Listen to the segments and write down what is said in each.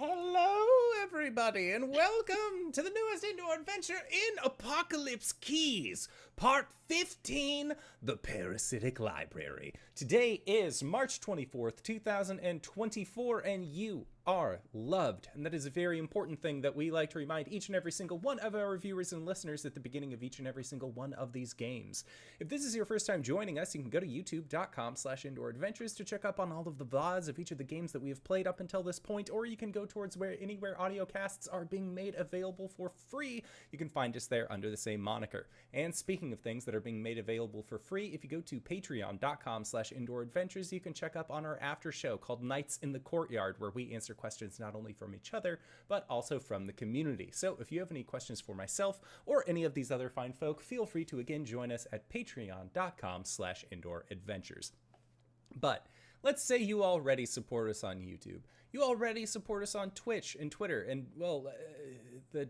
Hello, everybody, and welcome to the newest indoor adventure in Apocalypse Keys, Part 15, The Parasitic Library. Today is March 24th, 2024, and you are loved. And that is a very important thing that we like to remind each and every single one of our viewers and listeners at the beginning of each and every single one of these games. If this is your first time joining us, you can go to youtube.com/indooradventures to check up on all of the VODs of each of the games that we have played up until this point, or you can go towards anywhere audio casts are being made available for free. You can find us there under the same moniker. And speaking of things that are being made available for free, if you go to patreon.com/indooradventures, you can check up on our after show called Nights in the Courtyard, where we answer questions not only from each other, but also from the community. So if you have any questions for myself or any of these other fine folk, feel free to again join us at patreon.com/indooradventures. But let's say you already support us on YouTube. You already support us on Twitch and Twitter, and, well, the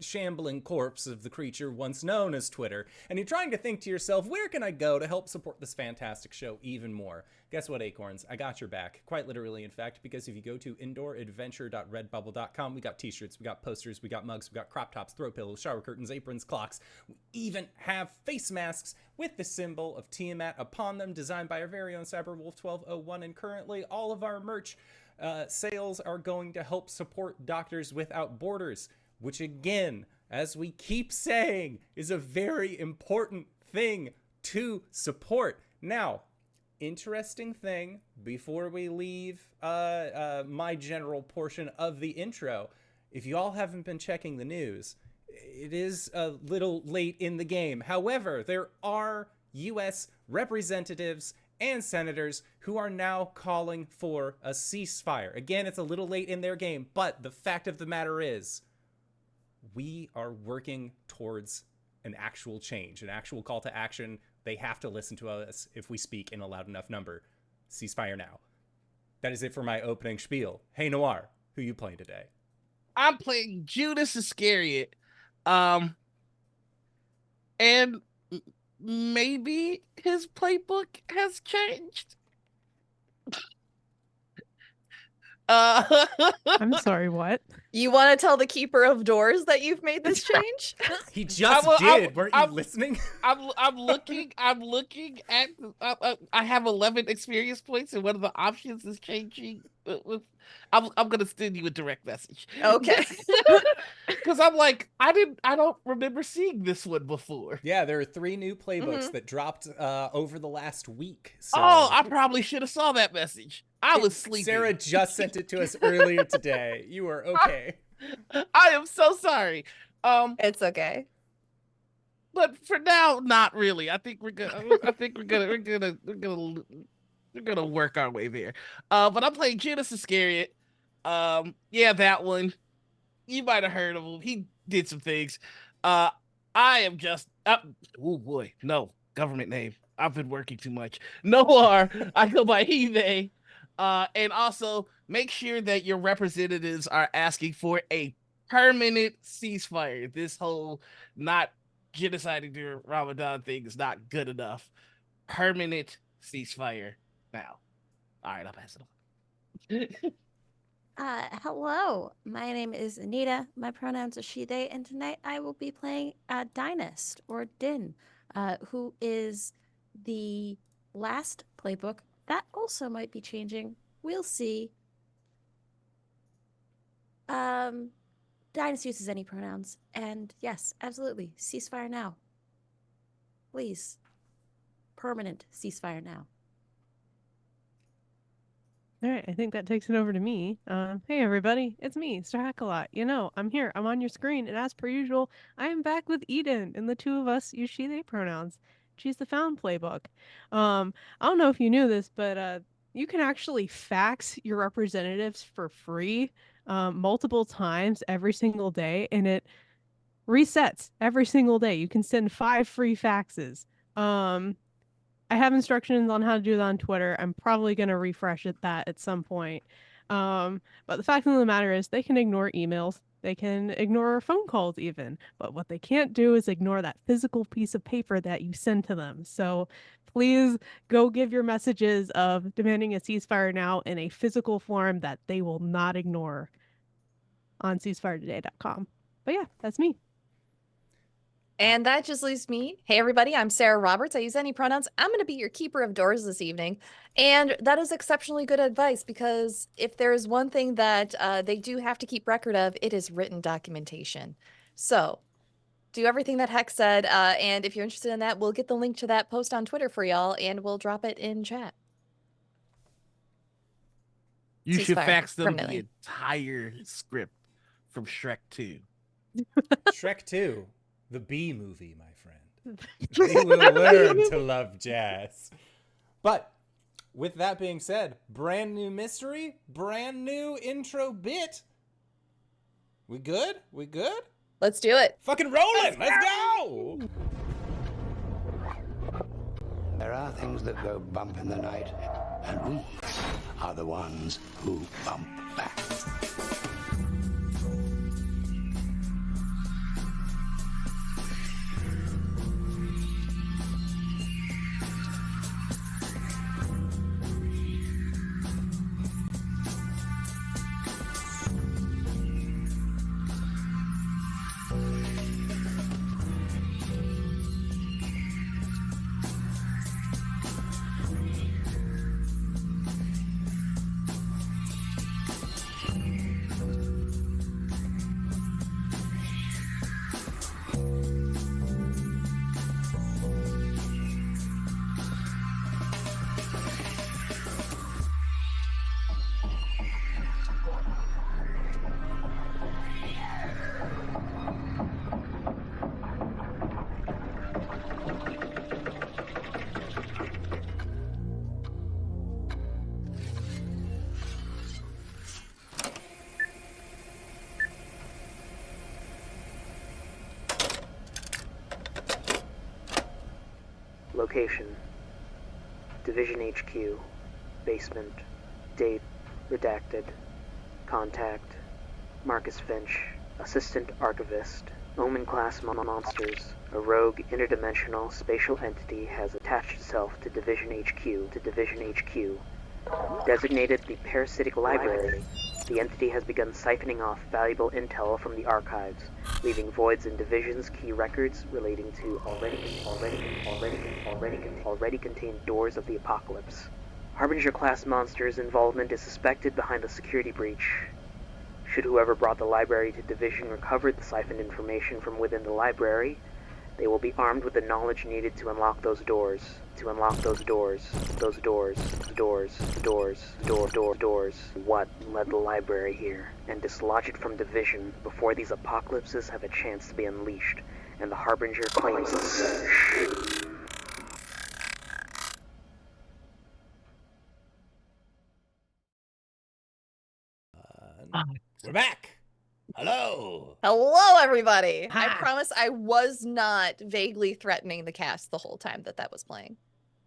shambling corpse of the creature once known as Twitter, and you're trying to think to yourself, where can I go to help support this fantastic show even more? Guess what, Acorns? I got your back. Quite literally, in fact, because if you go to indooradventure.redbubble.com, we got t-shirts, we got posters, we got mugs, we got crop tops, throw pillows, shower curtains, aprons, clocks. We even have face masks with the symbol of Tiamat upon them, designed by our very own Cyberwolf1201, and currently all of our merch sales are going to help support Doctors Without Borders, which again, as we keep saying, is a very important thing to support. Now, interesting thing, before we leave my general portion of the intro, if you all haven't been checking the news, it is a little late in the game. However, there are U.S. representatives and senators who are now calling for a ceasefire. Again, it's a little late in their game, but the fact of the matter is, we are working towards an actual change, an actual call to action. They have to listen to us if we speak in a loud enough number. Ceasefire now. That is it for my opening spiel. Hey, Noir, who you playing today? I'm playing Judas Iscariot. And maybe his playbook has changed. I'm sorry, what? You want to tell the keeper of doors that you've made this change? He just did. Weren't you listening? I'm looking at. I have 11 experience points, and one of the options is changing. I'm gonna send you a direct message. Okay. Because I'm like, I don't remember seeing this one before. Yeah, there are 3 new playbooks that dropped over the last week. So. Oh, I probably should have saw that message. I was sleeping. Sarah just sent it to us earlier today. You are okay. I am so sorry. It's okay. But for now, not really. I think we're gonna work our way there. But I'm playing Judas Iscariot. Yeah, that one. You might have heard of him. He did some things. I am just oh boy, no government name. I've been working too much. Noir. I go by he, they. And also make sure that your representatives are asking for a permanent ceasefire. This whole not genociding during Ramadan thing is not good enough. Permanent ceasefire now. All right, I'll pass it on. Hello, my name is Anita. My pronouns are she, they, and tonight I will be playing Dynast, or Din, who is the last playbook. That also might be changing. We'll see. Dynast uses any pronouns. And yes, absolutely. Ceasefire now. Please. Permanent ceasefire now. All right, I think that takes it over to me. Hey, everybody, it's me, SirHeckaLot. You know, I'm here. I'm on your screen. And as per usual, I am back with Eden. And the two of us use she, they pronouns. She's the found playbook. I don't know if you knew this, but you can actually fax your representatives for free multiple times every single day, and it resets every single day. You can send 5 free faxes. I have instructions on how to do that on Twitter. I'm probably going to refresh that at some point. But the fact of the matter is they can ignore emails. They can ignore phone calls even, but what they can't do is ignore that physical piece of paper that you send to them. So please go give your messages of demanding a ceasefire now in a physical form that they will not ignore. on ceasefiretoday.com. But yeah, that's me. And that just leaves me. Hey, everybody, I'm Sarah Roberts. I use any pronouns. I'm going to be your keeper of doors this evening. And that is exceptionally good advice, because if there is one thing that they do have to keep record of, it is written documentation. So do everything that Heck said. And if you're interested in that, we'll get the link to that post on Twitter for y'all, and we'll drop it in chat. You should Ceasefire, fax them permanently. the entire script from Shrek 2. Shrek 2, the B movie, my friend. They will learn to love jazz. But with that being said, brand new mystery, brand new intro bit. We good? We good? Let's do it. Fucking rolling! Let's go! There are things that go bump in the night, and we are the ones who bump back. Location: Division HQ, basement, date, redacted, contact, Marcus Finch, assistant archivist, Omen-class monsters. A rogue interdimensional spatial entity has attached itself to Division HQ. Designated the Parasitic Library, the entity has begun siphoning off valuable intel from the archives, leaving voids in Division's key records relating to already contained doors of the apocalypse. Harbinger-class monsters' involvement is suspected behind the security breach. Should whoever brought the library to Division recover the siphoned information from within the library, they will be armed with the knowledge needed to unlock those doors. What led the library here, and dislodge it from Division before these apocalypses have a chance to be unleashed, and the Harbinger claims as such. We're back! Hello! Hello, everybody. I Hi. promise I was not vaguely threatening the cast the whole time that was playing.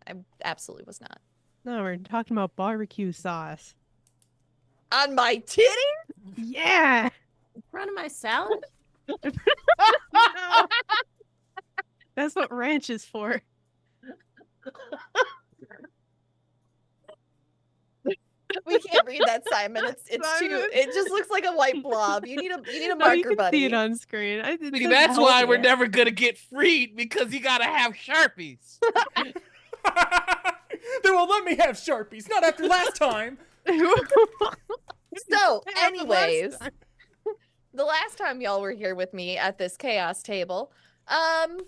I absolutely was not. No, we're talking about barbecue sauce. On my titty? Yeah. In front of my salad? No. That's what ranch is for. We can't read that, Simon. It's too. Simon. It just looks like a white blob. You need a No, marker, you can buddy. see it on screen. See, that's why we're never gonna get freed, because you gotta have Sharpies. They won't let me have Sharpies, not after last time! So, anyways, the last time y'all were here with me at this chaos table, y'all went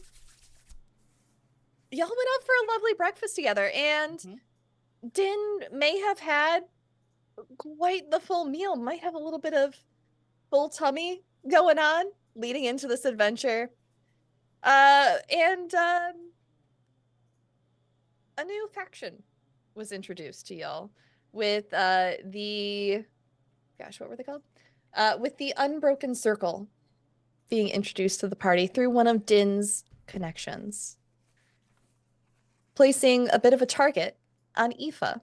out for a lovely breakfast together, and Din may have had quite the full meal, might have a little bit of full tummy going on leading into this adventure. And a new faction was introduced to y'all with the what were they called? With the Unbroken Circle being introduced to the party through one of Din's connections, placing a bit of a target on Aoife,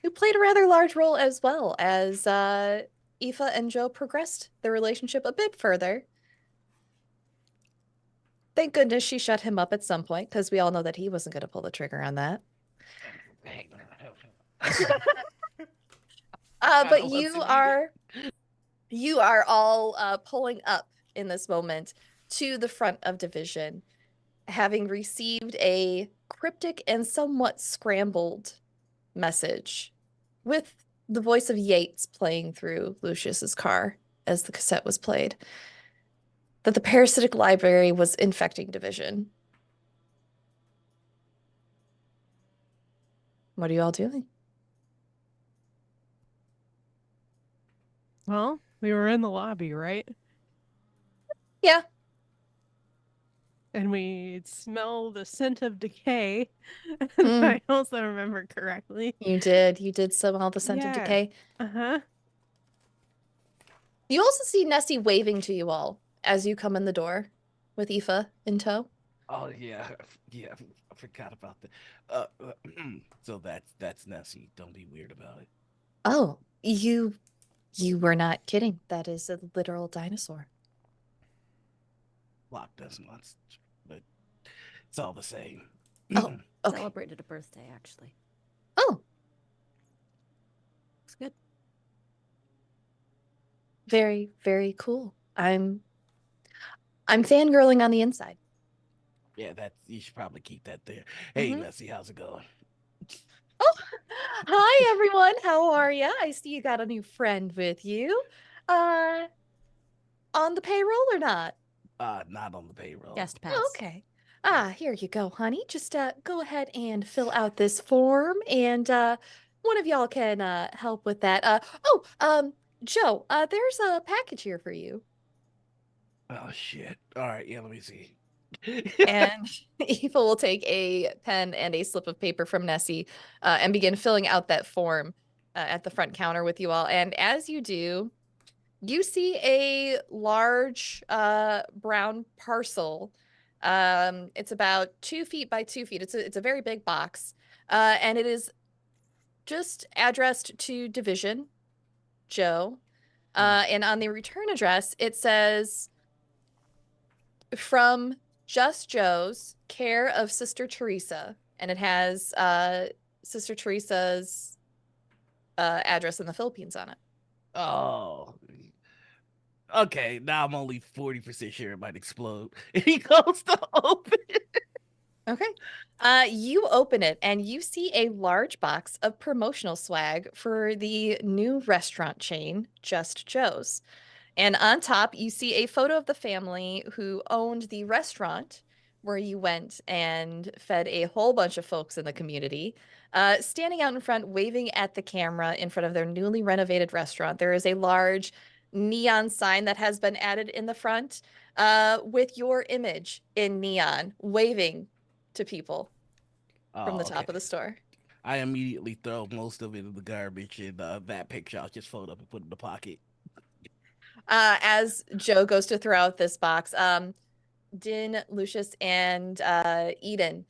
who played a rather large role as well as Aoife and Joe progressed their relationship a bit further. Thank goodness she shut him up at some point, because we all know that he wasn't going to pull the trigger on that. But you You are all pulling up in this moment to the front of Division, having received a cryptic and somewhat scrambled message with the voice of Yates playing through Lucius's car as the cassette was played, that the Parasitic Library was infecting Division. What are you all doing? Well, we were in the lobby, right? Yeah. And we smell the scent of decay. And Mm. I also remember correctly. You did smell the scent of Yeah. decay. Uh-huh. You also see Nessie waving to you all as you come in the door with Aoife in tow. Oh yeah, yeah. I forgot about that. So that's Nessie. Don't be weird about it. Oh, you were not kidding. That is a literal dinosaur. Locke doesn't want, but it's all the same. Oh, okay. Celebrated a birthday, actually. Oh, It's good. very, very cool. I'm fangirling on the inside. Yeah, you should probably keep that there. Hey, Mhm. Nessie, how's it going? Oh, hi everyone. How are you? I see you got a new friend with you. On the payroll or not? Not on the payroll. Guest pass. Oh, okay. Here you go, honey. Just go ahead and fill out this form, and one of y'all can help with that. Joe, there's a package here for you. Oh shit. All right, yeah, let me see. And Aoife will take a pen and a slip of paper from Nessie and begin filling out that form at the front counter with you all. And as you do, you see a large brown parcel. It's about 2 feet by 2 feet. It's a very big box, and it is just addressed to Division, Joe. And on the return address, it says, "From Just Joe's, care of Sister Teresa," and it has Sister Teresa's address in the Philippines on it. Oh. Okay, now I'm only 40% sure it might explode. And he goes to open it. Okay. You open it and you see a large box of promotional swag for the new restaurant chain, Just Joe's. And on top, you see a photo of the family who owned the restaurant where you went and fed a whole bunch of folks in the community. Standing out in front, waving at the camera in front of their newly renovated restaurant. There is a large neon sign that has been added in the front with your image in neon, waving to people from the top of the store. I immediately throw most of it in the garbage, and that picture I'll just fold up and put in the pocket. As Joe goes to throw out this box, Din, Lucius, and Eden,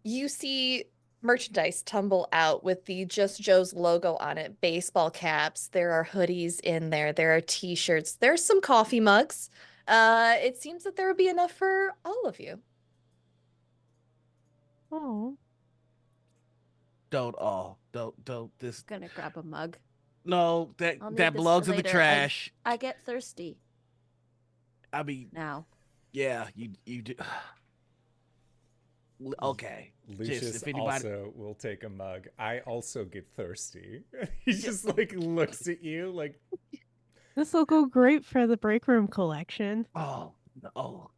you see merchandise tumble out with the Just Joe's logo on it. Baseball caps, there are hoodies in there, there are t-shirts, there's some coffee mugs. It seems that there would be enough for all of you. Oh. Don't this. Gonna grab a mug. No, I'll need that this belongs for in the later. trash. I get thirsty I mean, now. yeah, you do. Okay. Lucius if anybody... also will take a mug. I also get thirsty. He just like looks at you like, This will go great for the break room collection. Oh, no.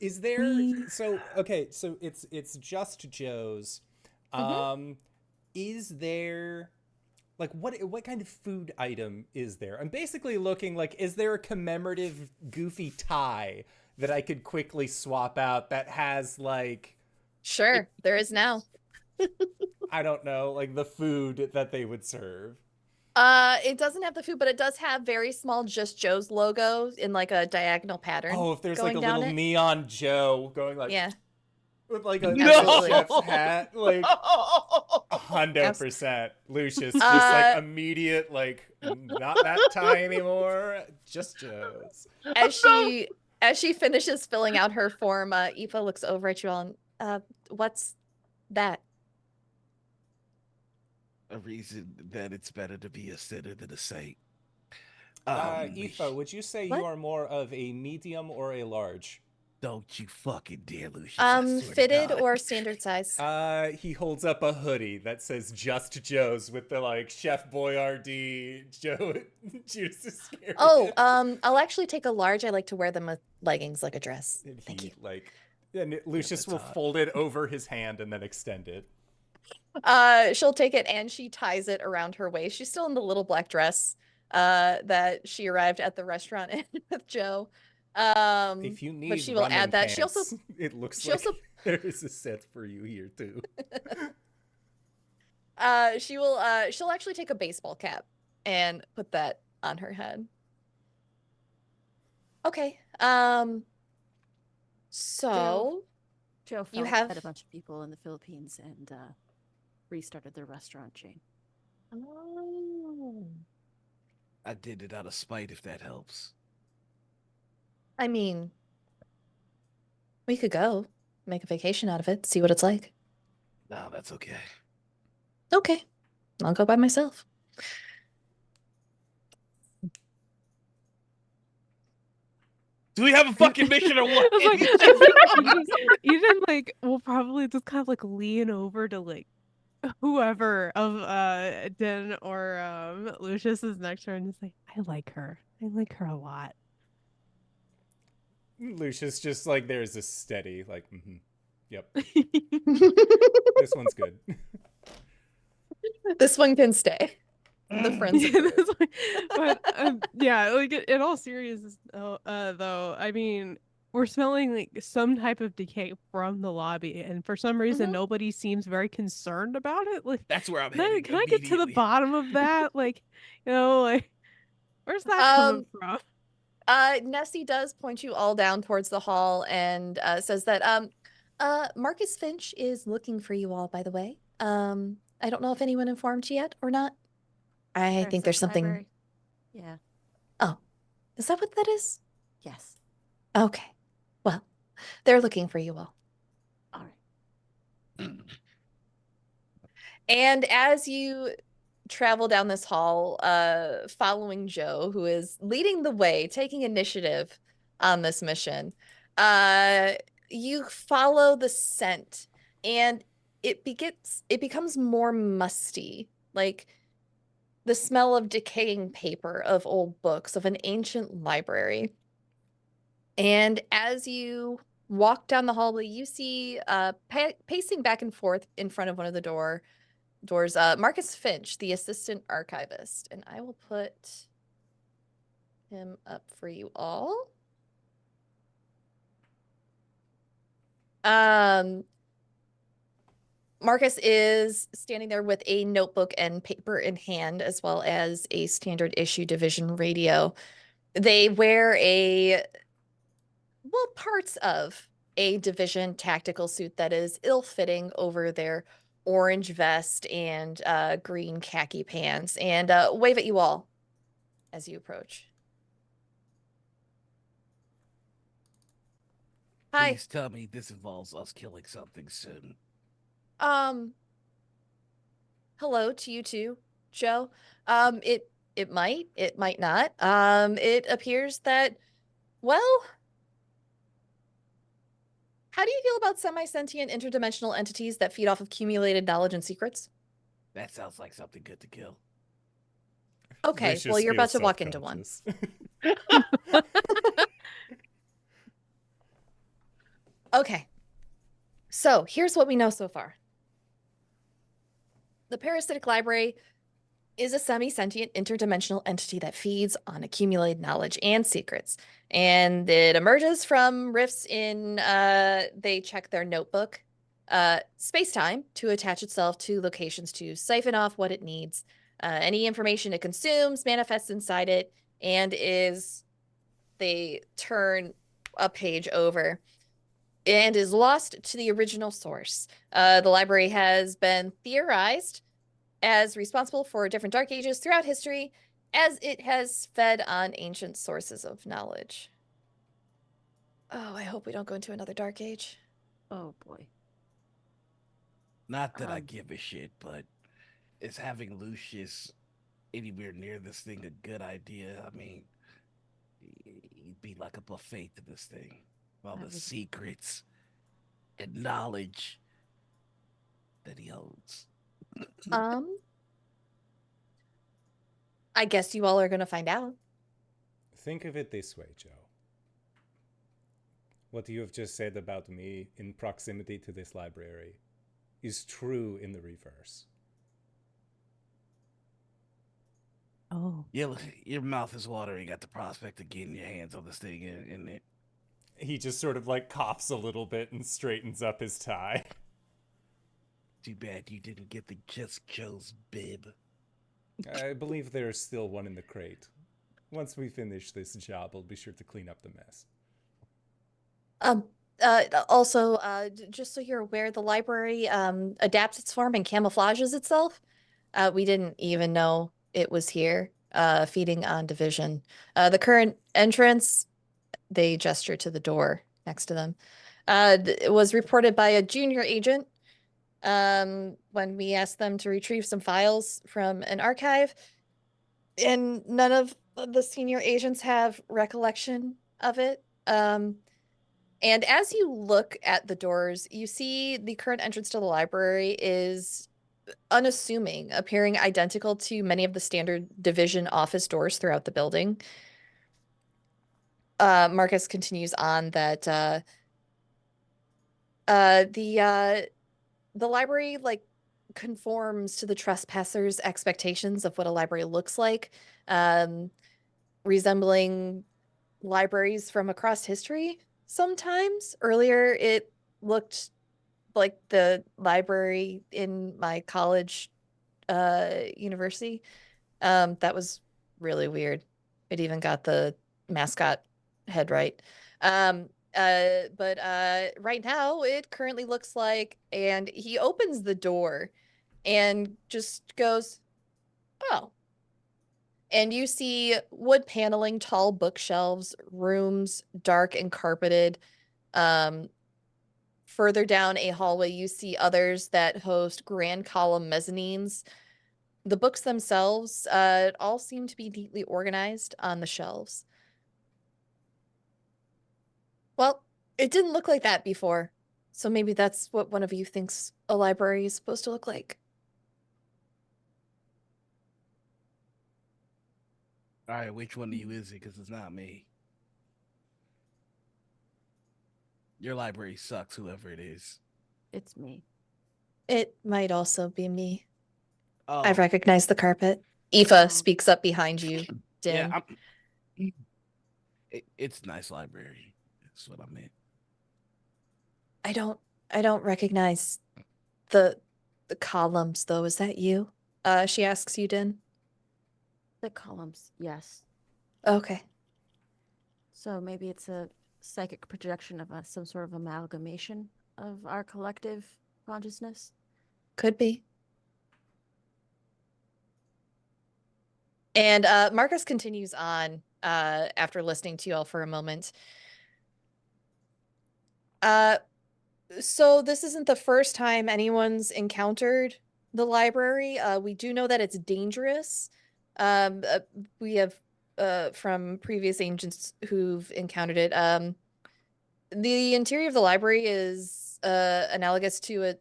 is there We- so okay, so it's Just Joe's. Is there like what kind of food item is there? I'm basically looking like, is there a commemorative goofy tie that I could quickly swap out that has like, Sure, there is now. I don't know, like the food that they would serve? It doesn't have the food, but it does have very small Just Joe's logo in like a diagonal pattern. Oh, if there's like going a down little it. neon Joe going like, Yeah. with like a No! chef's hat, like 100%. Lucius just like immediate, like, not that tie anymore, Just Joe's. As she finishes filling out her form, Aoife looks over at you all and, what's that? A reason that it's better to be a sinner than a saint. Aoife, would you say What? you are more of a medium or a large? Don't you fucking dare, Lucius. I swear to Fitted God. or standard size? He holds up a hoodie that says "Just Joe's" with the like Chef Boyardee Joe Juice Iscariot. Oh, I'll actually take a large. I like to wear them with leggings like a dress. And Thank you. Lucius that's will hot. fold it over his hand and then extend it. She'll take it and she ties it around her waist. She's still in the little black dress that she arrived at the restaurant in with Joe. If you need but she will running add that. pants, it looks she like also- there is a set for you here too. she'll actually take a baseball cap and put that on her head. Okay. So Joe You fed have- a bunch of people in the Philippines and restarted their restaurant chain. Oh. I did it out of spite, if that helps. I mean, we could go make a vacation out of it, see what it's like. No, that's okay. Okay. I'll go by myself. Do we have a fuckin' mission or what? I was like, Eden like will probably just kind of like lean over to like whoever of Den or Lucius is next to her and just like, I like her a lot. Lucius just like there's a steady like, yep, This this one's good. one can stay. The friends. Yeah, that's why- but yeah, like in all seriousness though, I mean, we're smelling like some type of decay from the lobby, and for some reason Mhm. nobody seems very concerned about it. Like, That's where I'm can I, heading can I get to the immediately. bottom of that? Like, like where's that coming from? Nessie does point you all down towards the hall and says that Marcus Finch is looking for you all, by the way. I don't know if anyone informed you yet or not. I think there's Parasitic something. Library. Yeah. Oh, is that what that is? Yes. Okay. Well, they're looking for you all. All right. And as you travel down this hall, following Joe, who is leading the way, taking initiative on this mission, you follow the scent, and it becomes more musty, like the smell of decaying paper, of old books, of an ancient library. And as you walk down the hallway, you see pacing back and forth in front of one of the doors, Marcus Finch, the assistant archivist. And I will put him up for you all. Marcus is standing there with a notebook and paper in hand, as well as a standard issue division radio. They wear parts of a division tactical suit that is ill-fitting over their orange vest and green khaki pants, and wave at you all as you approach. Hi. Please tell me this involves us killing something soon. Hello to you too, Joe. It might not. It appears that, well, how do you feel about semi-sentient interdimensional entities that feed off of accumulated knowledge and secrets? That sounds like something good to kill. Okay, Lucius well, you're about feels to walk into one. self-conscious. Okay. So here's what we know so far. The Parasitic Library is a semi-sentient interdimensional entity that feeds on accumulated knowledge and secrets. And it emerges from rifts in, they check their notebook, space-time to attach itself to locations to siphon off what it needs. Any information it consumes manifests inside it and they turn a page over and is lost to the original source. The library has been theorized as responsible for different dark ages throughout history, as it has fed on ancient sources of knowledge. Oh, I hope we don't go into another dark age. Oh boy. Not that I Um, give a shit, but is having Lucius anywhere near this thing a good idea. I mean, he'd be like a buffet to this thing. All the secrets and knowledge that he holds. Um, I guess you all are gonna find out. Think of it this way, Joe. What you have just said about me in proximity to this library is true in the reverse. Oh. Your mouth is watering at the prospect of getting your hands on this thing, isn't it? He just sort of like coughs a little bit and straightens up his tie. Too bad you didn't get the Just Joe's bib. I believe there's still one in the crate. Once we finish this job, I'll be sure to clean up the mess. Also, just so you're aware, the library adapts its form and camouflages itself. We didn't even know it was here, feeding on division. The current entrance, they gesture to the door next to them. It was reported by a junior agent when we asked them to retrieve some files from an archive, and none of the senior agents have recollection of it. And as you look at the doors, you see the current entrance to the library is unassuming, appearing identical to many of the standard division office doors throughout the building. Marcus continues on that the library like conforms to the trespassers' expectations of what a library looks like, resembling libraries from across history. Sometimes earlier it looked like the library in my college university. That was really weird. It even got the mascot head right. But right now it currently looks like, and he opens the door and just goes, oh. And you see wood paneling, tall bookshelves, rooms dark and carpeted. Further down a hallway, you see others that host grand column mezzanines. The books themselves all seem to be neatly organized on the shelves. Well, it didn't look like that before, so maybe that's what one of you thinks a library is supposed to look like. All right, which one of you is it? Because it's not me. Your library sucks, whoever it is. It's me. It might also be me. Oh, I recognize the carpet. Aoife speaks up behind you, Din. yeah, it's a nice library. That's what I meant. I don't recognize the columns though. Is that you? She asks you, Din. The columns, yes. Okay. So maybe it's a psychic projection of some sort of amalgamation of our collective consciousness. Could be. And Marcus continues on after listening to you all for a moment. So this isn't the first time anyone's encountered the library. We do know that it's dangerous. We have from previous agents who've encountered it. The interior of the library is analogous to a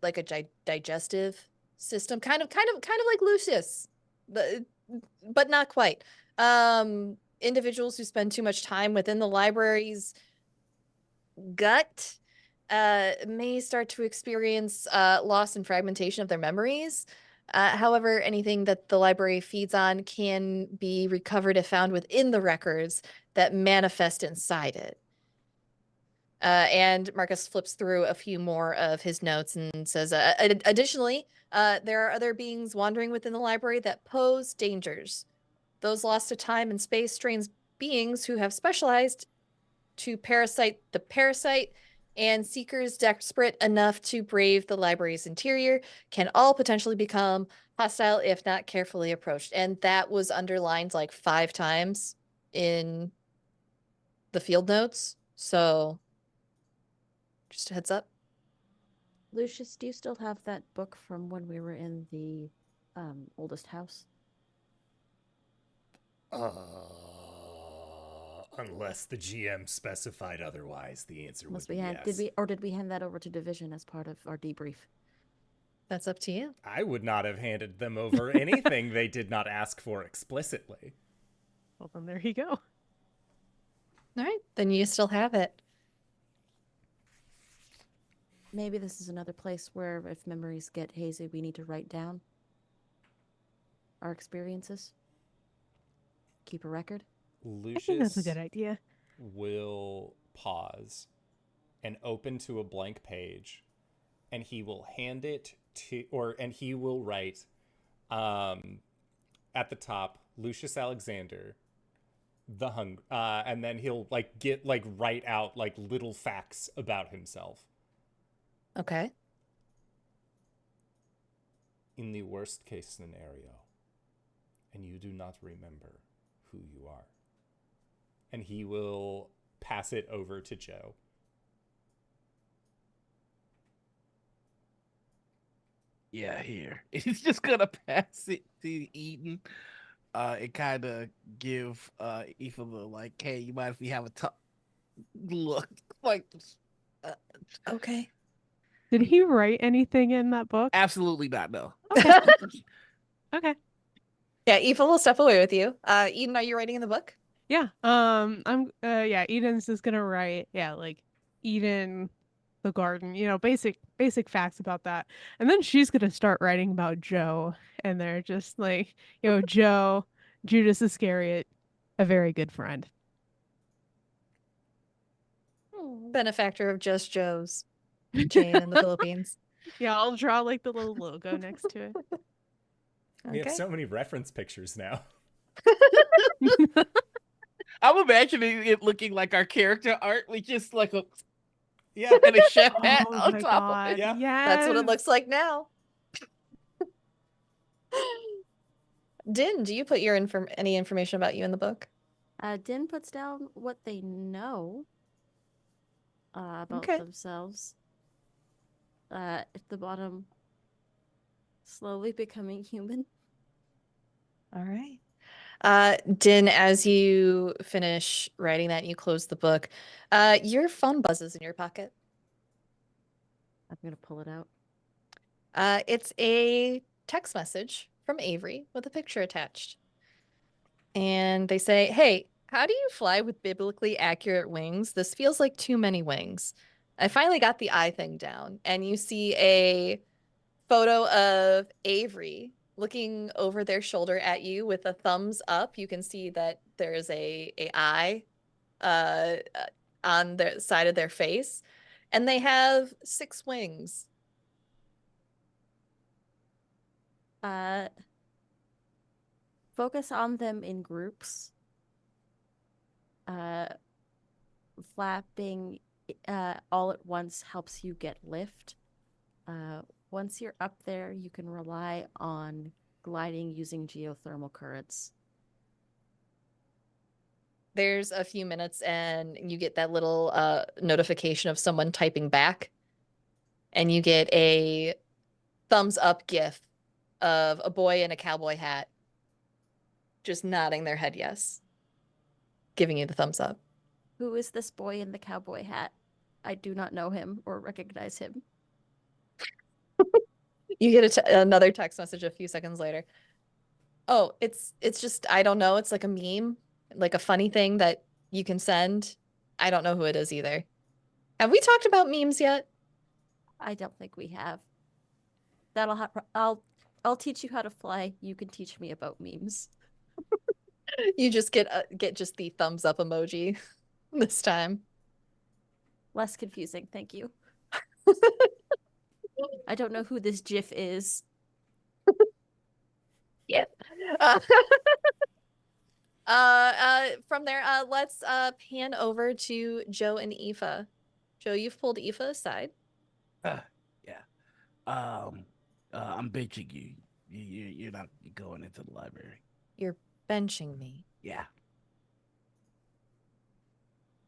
digestive system, kind of like Lucius, but not quite. Individuals who spend too much time within the library's gut may start to experience loss and fragmentation of their memories. However, anything that the library feeds on can be recovered if found within the records that manifest inside it. And Marcus flips through a few more of his notes and says, additionally, there are other beings wandering within the library that pose dangers. Those lost to time and space, strange beings who have specialized to parasite the parasite, and seekers desperate enough to brave the library's interior can all potentially become hostile if not carefully approached. And that was underlined like 5 times in the field notes. So just a heads up. Lucius, do you still have that book from when we were in the oldest house? Unless the GM specified otherwise, the answer would Must be we hand, yes. did we hand that over to Division as part of our debrief? That's up to you. I would not have handed them over anything they did not ask for explicitly. Well, then there you go. All right, then you still have it. Maybe this is another place where if memories get hazy, we need to write down our experiences. Keep a record. I think that's a Lucius good idea. will pause and open to a blank page, and he will hand it to, and he will write at the top, Lucius Alexander, and then he'll write out like little facts about himself. Okay. In the worst case scenario, and you do not remember who you are. And he will pass it over to Joe. Yeah, here. He's just gonna pass it to Eden. And kind of give Aoife the like, hey, you mind if we have a look? Like, Okay. Did he write anything in that book? absolutely not. No. Okay. Yeah, Aoife will step away with you. Eden, are you writing in the book? Yeah. Eden's just gonna write, like Eden, the garden, basic facts about that. And then she's gonna start writing about Joe, and they're just like, Joe, Judas Iscariot, a very good friend. Benefactor of Just Joe's. Jane in the Philippines. Yeah, I'll draw like the little logo next to it. We have so many reference pictures now. I'm imagining it looking like our character art with just like a Yeah. and a chef hat Oh on my top God. of it. Yeah. Yes. That's what it looks like now. Din, do you put your any information about you in the book? Din puts down what they know about Okay. themselves. At the bottom, slowly becoming human. All right. Din, as you finish writing that and you close the book, your phone buzzes in your pocket. I'm gonna pull it out. It's a text message from Avery with a picture attached. And they say, hey, how do you fly with biblically accurate wings? This feels like too many wings. I finally got the eye thing down. And you see a photo of Avery looking over their shoulder at you with a thumbs up. You can see that there's a eye on the side of their face. And they have 6 wings. Focus on them in groups. Flapping all at once helps you get lift. Once you're up there, you can rely on gliding using geothermal currents. There's a few minutes and you get that little notification of someone typing back. And you get a thumbs up gif of a boy in a cowboy hat just nodding their head yes, giving you the thumbs up. Who is this boy in the cowboy hat? I do not know him or recognize him. You get another text message a few seconds later. Oh, it's just, I don't know. It's like a meme, like a funny thing that you can send. I don't know who it is either. Have we talked about memes yet? I don't think we have. I'll teach you how to fly. You can teach me about memes. You just get just the thumbs up emoji this time. Less confusing, thank you. I don't know who this GIF is. Yeah. From there, let's pan over to Joe and Aoife. Joe, you've pulled Aoife aside. Yeah. I'm benching you. You're not going into the library. You're benching me. Yeah.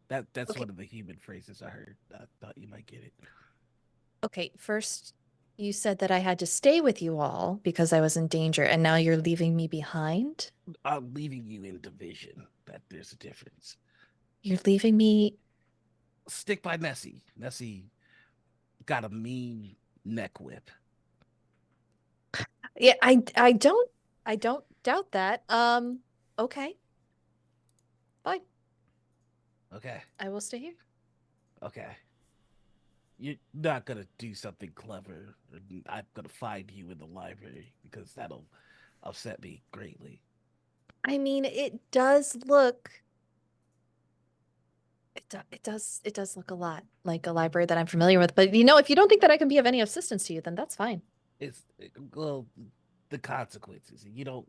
That's Okay. one of the human phrases I heard. I thought you might get it. Okay, first, You said that I had to stay with you all because I was in danger, and now you're leaving me behind? I'm leaving you in division. That there's a difference. You're leaving me. Stick by Nessie. Nessie got a mean neck whip. Yeah, I don't doubt that. Okay. Fine. Okay. I will stay here. Okay. You're not gonna do something clever. I'm gonna find you in the library because that'll upset me greatly. I mean, it does look it does look a lot like a library that I'm familiar with. But if you don't think that I can be of any assistance to you, then that's fine. It's well, the consequences. You don't.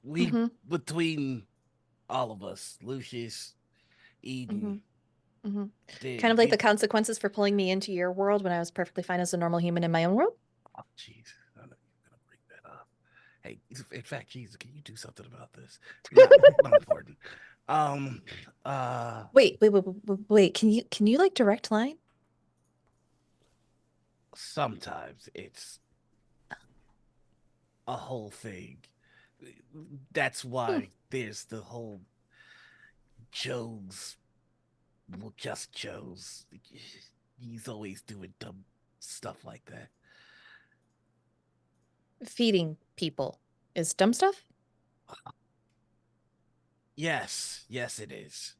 We Mm-hmm. between all of us, Lucius, Mm-hmm. Eden, Mm-hmm. did Kind of like we? the consequences for pulling me into your world when I was perfectly fine as a normal human in my own world. Oh, jeez, I know you're gonna bring that up. Hey, in fact, Jesus, can you do something about this? Not important. Um, uh, Wait. Can you like direct line? sometimes it's a whole thing. That's Hmm. why there's the whole Joe's, well, just Joe's. He's always doing dumb stuff like that. Feeding people is dumb stuff? Yes, yes, it is.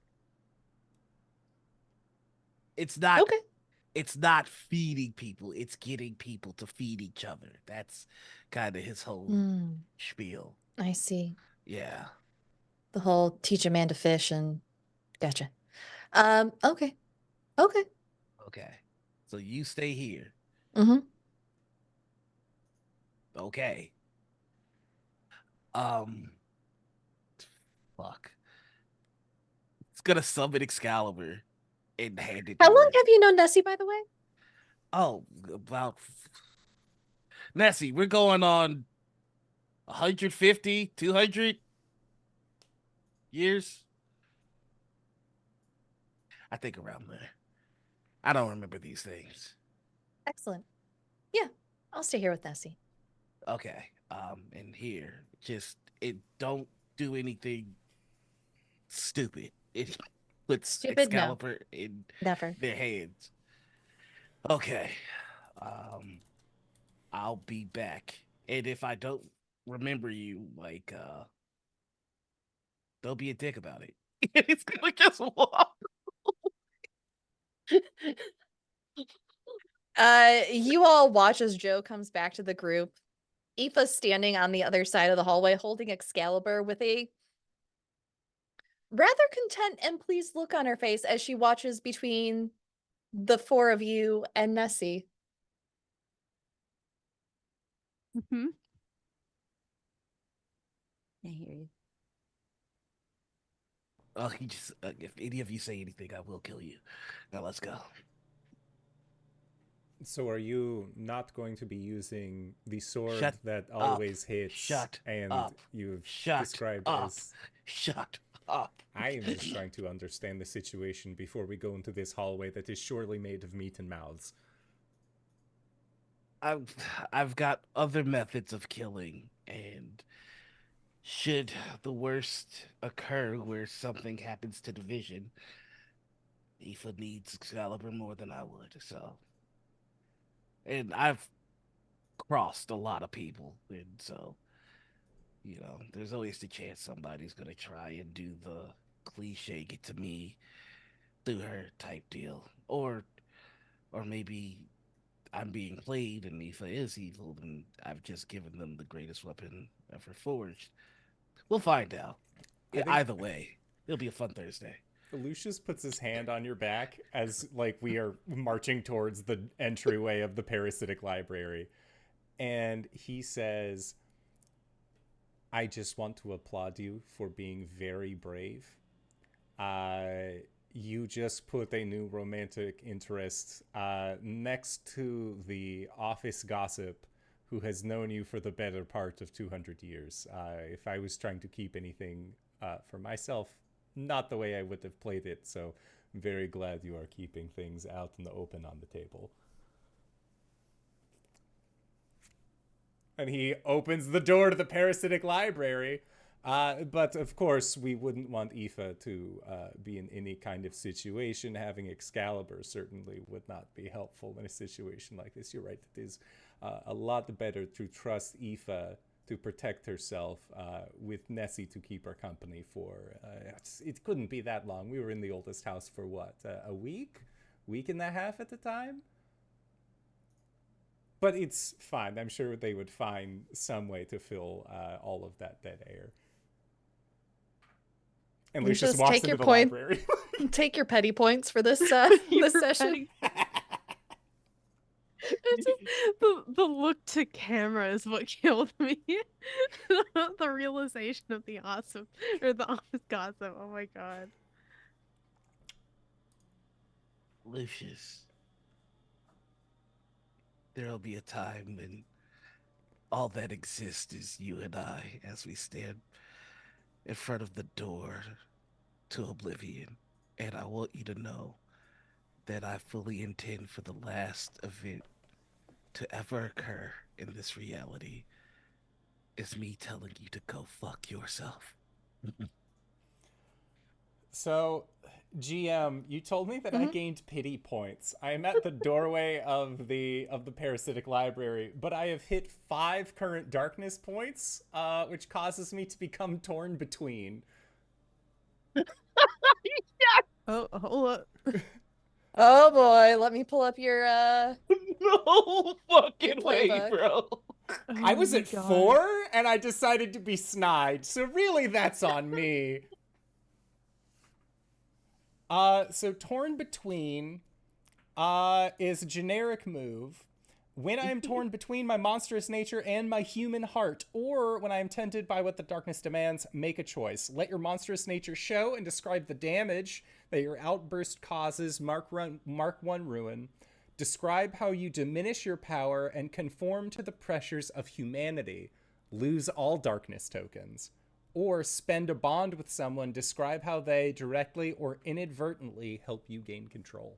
It's not. Okay. It's not feeding people. It's getting people to feed each other. That's kind of his whole Hmm. spiel. I see. Yeah. The whole teach a man to fish and gotcha. Okay. Okay. Okay. So you stay here. Mm-hmm. Okay. Um. Fuck. It's gonna summon Excalibur and hand it How to long her. have you known Nessie, by the way? Oh, about Nessie, we're going on 150, 200 years. I think around there. I don't remember these things. Excellent. Yeah, I'll stay here with Nessie. Okay. And here, just it don't do anything stupid. It puts Stupid? No, Excalibur in never. their hands. Okay. Um, I'll be back. And if I don't remember you, like, don't be a dick about it. It's gonna just walk. You all watch as Joe comes back to the group. Aoife's standing on the other side of the hallway holding Excalibur with a rather content and pleased look on her face as she watches between the four of you and Nessie. Mm-hmm. I hear you. Oh, he just if any of you say anything, I will kill you. Now let's go. So are you not going to be using the sword Shut that up. always hits Shut and up. you've Shut described up. as... Shut up. I am just trying to understand the situation before we go into this hallway that is surely made of meat and mouths. I've got other methods of killing, and should the worst occur where something happens to Division, Aoife needs Excalibur more than I would. So, and I've crossed a lot of people, and so there's always the chance somebody's gonna try and do the cliche get to me through her type deal, or maybe I'm being played and Aoife is evil, and I've just given them the greatest weapon ever forged. We'll find out. I think Either way, it'll be a fun Thursday. Lucius puts his hand on your back as like we are marching towards the entryway of the Parasitic Library. And he says, I just want to applaud you for being very brave. You just put a new romantic interest next to the office gossip who has known you for the better part of 200 years. If I was trying to keep anything for myself, not the way I would have played it, so I'm very glad you are keeping things out in the open on the table. And he opens the door to the Parasitic Library. But of course, we wouldn't want Aoife to be in any kind of situation. Having Excalibur certainly would not be helpful in a situation like this. You're right. It is a lot better to trust Aoife to protect herself with Nessie to keep her company for. It couldn't be that long. We were in the oldest house for what, a week and a half at the time? But it's fine. I'm sure they would find some way to fill all of that dead air. And Lucius walks take into your the point. library. Take your petty points for this this session. It's just the look to camera is what killed me. The realization of the awesome or the office gossip. Oh my god. Lucius, there'll be a time when all that exists is you and I as we stand in front of the door to oblivion. And I want you to know that I fully intend for the last event to ever occur in this reality is me telling you to go fuck yourself. So, GM, you told me that I gained pity points. I am at the doorway of the Parasitic Library, but I have hit 5 current darkness points, which causes me to become torn between. Oh, hold up. Oh boy, let me pull up your No fucking way, playbook. bro. I was my at God. 4, and I decided to be snide, so really that's on me. So torn between is a generic move. When I am torn between my monstrous nature and my human heart, or when I am tempted by what the darkness demands, make a choice. Let your monstrous nature show and describe the damage that your outburst causes, mark 1 ruin. Describe how you diminish your power and conform to the pressures of humanity. Lose all darkness tokens. Or spend a bond with someone. Describe how they directly or inadvertently help you gain control.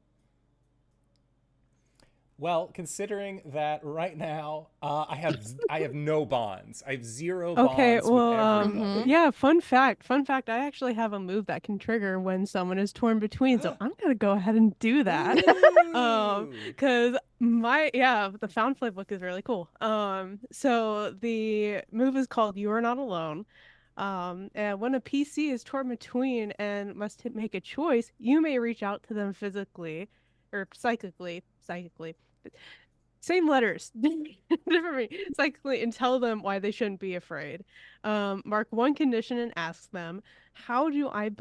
Well, considering that right now I have no bonds. I have 0 Okay, bonds well, with everybody. yeah, fun fact, I actually have a move that can trigger when someone is torn between, so I'm gonna go ahead and do that. Ooh. Because the found playbook is really cool. So the move is called You Are Not Alone. And when a PC is torn between and must make a choice, you may reach out to them physically or psychically, same letters, different psychically, and tell them why they shouldn't be afraid. Mark 1 condition and ask them, how do I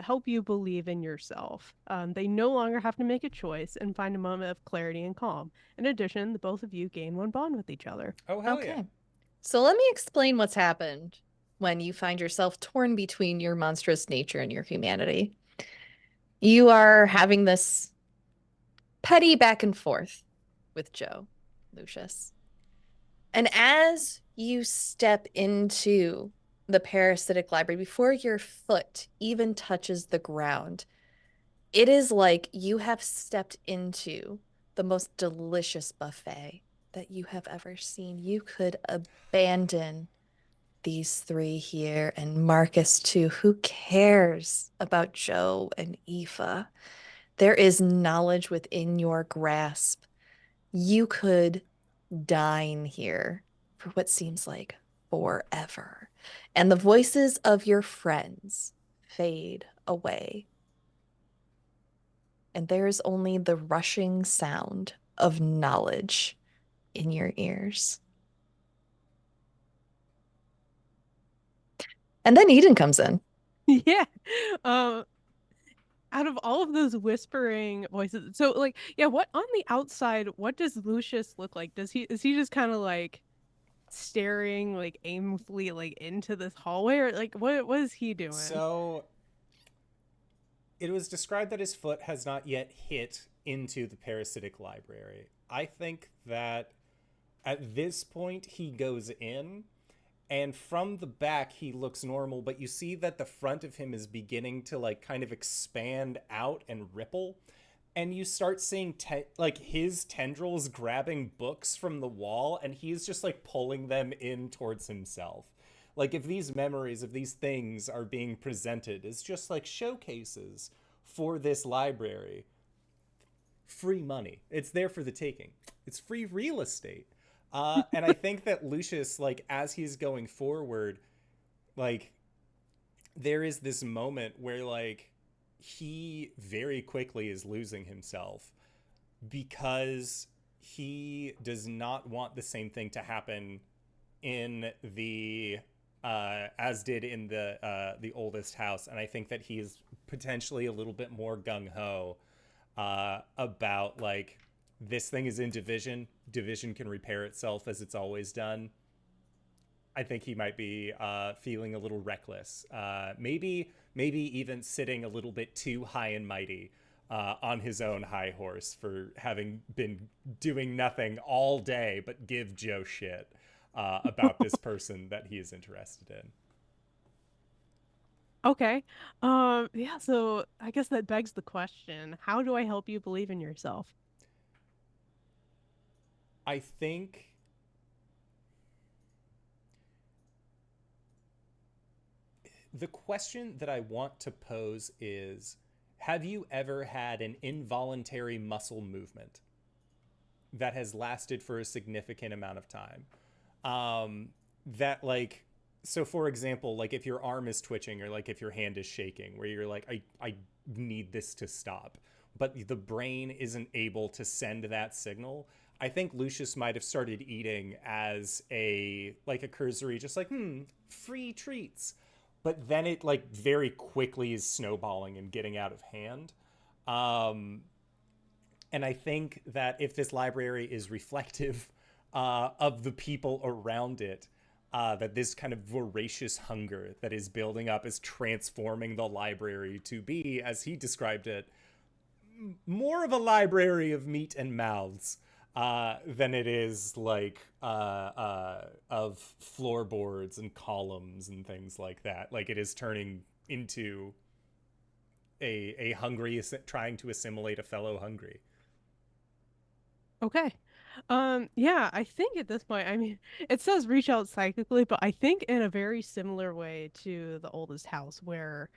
help you believe in yourself? They no longer have to make a choice and find a moment of clarity and calm. In addition, the both of you gain 1 bond with each other. Oh, hell Okay. yeah. So let me explain what's happened when you find yourself torn between your monstrous nature and your humanity. You are having this petty back and forth with Joe, Lucius. And as you step into the Parasitic Library, before your foot even touches the ground, it is like you have stepped into the most delicious buffet that you have ever seen. You could abandon these 3 here and Marcus too. Who cares about Joe and Aoife? There is knowledge within your grasp. You could dine here for what seems like forever. And the voices of your friends fade away. And there is only the rushing sound of knowledge in your ears. And then Eden comes in. Yeah. Out of all of those whispering voices, so like, yeah, what on the outside, what does Lucius look like? Is he just kind of like staring like aimlessly like into this hallway, or like what is he doing? So it was described that his foot has not yet hit into the Parasitic Library. I think that at this point he goes in, and from the back he looks normal, but you see that the front of him is beginning to like kind of expand out and ripple. and you start seeing like his tendrils grabbing books from the wall, and he's just like pulling them in towards himself. Like if these memories of these things are being presented as just like showcases for this library, free money. It's there for the taking. It's free real estate. And I think that Lucius, like as he's going forward, like there is this moment where like he very quickly is losing himself because he does not want the same thing to happen in the as did in the oldest house. And I think that he's potentially a little bit more gung-ho about like, this thing is in division. Division can repair itself as it's always done. I think he might be feeling a little reckless. Maybe even sitting a little bit too high and mighty on his own high horse for having been doing nothing all day but give Joe shit about this person that he is interested in. Okay. Yeah, so I guess that begs the question, how do I help you believe in yourself? I think the question that I want to pose is, have you ever had an involuntary muscle movement that has lasted for a significant amount of time? That like, so for example, like if your arm is twitching or like if your hand is shaking, where you're like, I need this to stop, but the brain isn't able to send that signal. I think Lucius might have started eating as a cursory, just like, free treats. But then it like very quickly is snowballing and getting out of hand. And I think that if this library is reflective of the people around it, that this kind of voracious hunger that is building up is transforming the library to be, as he described it, more of a library of meat and mouths than it is like of floorboards and columns and things like that. Like it is turning into a hungry, trying to assimilate a fellow hungry. Okay. Yeah, I think at this point, I mean, it says reach out psychically, but I think in a very similar way to the oldest house where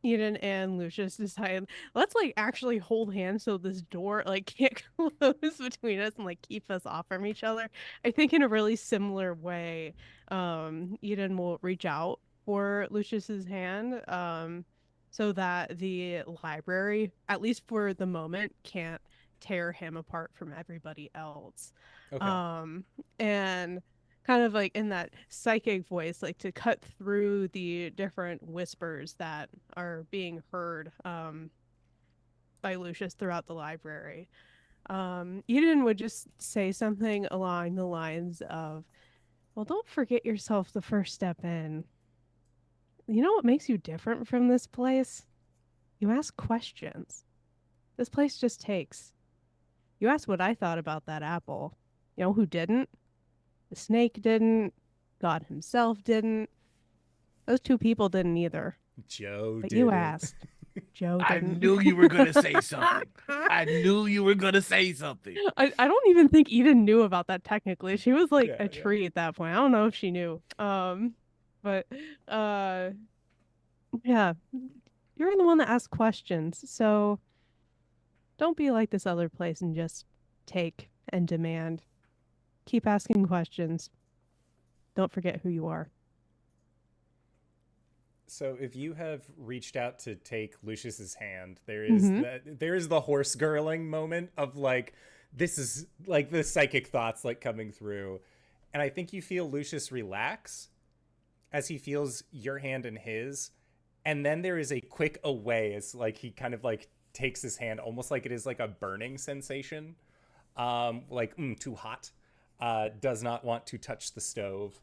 Eden and Lucius decide, let's like actually hold hands so this door like can't close between us and like keep us off from each other. I think in a really similar way, Eden will reach out for Lucius's hand, so that the library, at least for the moment, can't tear him apart from everybody else. Okay. And kind of like in that psychic voice, like to cut through the different whispers that are being heard by Lucius throughout the library. Eden would just say something along the lines of, well, don't forget yourself the first step in. You know what makes you different from this place? You ask questions. This place just takes. You asked what I thought about that apple. You know who didn't? The snake didn't. God himself didn't. Those two people didn't either. Joe But did you it. asked. Joe I didn't. knew you were gonna say something. I knew you were gonna say something. I don't even think Eden knew about that technically. She was like Yeah, a tree at that point. I don't know if she knew. But yeah. You're the one that asked questions. So don't be like this other place and just take and demand. Keep asking questions. Don't forget who you are. So if you have reached out to take Lucius's hand, there is the horse girling moment of like, this is like the psychic thoughts like coming through. And I think you feel Lucius relax as he feels your hand in his. And then there is a quick away as like he kind of like takes his hand, almost like it is like a burning sensation. Like, too hot. Does not want to touch the stove.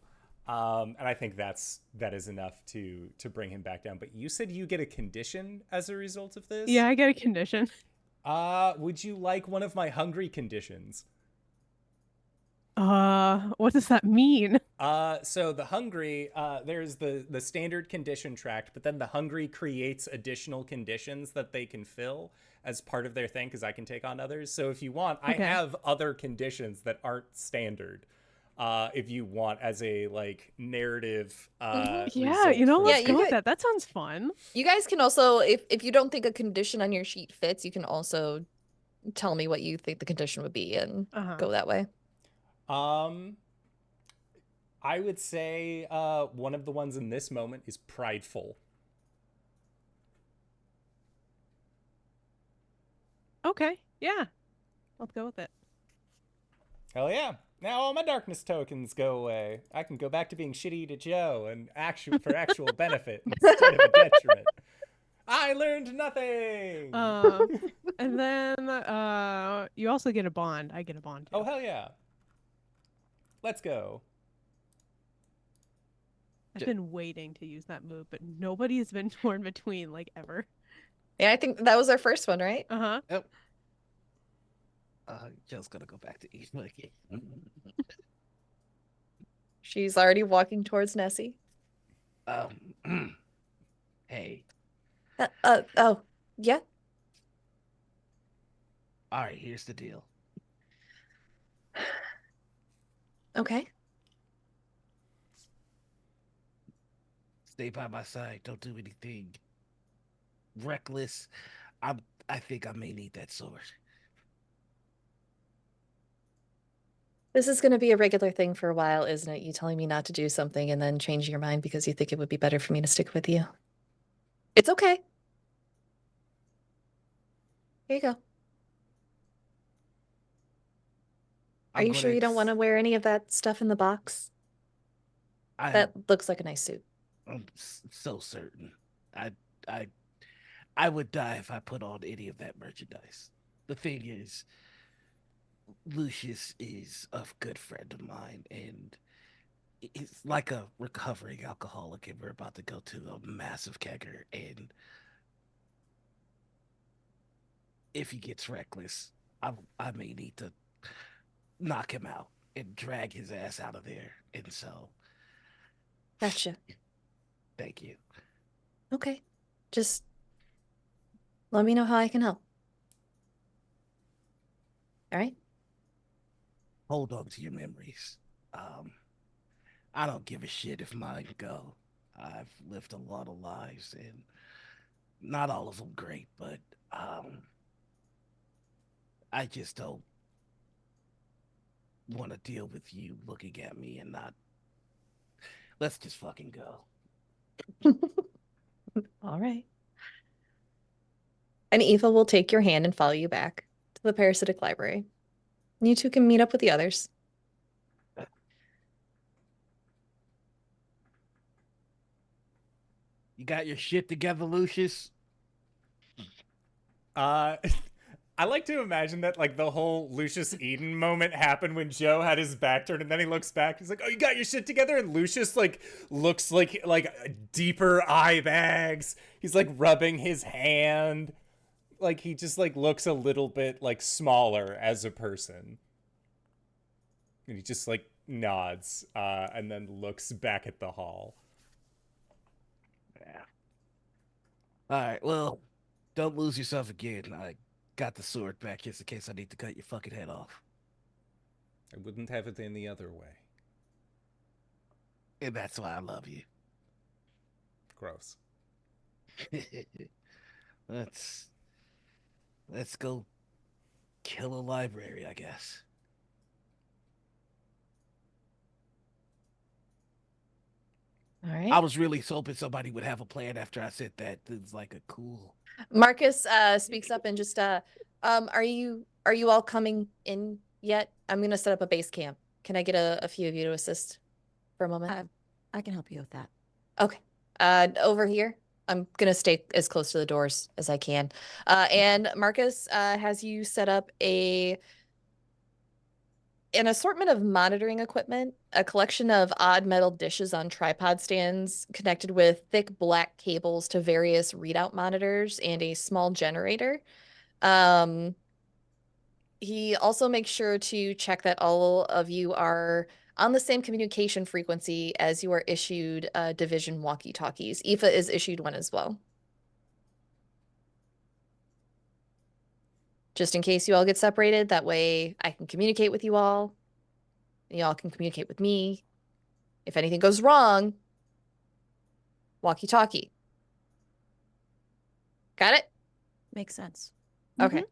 And I think that is enough to bring him back down. But you said you get a condition as a result of this? Yeah, I get a condition. Would you like one of my hungry conditions? What does that mean? So the hungry, there's the standard condition tract, but then the hungry creates additional conditions that they can fill as part of their thing, because I can take on others. So if you want, I Okay. have other conditions that aren't standard. If you want, as a like narrative, Yeah, result you know, for let's this you go game. with could- that. That sounds fun. You guys can also, if you don't think a condition on your sheet fits, you can also tell me what you think the condition would be and go that way. I would say one of the ones in this moment is prideful. Okay, yeah. Let's go with it. Hell yeah. Now all my darkness tokens go away. I can go back to being shitty to Joe and for actual benefit instead of a detriment. I learned nothing. And then you also get a bond. I get a bond too. Oh, hell yeah. Let's go. I've been waiting to use that move, but nobody has been torn between like ever. Yeah, I think that was our first one, right? Uh-huh. Yep. Joe's gonna go back to Eva again. She's already walking towards Nessie. Hey. Oh, yeah. All right, here's the deal. Okay. Stay by my side. Don't do anything reckless. I think I may need that sword. This is going to be a regular thing for a while, isn't it? You telling me not to do something and then changing your mind because you think it would be better for me to stick with you. It's okay. Here you go. Are you sure you don't want to wear any of that stuff in the box? That looks like a nice suit. I'm so certain. I would die if I put on any of that merchandise. The thing is, Lucius is a good friend of mine, and he's like a recovering alcoholic, and we're about to go to a massive kegger, and if he gets reckless, I may need to knock him out and drag his ass out of there. And so, Gotcha. thank you. Okay. Just let me know how I can help. All right? Hold on to your memories. I don't give a shit if mine go. I've lived a lot of lives, and not all of them great, but I just don't want to deal with you looking at me and not. Let's just fucking go. All right. And Eva will take your hand and follow you back to the Parasitic Library. You two can meet up with the others. You got your shit together, Lucius? I like to imagine that like the whole Lucius Eden moment happened when Joe had his back turned, and then he looks back. He's like, "Oh, you got your shit together?" And Lucius like looks like deeper eye bags. He's like rubbing his hand. Like he just like looks a little bit like smaller as a person. And he just like nods and then looks back at the hall. Yeah. All right, well, don't lose yourself again. I got the sword back just in case I need to cut your fucking head off. I wouldn't have it any other way. And that's why I love you. Gross. Let's go kill a library, I guess. All right. I was really hoping somebody would have a plan after I said that. It's like a cool. Marcus speaks up and just are you all coming in yet? I'm gonna set up a base camp. Can I get a few of you to assist for a moment? I can help you with that. Okay. Over here. I'm gonna stay as close to the doors as I can. And Marcus has you set up an assortment of monitoring equipment, a collection of odd metal dishes on tripod stands connected with thick black cables to various readout monitors, and a small generator. he also makes sure to check that all of you are on the same communication frequency as you are issued division walkie-talkies. Aoife is issued one as well. Just in case you all get separated, that way I can communicate with you all. Y'all can communicate with me. If anything goes wrong, walkie-talkie. Got it? Makes sense. Okay.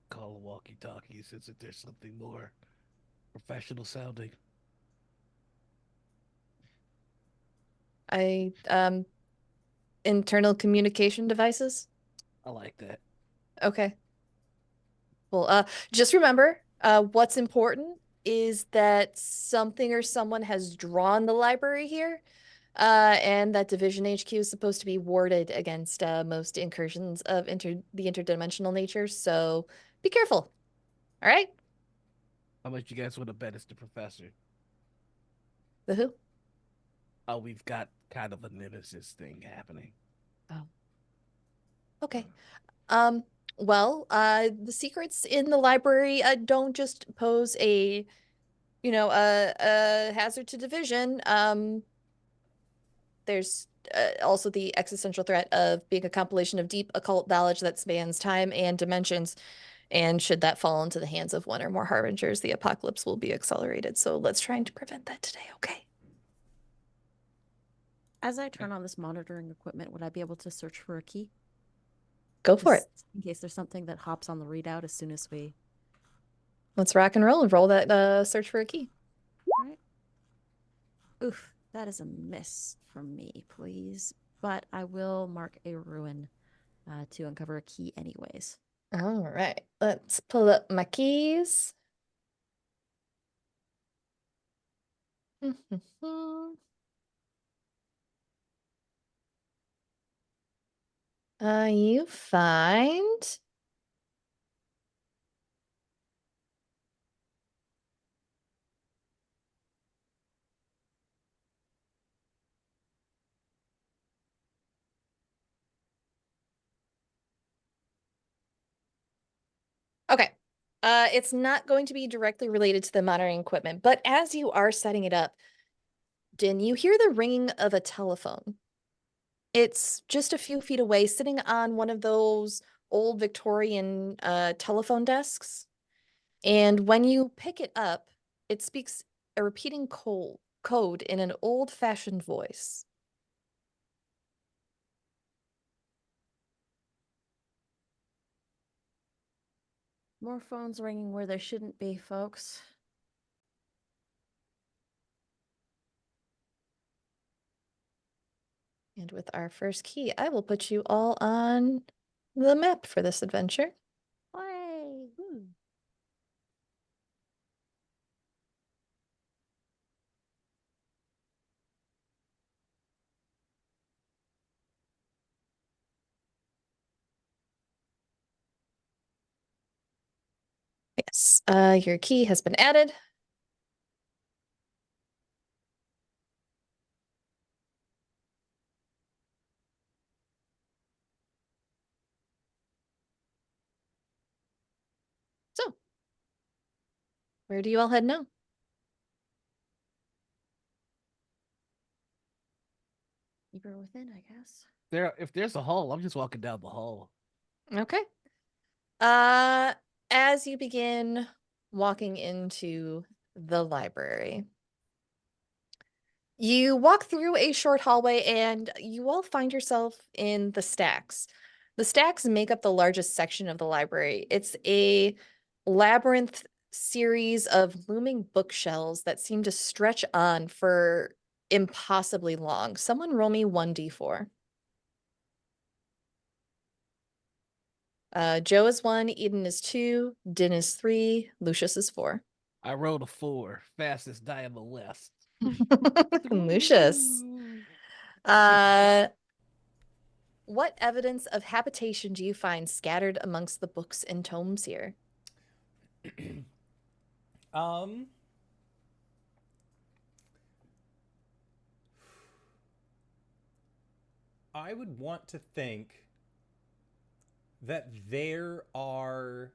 Call a walkie-talkie since if there's something more professional sounding. Internal communication devices. I like that. Okay. Well, just remember, what's important is that something or someone has drawn the library here, and that Division HQ is supposed to be warded against most incursions of the interdimensional nature. So be careful. All right? How much you guys want to bet it's the professor? The who? Oh, we've got kind of a nemesis thing happening. Oh. Okay. Well, the secrets in the library don't just pose a hazard to division. There's also the existential threat of being a compilation of deep occult knowledge that spans time and dimensions. And should that fall into the hands of one or more harbingers, the apocalypse will be accelerated. So let's try to prevent that today, okay? As I turn on this monitoring equipment, would I be able to search for a key? Go for it. Just in case there's something that hops on the readout as soon as we... Let's rock and roll and roll that search for a key. All right. Oof, that is a miss from me, please. But I will mark a ruin to uncover a key anyways. All right, let's pull up my keys. You find okay. It's not going to be directly related to the monitoring equipment, but as you are setting it up, Din, you hear the ringing of a telephone. It's just a few feet away, sitting on one of those old Victorian telephone desks. And when you pick it up, it speaks a repeating code in an old-fashioned voice. More phones ringing where they shouldn't be, folks. And with our first key, I will put you all on the map for this adventure. Way! Yes, your key has been added. So, where do you all head now? Deeper within, I guess. If there's a hall, I'm just walking down the hall. Okay. As you begin walking into the library, you walk through a short hallway and you all find yourself in the stacks. The stacks make up the largest section of the library. It's a labyrinth series of looming bookshelves that seem to stretch on for impossibly long. Someone roll me 1d4. Joe is 1, Eden is 2, Din is 3, Lucius is 4. I rolled a 4, fastest die in the West. Lucius. What evidence of habitation do you find scattered amongst the books and tomes here? I would want to think that there are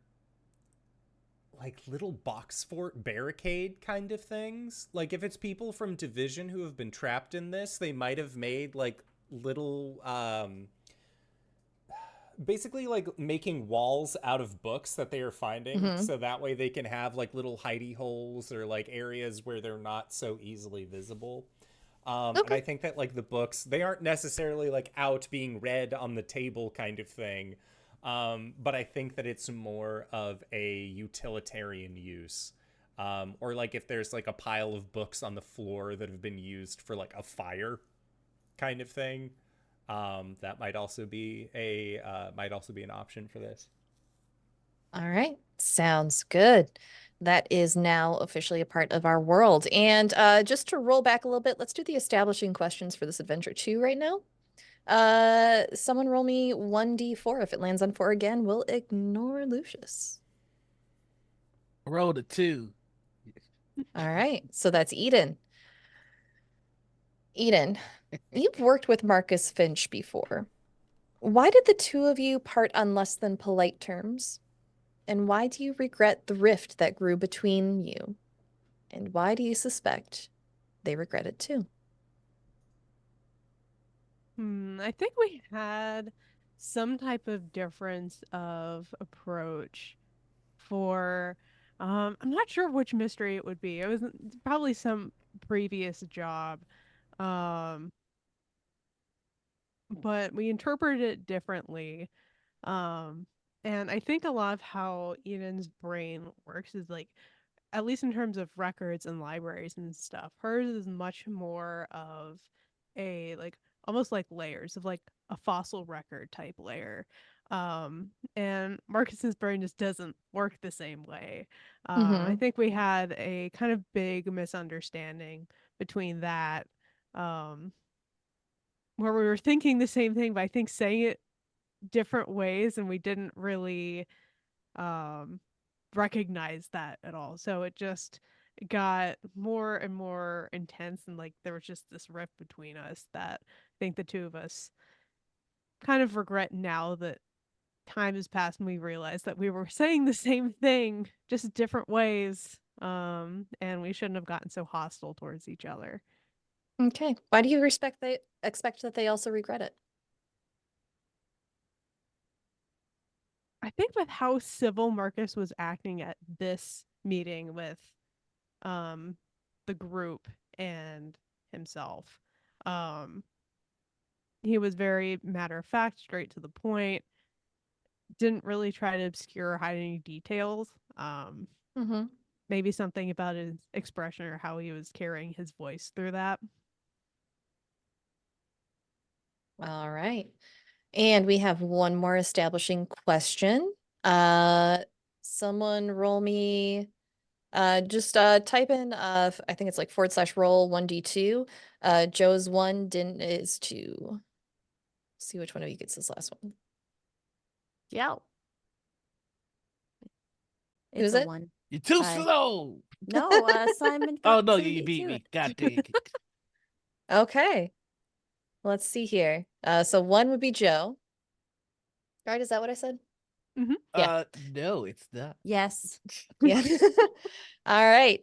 like little box fort barricade kind of things. Like if it's people from Division who have been trapped in this, they might have made like little basically like making walls out of books that they are finding, so that way they can have like little hidey holes or like areas where they're not so easily visible. And I think that like the books, they aren't necessarily like out being read on the table kind of thing. But I think that it's more of a utilitarian use. Or like if there's like a pile of books on the floor that have been used for like a fire kind of thing. That might also be an option for this. All right, sounds good. That is now officially a part of our world. And just to roll back a little bit, let's do the establishing questions for this adventure too right now. Someone roll me 1d4. If it lands on 4 again, we'll ignore Lucius. Roll a 2. All right, so that's Eden. Eden, you've worked with Marcus Finch before. Why did the two of you part on less than polite terms? And why do you regret the rift that grew between you? And why do you suspect they regret it too? I think we had some type of difference of approach for I'm not sure which mystery it would be. It was probably some previous job. Um but we interpreted it differently. And I think a lot of how Eden's brain works is like, at least in terms of records and libraries and stuff, hers is much more of a like almost like layers of like a fossil record type layer. And Marcus's brain just doesn't work the same way. I think we had a kind of big misunderstanding between that, um, where we were thinking the same thing, but I think saying it different ways, and we didn't really um recognize that at all. So it just got more and more intense, and like there was just this rift between us that I think the two of us kind of regret now that time has passed and we realized that we were saying the same thing, just different ways. And we shouldn't have gotten so hostile towards each other. Okay. Why do you expect that they also regret it? I think with how civil Marcus was acting at this meeting with um the group and himself, he was very matter of fact, straight to the point, didn't really try to obscure or hide any details. Maybe something about his expression or how he was carrying his voice through that. All right. And we have one more establishing question. Someone roll me, just type in, I think it's like /roll 1d2. Joe's 1, Din is 2. See which one of you gets this last one. Joe. Who's It's a it? 1. You're too Hi. slow. No, Simon Oh got no, 2 you beat me. it. God dang it. Okay. Let's see here. So 1 would be Joe. Right, is that what I said? Yeah. No, it's not. Yes. Yeah. All right.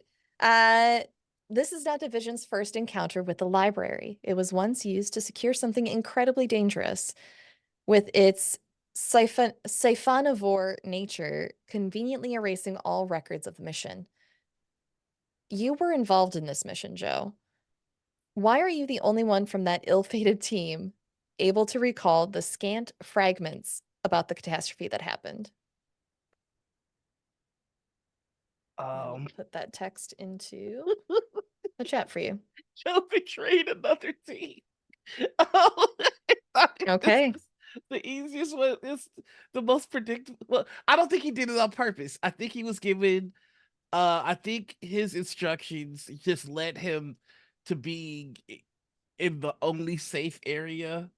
This is not Division's first encounter with the library. It was once used to secure something incredibly dangerous. With its siphonivore nature, conveniently erasing all records of the mission. You were involved in this mission, Joe. Why are you the only one from that ill-fated team able to recall the scant fragments about the catastrophe that happened? Put that text into the chat for you. Joe betrayed another team. Oh, I thought Okay. this was the easiest one is the most predictable. Well, I don't think he did it on purpose. I think he was given. I think his instructions just led him to be in the only safe area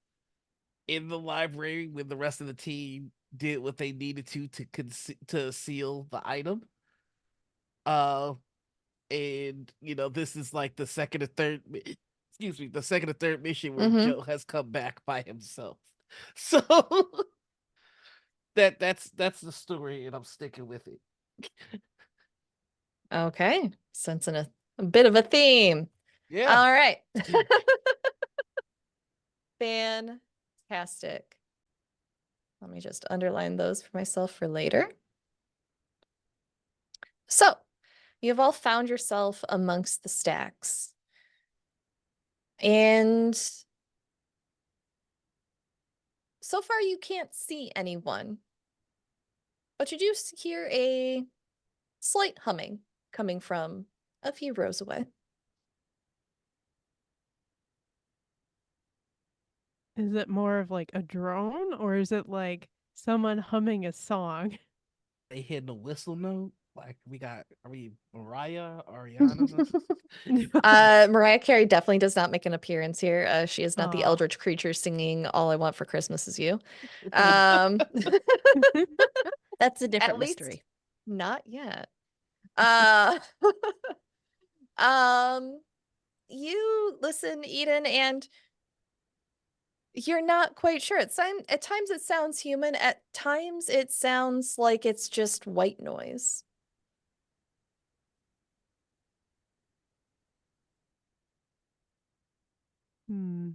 in the library when the rest of the team did what they needed to seal the item. And this is like the second or third mission where Joe has come back by himself. So that's the story, and I'm sticking with it. Okay, sensing a bit of a theme. Yeah. All right. Fantastic. Let me just underline those for myself for later. So, you've all found yourself amongst the stacks. And so far you can't see anyone. But you do hear a slight humming coming from a few rows away. Is it more of like a drone or is it like someone humming a song? They hitting a whistle note. Like are we Mariah, Ariana? Mariah Carey definitely does not make an appearance here. She is not the Aw. eldritch creature singing "All I Want for Christmas Is You." Um, That's a different at least mystery. not yet. Uh, you listen, Eden, and you're not quite sure. At times it sounds human. At times it sounds like it's just white noise. Hmm.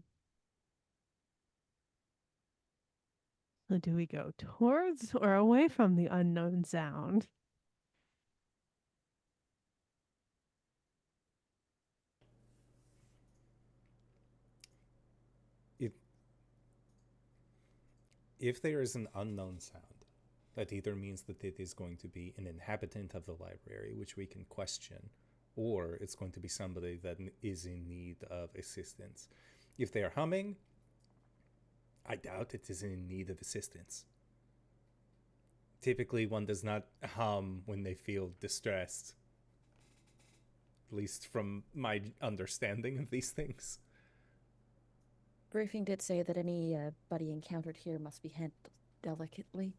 So do we go towards or away from the unknown sound? If there is an unknown sound, that either means that it is going to be an inhabitant of the library, which we can question, or it's going to be somebody that is in need of assistance. If they are humming, I doubt it is in need of assistance. Typically, one does not hum when they feel distressed, at least from my understanding of these things. Briefing did say that anybody encountered here must be handled delicately.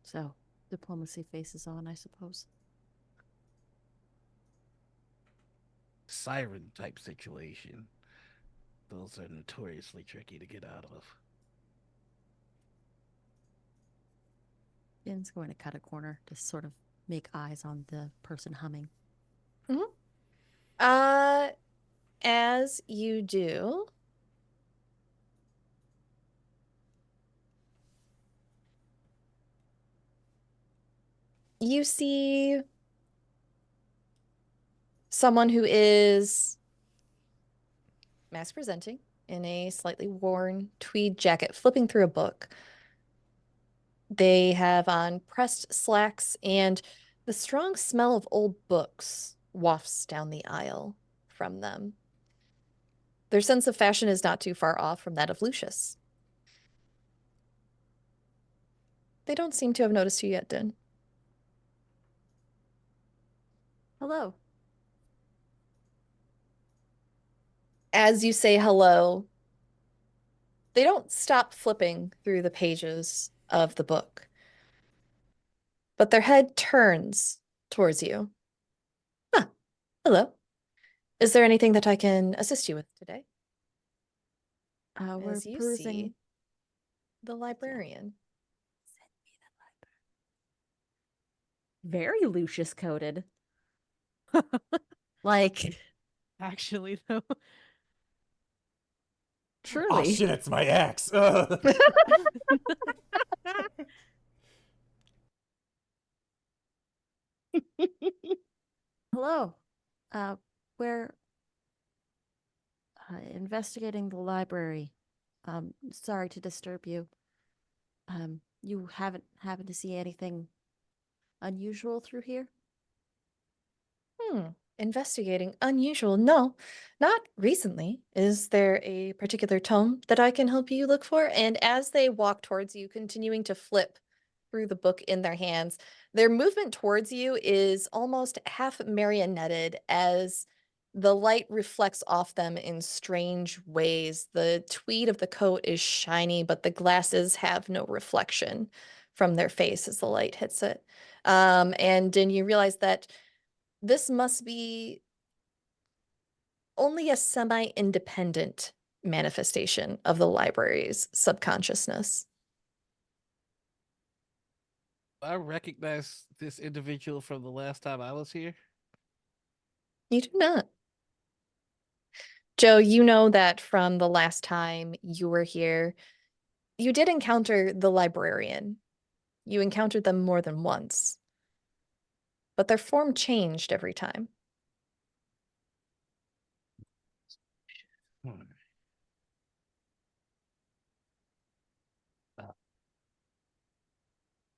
So, diplomacy faces on, I suppose. Siren type situation. Those are notoriously tricky to get out of. Ben's going to cut a corner to sort of make eyes on the person humming. As you do, you see someone who is mask presenting in a slightly worn tweed jacket, flipping through a book. They have on pressed slacks, and the strong smell of old books wafts down the aisle from them. Their sense of fashion is not too far off from that of Lucius. They don't seem to have noticed you yet, Din. Hello. As you say hello, they don't stop flipping through the pages of the book, but their head turns towards you. Ah, hello. Is there anything that I can assist you with today? We're As you perusing. see the librarian. Send me the library. Very Lucius coded. Like, Actually, though. truly. Oh shit, it's my ex. Hello. We're investigating the library. Sorry to disturb you. You haven't happened to see anything unusual through here? Investigating unusual. No, not recently. Is there a particular tome that I can help you look for? And as they walk towards you, continuing to flip through the book in their hands, their movement towards you is almost half marionetted as the light reflects off them in strange ways. The tweed of the coat is shiny, but the glasses have no reflection from their face as the light hits it. And then you realize that this must be only a semi-independent manifestation of the library's subconsciousness. I recognize this individual from the last time I was here. You do not. Joe, you know that from the last time you were here, you did encounter the librarian. You encountered them more than once, but their form changed every time. Hmm.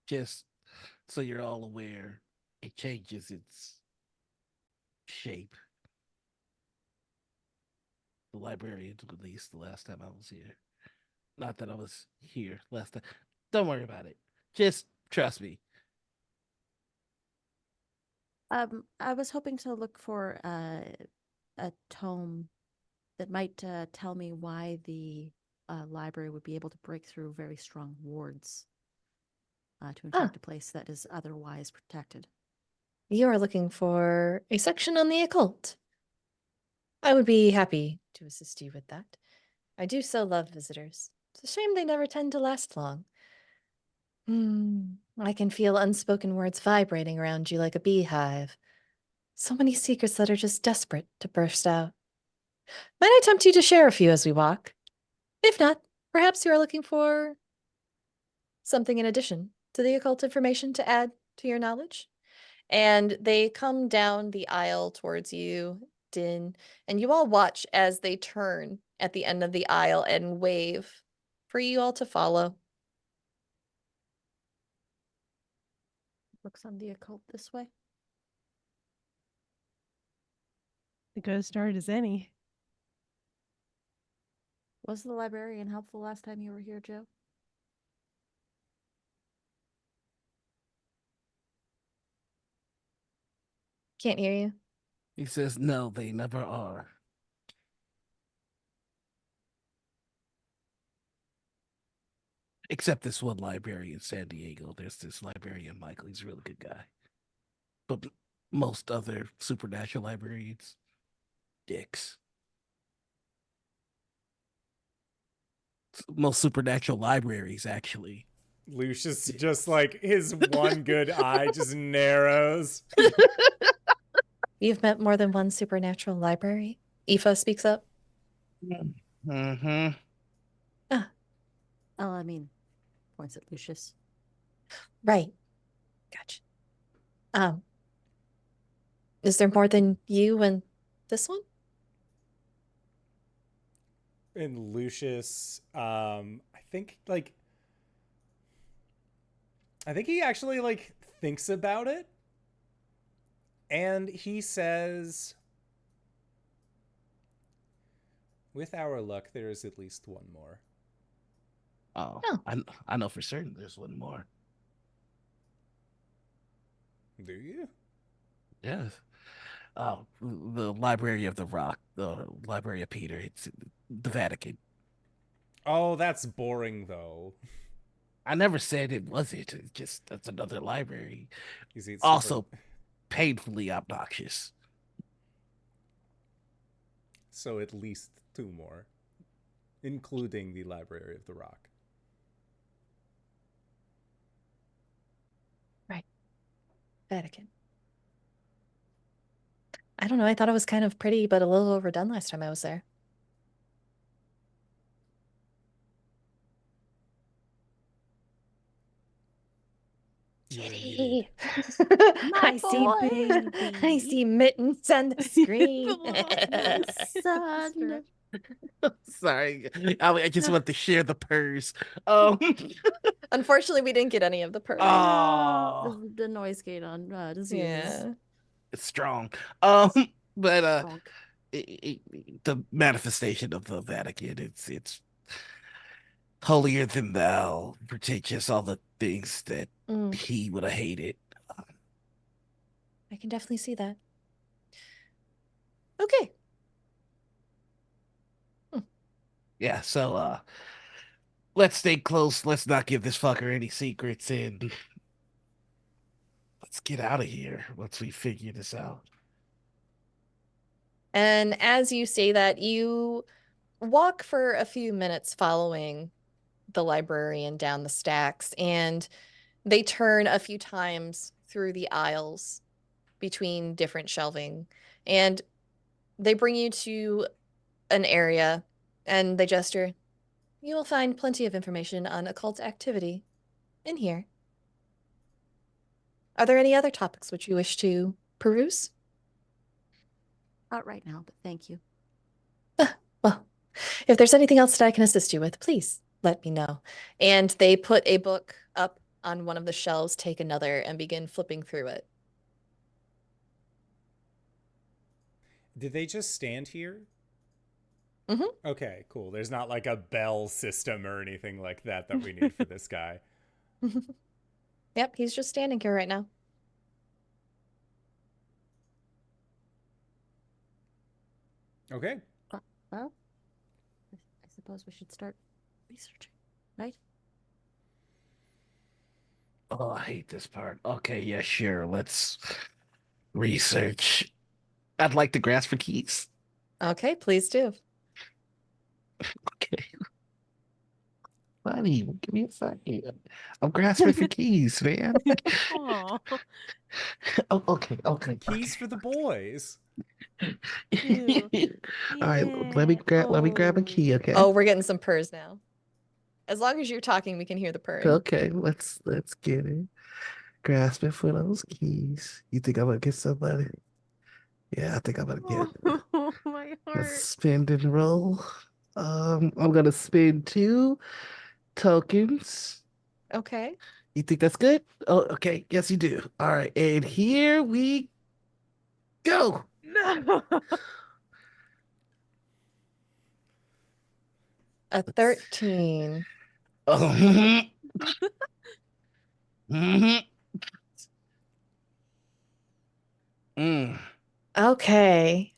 Just so you're all aware, it changes its shape. The librarian, at least the last time I was here. Not that I was here last time. Don't worry about it. Just trust me. I was hoping to look for a tome that might tell me why the library would be able to break through very strong wards to infect a place that is otherwise protected. You are looking for a section on the occult. I would be happy to assist you with that. I do so love visitors. It's a shame they never tend to last long. I can feel unspoken words vibrating around you like a beehive. So many secrets that are just desperate to burst out. Might I tempt you to share a few as we walk? If not, perhaps you are looking for something in addition to the occult information to add to your knowledge? And they come down the aisle towards you, Din, and you all watch as they turn at the end of the aisle and wave for you all to follow. Looks on the occult this way. The ghost start as any. Was the librarian helpful last time you were here, Joe? Can't hear you. He says, no, they never are. Except this one library in San Diego. There's this librarian, Michael. He's a really good guy. But most other supernatural librarians, dicks. Most supernatural libraries, actually. Lucius just like his one good eye just narrows. You've met more than one supernatural library? Aoife speaks up. Mm-hmm. Oh, I mean, points at Lucius. Right. Gotcha. Is there more than you and this one? And Lucius, I think he actually like thinks about it, and he says, with our luck, there is at least one more. Oh, I know for certain there's one more. Do you? Yes. Oh, the Library of the Rock, the Library of Peter. It's the Vatican. Oh, that's boring though. I never said it wasn't. It's just that's another library. You see, it's Also painfully obnoxious. so at least two more, including the Library of the Rock. Right. Vatican. I don't know. I thought it was kind of pretty, but a little overdone last time I was there. Kitty. My boy. I see mittens on the screen. Son. Sorry, I just want to share the purrs. Unfortunately, we didn't get any of the purrs. Oh, The noise gate on disease. Yeah. it's strong. But Bonk. the manifestation of the Vatican, it's holier than thou, pretentious, all the things that he would have hated. I can definitely see that. Okay. Yeah, so let's stay close. Let's not give this fucker any secrets, and let's get out of here once we figure this out. And as you say that, you walk for a few minutes following the librarian down the stacks, and they turn a few times through the aisles between different shelving, and they bring you to an area, and they gesture. You will find plenty of information on occult activity in here. Are there any other topics which you wish to peruse? Not right now, but thank you. Well, if there's anything else that I can assist you with, please let me know. And they put a book up on one of the shelves, take another, and begin flipping through it. Did they just stand here? Mhm. Okay, cool. There's not like a bell system or anything like that we need for this guy. Yep, he's just standing here right now. Okay. Well, I suppose we should start researching, right? Oh, I hate this part. Okay, yeah, sure. Let's research. I'd like to grasp for keys. Okay, please do. Okay. Buddy, give me a second. I'm grasping for keys, man. Aw. Oh, okay. Keys for the boys. Ew. All right, let me grab a Oh. key, okay? Oh, we're getting some purrs now. As long as you're talking, we can hear the purring. Okay, let's get it. Grasping for those keys. You think I'm gonna get somebody? Yeah, I think I'm gonna get it. Oh, my Let's heart. spin and roll. I'm gonna spin 2 tokens. Okay. You think that's good? Oh, okay. Yes, you do. All right, and here we go. No. A 13. Oh. Okay.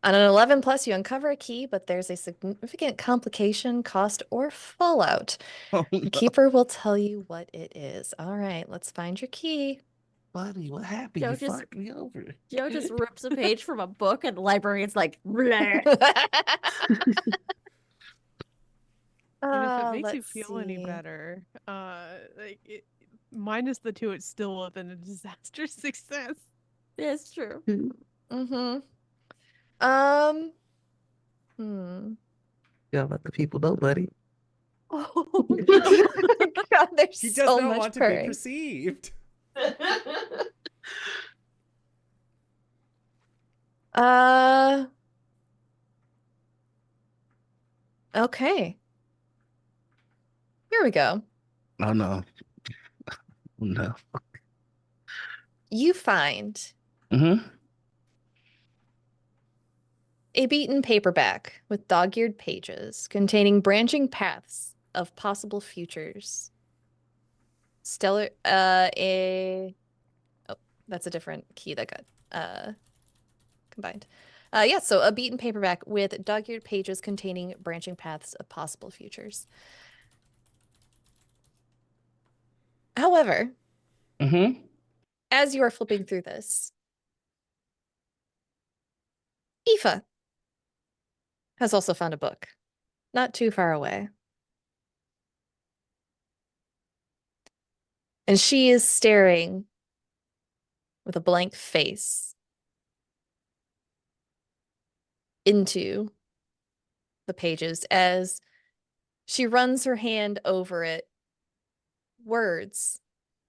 On an 11 plus, you uncover a key, but there's a significant complication, cost, or fallout. Oh, The no. keeper will tell you what it is. All right, let's find your key. Buddy, what happened? Joe You just- fucked me over. Joe just rips a page from a book, and the librarian's like, bleh. And if it makes you Let's feel any see. better, minus the 2, it's still within a disaster success. It's true. Mm-hmm. Yeah, let the people know, buddy. Oh, God, there's He does so not much want to be purring. perceived. Okay. Here we go. Oh no. Oh, no. You find Mm-hmm. a beaten paperback with dog-eared pages containing branching paths of possible futures. Stellar, oh, that's a different key that got combined. Yeah, so a beaten paperback with dog-eared pages containing branching paths of possible futures. However, Mm-hmm. as you are flipping through this, Aoife has also found a book, not too far away. And she is staring with a blank face into the pages as she runs her hand over it. Words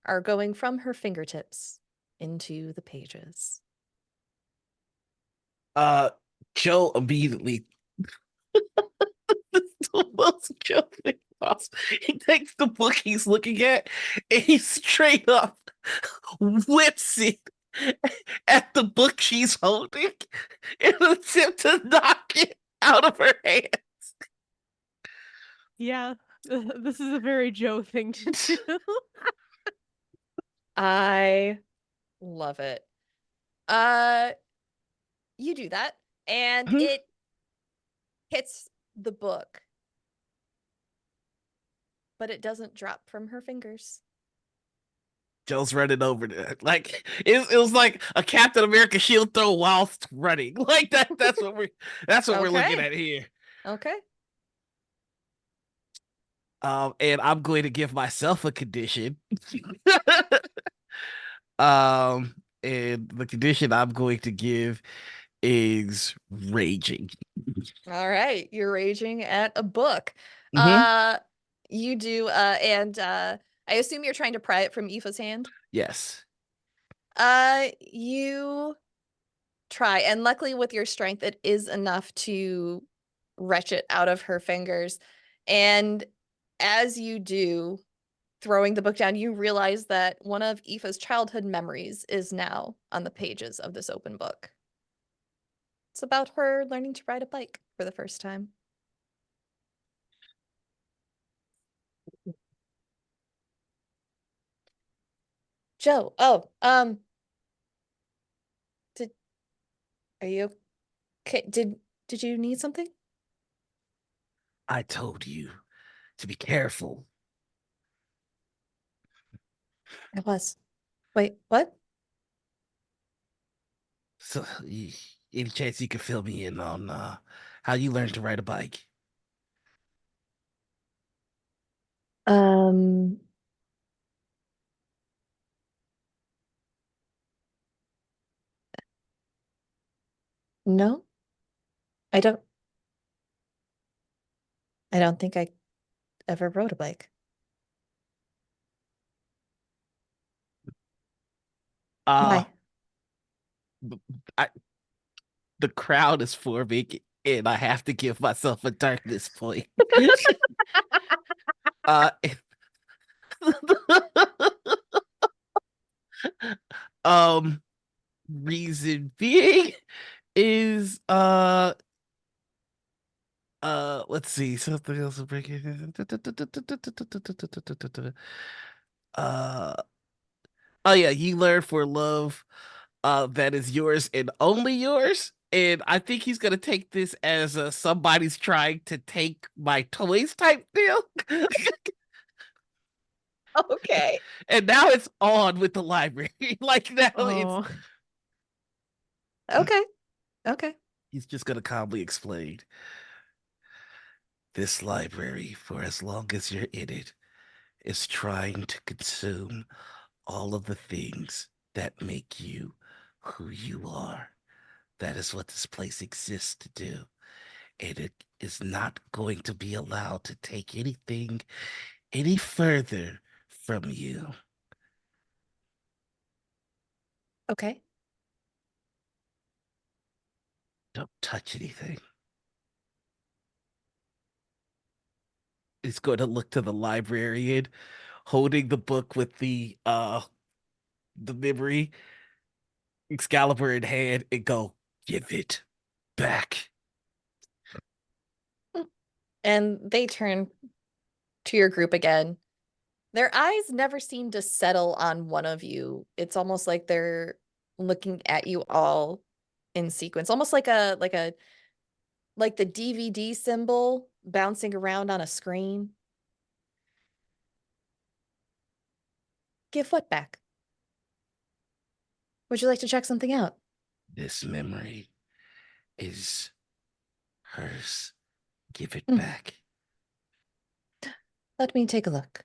are going from her fingertips into the pages. Joe immediately it's the most Joe thing possible. He takes the book he's looking at and he straight up whips it at the book she's holding in an attempt to knock it out of her hand. Yeah, this is a very Joe thing to do. I love it. You do that, and Mhm. it hits the book, but it doesn't drop from her fingers. Joe's running over there. Like it was like a Captain America shield throw whilst running. Like that's what we're looking Okay. at here. Okay. And I'm going to give myself a condition. And the condition I'm going to give is raging. All right, you're raging at a book. Mhm. You do, and I assume you're trying to pry it from Aoife's hand. Yes. You try, and luckily with your strength, it is enough to wrench it out of her fingers. And as you do, throwing the book down, you realize that one of Aoife's childhood memories is now on the pages of this open book. It's about her learning to ride a bike for the first time. Joe, did are you okay? Did you need something? I told you to be careful. I was. Wait, what? So, any chance you could fill me in on how you learned to ride a bike? Um, no. I don't I don't think I ever rode a bike. Uh, Why? I, the crowd is forming, and I have to give myself a darkness point. uh, um, reason being is let's see, something else will break it. Uh, oh yeah, you learn for love that is yours and only yours. And I think he's gonna take this as somebody's trying to take my toys type deal. Okay. And now it's on with the library. Like now it's Oh, Okay. Okay. he's just gonna calmly explain. This library, for as long as you're in it, is trying to consume all of the things that make you who you are. That is what this place exists to do. And it is not going to be allowed to take anything any further from you. Okay. Don't touch anything. He's going to look to the librarian holding the book with the memory Excalibur in hand and go, give it back. And they turn to your group again. Their eyes never seem to settle on one of you. It's almost like they're looking at you all in sequence, almost like the DVD symbol bouncing around on a screen. Give what back? Would you like to check something out? This memory is hers. Give it Hmm. back. Let me take a look.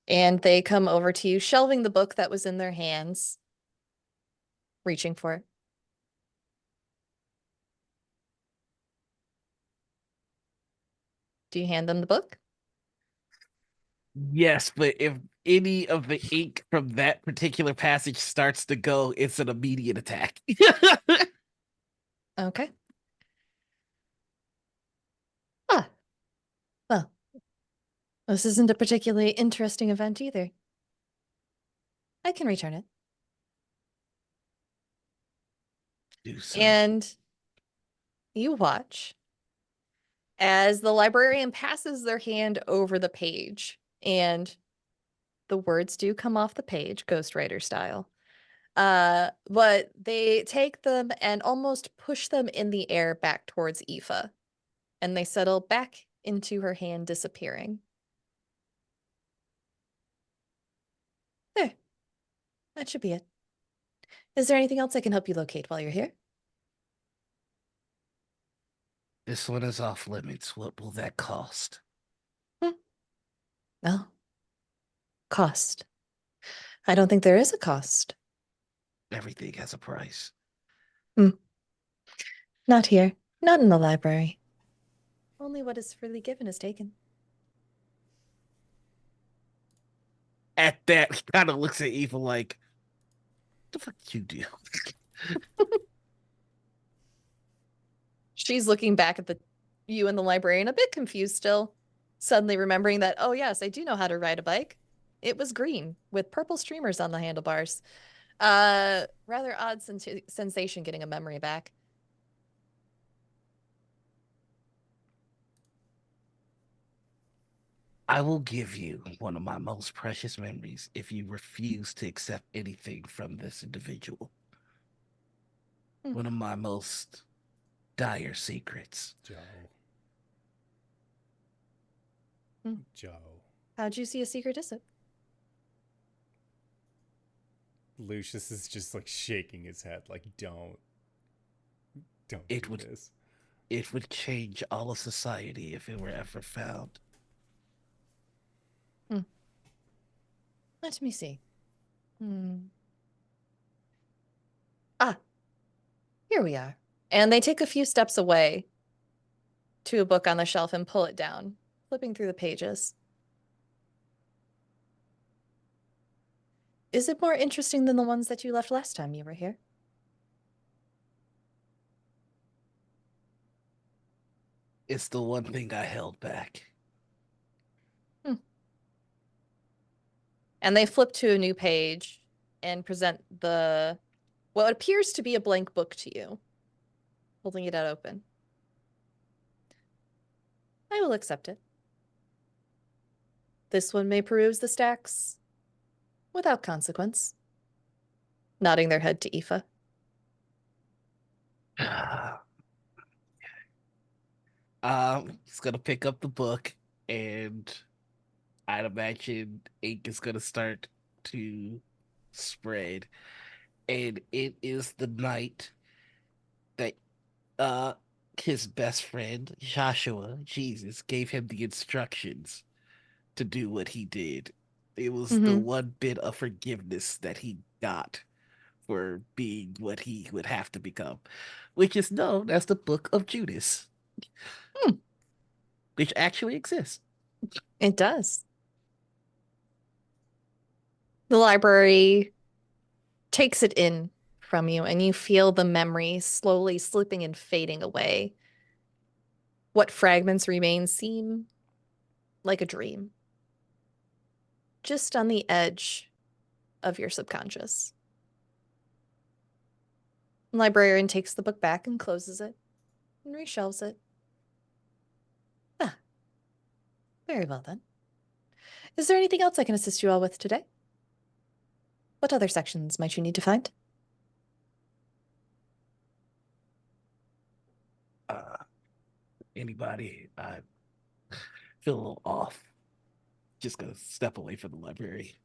And they come over to you, shelving the book that was in their hands, reaching for it. Do you hand them the book? Yes, but if any of the ink from that particular passage starts to go, it's an immediate attack. Okay. Ah, well, this isn't a particularly interesting event either. I can return it. Do so. And you watch as the librarian passes their hand over the page, and the words do come off the page, ghostwriter style. But they take them and almost push them in the air back towards Aoife, and they settle back into her hand, disappearing. There. That should be it. Is there anything else I can help you locate while you're here? This one is off limits. What will that cost? Oh, cost. I don't think there is a cost. Everything has a price. Not here. Not in the library. Only what is freely given is taken. At that, he kind of looks at Eva like, what the fuck you do? She's looking back at you and the librarian, a bit confused still, suddenly remembering that, oh yes, I do know how to ride a bike. It was green with purple streamers on the handlebars. Rather odd sensation getting a memory back. I will give you one of my most precious memories if you refuse to accept anything from this individual. One of my most dire secrets. Joe. Joe. How'd you see a secret is it? Lucius is just like shaking his head like, don't do this. It would change all of society if it were ever found. Let me see. Ah, here we are. And they take a few steps away to a book on the shelf and pull it down, flipping through the pages. Is it more interesting than the ones that you left last time you were here? It's the one thing I held back. And they flip to a new page and present what appears to be a blank book to you, holding it out open. I will accept it. This one may peruse the stacks without consequence. Nodding their head to Aoife. He's gonna pick up the book, and I'd imagine ink is gonna start to spread. And it is the night that his best friend, Joshua, Jesus, gave him the instructions to do what he did. It was the one bit of forgiveness that he got for being what he would have to become, which is known as the Book of Judas, which actually exists. It does. The library takes it in from you, and you feel the memory slowly slipping and fading away. What fragments remain seem like a dream, just on the edge of your subconscious. The librarian takes the book back and closes it and reshelves it. Ah, very well then. Is there anything else I can assist you all with today? What other sections might you need to find? Anybody? I feel a little off. Just gonna step away from the library.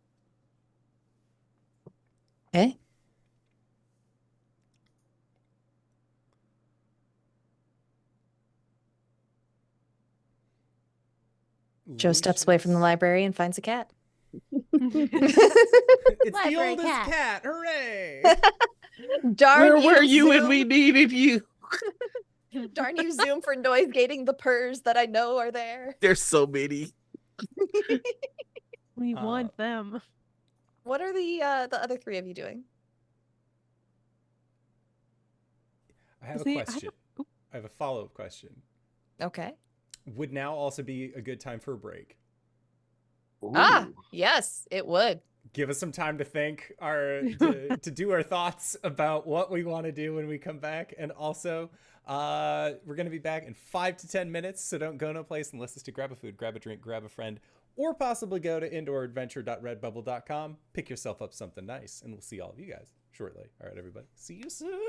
Okay. Joe steps away from the library and finds a cat. It's the Library oldest cat. cat. Hooray! Darn Where you, were you when Zoom. we needed you? Darn you, Zoom, for noise gating the purrs that I know are there. There's so many. We want them. What are the other three of you doing? I have See, a question. I have a follow-up question. Okay. Would now also be a good time for a break? Ah, Ooh. yes, it would. Give us some time to think, to do our thoughts about what we want to do when we come back. And also, we're going to be back in 5 to 10 minutes, so don't go no place unless it's to grab a food, grab a drink, grab a friend, or possibly go to indooradventure.redbubble.com, pick yourself up something nice, and we'll see all of you guys shortly. All right, everybody. See you soon.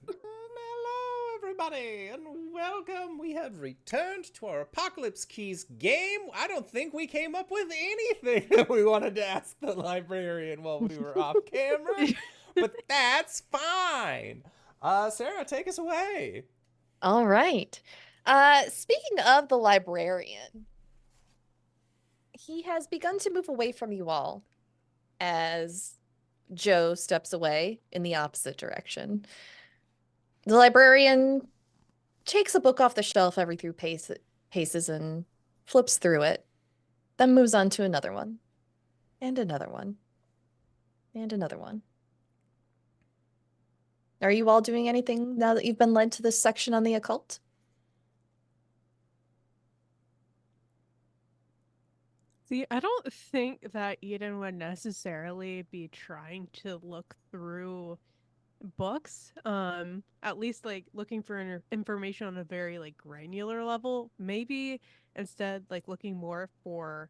Hello, everybody, and welcome. We have returned to our Apocalypse Keys game. I don't think we came up with anything that we wanted to ask the librarian while we were off camera, but that's fine. Sarah, take us away. All right. Speaking of the librarian, he has begun to move away from you all as Joe steps away in the opposite direction. The librarian takes a book off the shelf every few paces and flips through it, then moves on to another one, and another one, and another one. Are you all doing anything now that you've been led to this section on the occult? See, I don't think that Eden would necessarily be trying to look through books. At least like looking for information on a very like granular level. Maybe instead like looking more for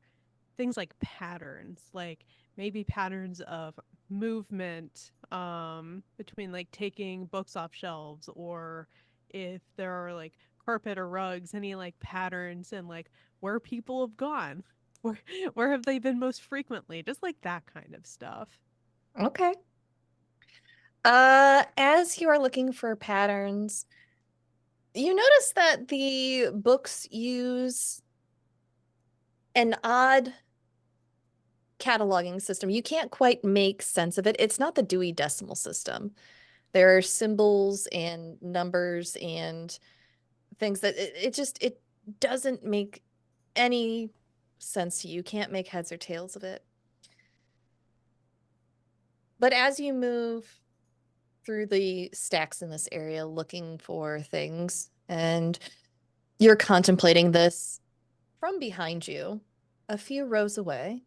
things like patterns, like maybe patterns of movement between like taking books off shelves, or if there are like carpet or rugs, any like patterns and like where people have gone. Where where have they been most frequently? Just like that kind of stuff. Okay. As you are looking for patterns, you notice that the books use an odd cataloging system. You can't quite make sense of it. It's not the Dewey Decimal System. There are symbols and numbers and things that it doesn't make any sense to you. You can't make heads or tails of it. But as you move through the stacks in this area looking for things, and you're contemplating this from behind you, a few rows away,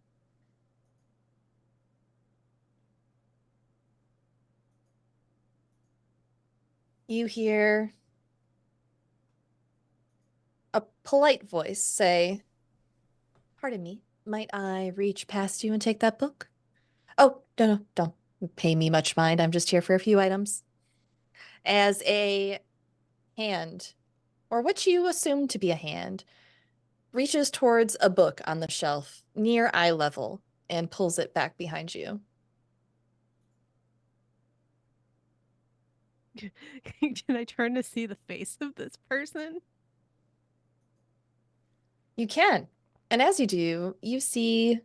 you hear a polite voice say, "Pardon me, might I reach past you and take that book?" "Oh, no, don't pay me much mind. I'm just here for a few items." As a hand, or what you assume to be a hand, reaches towards a book on the shelf near eye level and pulls it back behind you. Can I turn to see the face of this person? You can. And as you do, you see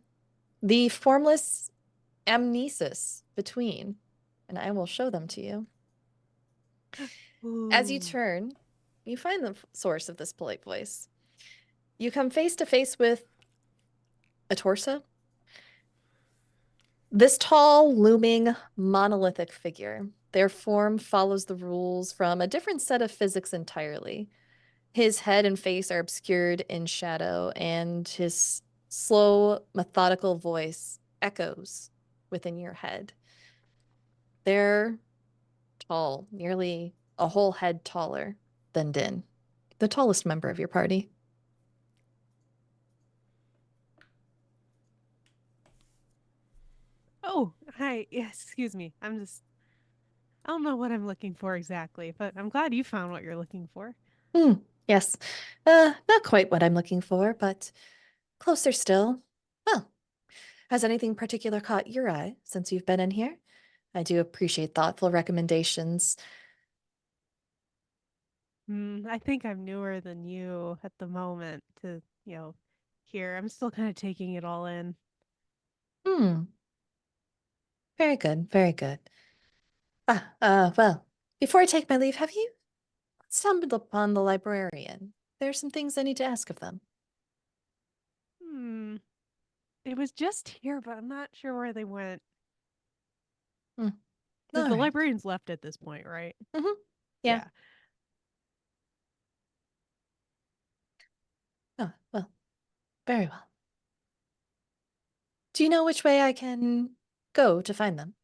the formless amnesis between, and I will show them to you. As you Ooh. turn, you find the source of this polite voice. You come face to face with a torso. This tall, looming, monolithic figure. Their form follows the rules from a different set of physics entirely. His head and face are obscured in shadow, and his slow, methodical voice echoes within your head. They're tall, nearly a whole head taller than Din, the tallest member of your party. Oh, hi. Yes, excuse me. I don't know what I'm looking for exactly, but I'm glad you found what you're looking for. Yes. Not quite what I'm looking for, but closer still. Well, has anything particular caught your eye since you've been in here? I do appreciate thoughtful recommendations. I think I'm newer than you at the moment to, here. I'm still kind of taking it all in. Hmm. Very good, very good. Well, before I take my leave, have you stumbled upon the librarian? There are some things I need to ask of them. Hmm. It was just here, but I'm not sure where they went. Hmm. Because All the right. librarian's left at this point, right? Mm-hmm. Yeah. Yeah. Oh, well, very well. Do you know which way I can go to find them?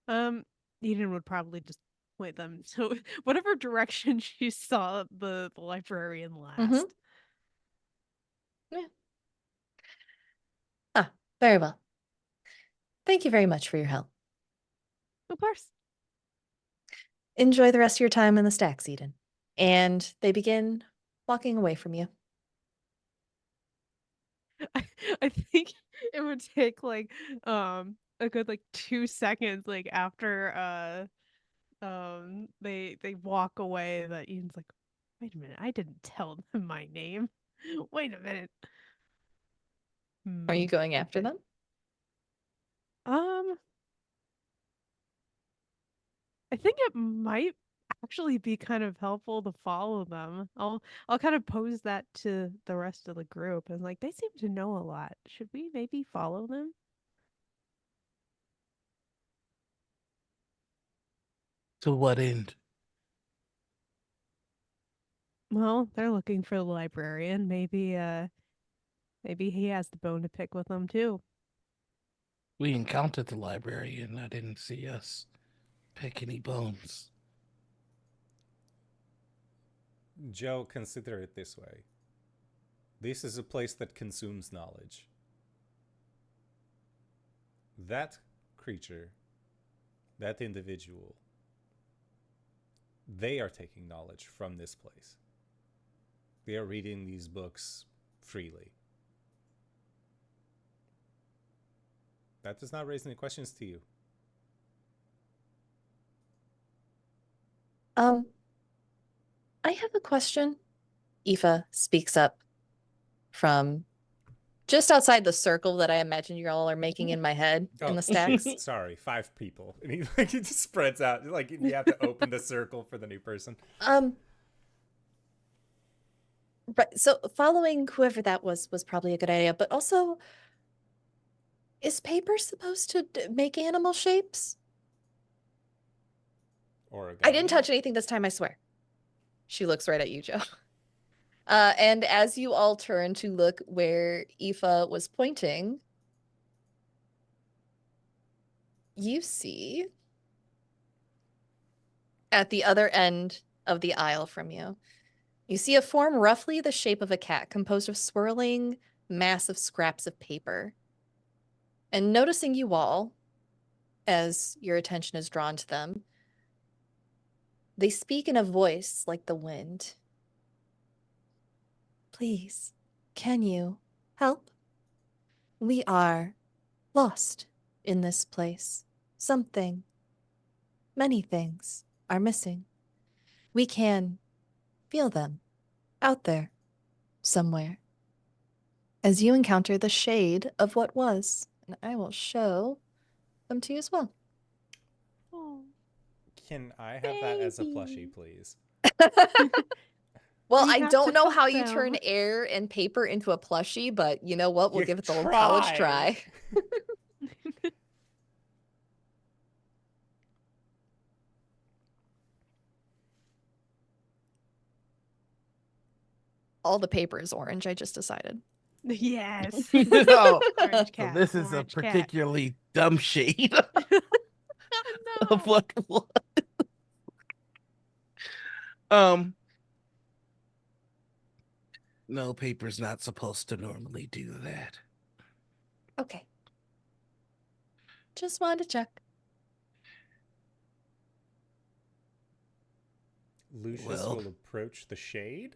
Um, Eden would probably just point them so whatever direction she saw the librarian Mm-hmm. last. Yeah. Ah, very well. Thank you very much for your help. Of course. Enjoy the rest of your time in the stacks, Eden. And they begin walking away from you. I, I think it would take like a good like 2 seconds like after they walk away that Ian's like, wait a minute, I didn't tell them my name. Wait a minute. Are you going after them? Um, I think it might actually be kind of helpful to follow them. I'll kind of pose that to the rest of the group and like they seem to know a lot. Should we maybe follow them? To what end? Well, they're looking for the librarian. Maybe he has the bone to pick with them too. We encountered the library and I didn't see us pick any bones. Joe, consider it this way. This is a place that consumes knowledge. That creature, that individual, they are taking knowledge from this place. They are reading these books freely. That does not raise any questions to you. I have a question. Aoife speaks up from just outside the circle that I imagine you all are making in my head in the stacks. Shit, sorry, 5 people. And he just spreads out. Like, you have to open the circle for the new person. Right. So following whoever that was probably a good idea, but also, is paper supposed to make animal shapes? Or I didn't touch anything this time, I swear. She looks right at you, Joe. And as you all turn to look where Aoife was pointing, you see at the other end of the aisle from you, you see a form roughly the shape of a cat composed of swirling, massive scraps of paper. And noticing you all, as your attention is drawn to them, they speak in a voice like the wind. Please, can you help? We are lost in this place. Something, many things are missing. We can feel them out there somewhere. As you encounter the shade of what was, and I will show them to you as well. Oh, Can I have that as a plushie, please? Well, We I have don't to know help how you them. turn air and paper into a plushie, but you know what? We'll You give it the old college try. All the paper is orange, I just decided. Yes. Oh, Orange so cat. this is a orange cat. particularly dumb shade Oh, of no. what was. Um, no, paper's not supposed to normally do that. Okay. Just wanted to check. Lucius Well. will approach the shade.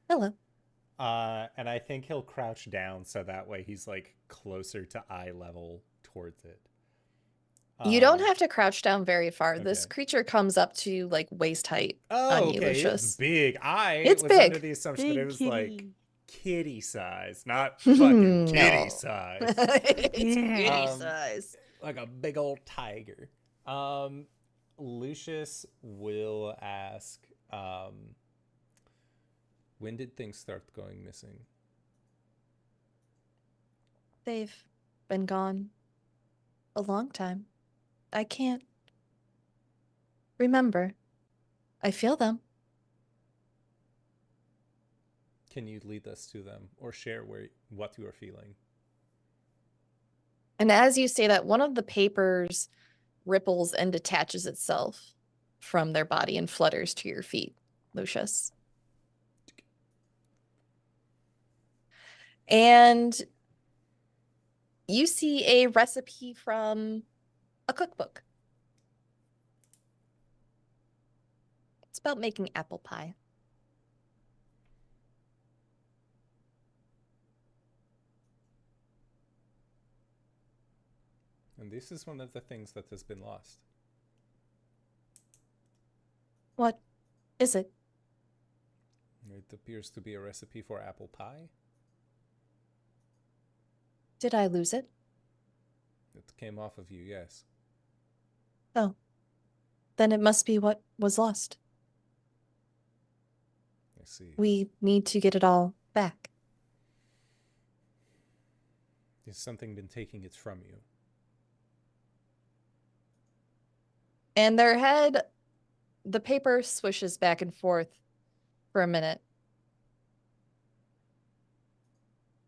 Hello. And I think he'll crouch down so that way he's like closer to eye level towards it. You don't have to crouch down very far. This okay. creature comes up to like waist height Oh, on you, okay. Lucius. It's big. It's was big. under the assumption that Big it was kitty. like kitty size, not fucking No. kitty size. It's Yeah. kitty size. Like a big old tiger. Lucius will ask, when did things start going missing? They've been gone a long time. I can't remember. I feel them. Can you lead us to them or share what you are feeling? And as you say that, one of the papers ripples and detaches itself from their body and flutters to your feet, Lucius. And you see a recipe from a cookbook. It's about making apple pie. And this is one of the things that has been lost. What is it? It appears to be a recipe for apple pie. Did I lose it? It came off of you, yes. Oh. Then it must be what was lost. I see. We need to get it all back. Has something been taking it from you? And their head, the paper swishes back and forth for a minute.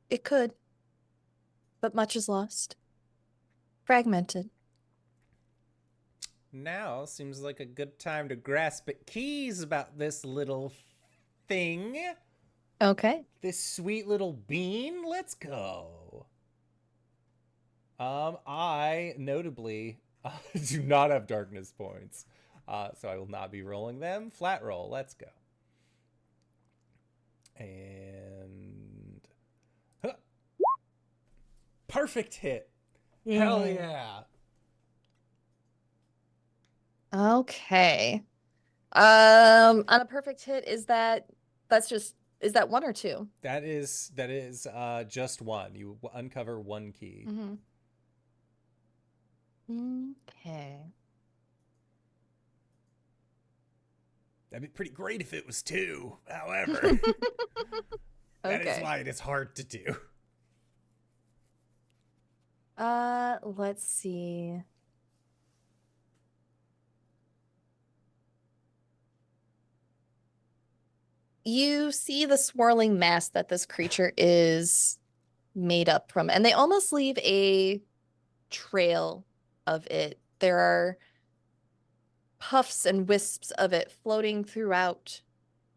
It could, but much is lost. Fragmented. Now seems like a good time to grasp at keys about this little thing. Okay. This sweet little bean. Let's go. I notably do not have darkness points, so I will not be rolling them. Flat roll. Let's go. And perfect hit. Hell yeah. Okay. On a perfect hit, is that one or two? That is just one. You uncover one key. Mm-hmm. Okay. That'd be pretty great if it was two. However, that is Okay. why it is hard to do. Let's see. You see the swirling mass that this creature is made up from, and they almost leave a trail of it. There are puffs and wisps of it floating throughout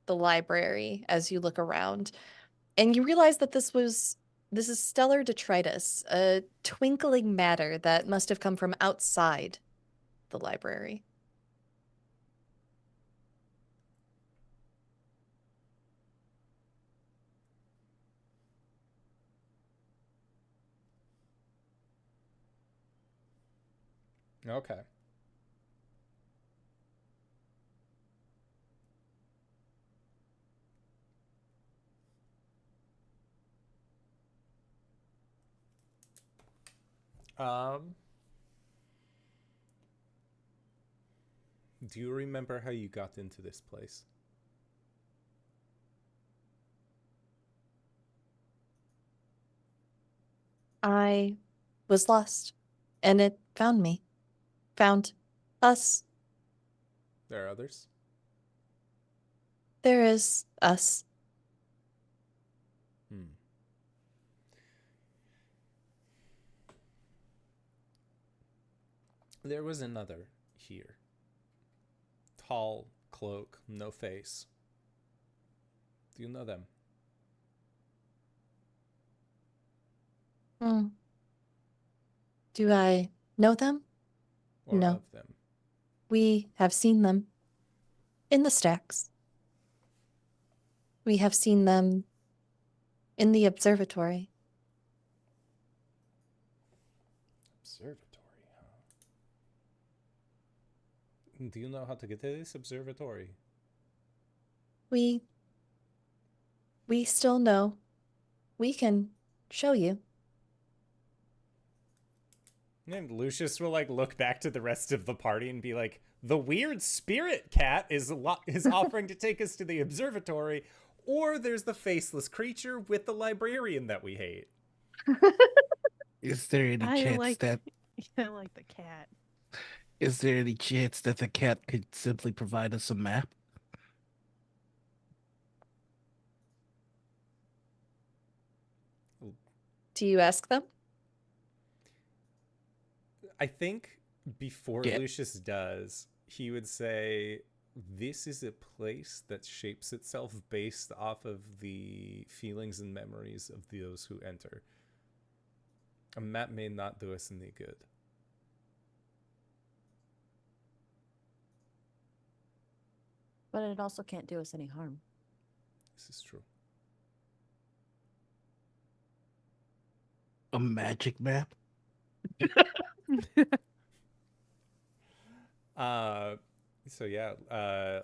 the library as you look around. And you realize that this is stellar detritus, a twinkling matter that must have come from outside the library. Okay. Do you remember how you got into this place? I was lost, and it found me. Found us. There are others? There is us. There was another here. Tall cloak, no face. Do you know them? Do I know them? Or No. of them? We have seen them in the stacks. We have seen them in the observatory. Observatory, huh? Do you know how to get to this observatory? We still know. We can show you. And Lucius will like look back to the rest of the party and be like, "The weird spirit cat is offering to take us to the observatory, or there's the faceless creature with the librarian that we hate." Is there any chance that I like the cat. is there any chance that the cat could simply provide us a map? Do you ask them? I think before Yeah. Lucius does, he would say, "This is a place that shapes itself based off of the feelings and memories of those who enter. A map may not do us any good." But it also can't do us any harm. This is true. A magic map?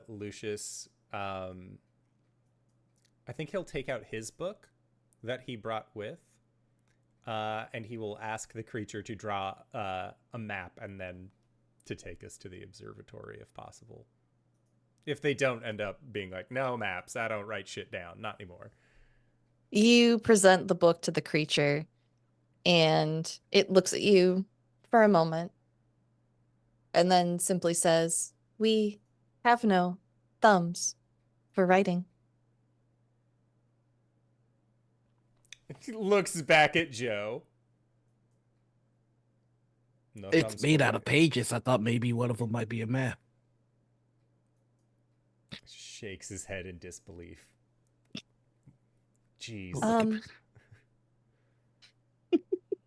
Lucius, I think he'll take out his book that he brought with, and he will ask the creature to draw a map and then to take us to the observatory if possible. If they don't end up being like, no maps, I don't write shit down, not anymore. You present the book to the creature, and it looks at you for a moment, and then simply says, "We have no thumbs for writing." He looks back at Joe. No It's thumbs made for out of writing. pages. I thought maybe one of them might be a map. Shakes his head in disbelief. Jeez.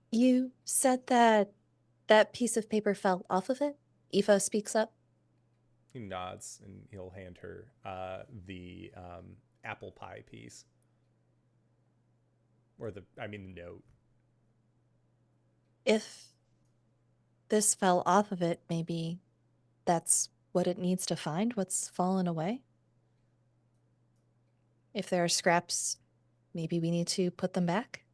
You said that that piece of paper fell off of it? Aoife speaks up. He nods and he'll hand her the apple pie piece. Or the note. If this fell off of it, maybe that's what it needs to find, what's fallen away? If there are scraps, maybe we need to put them back?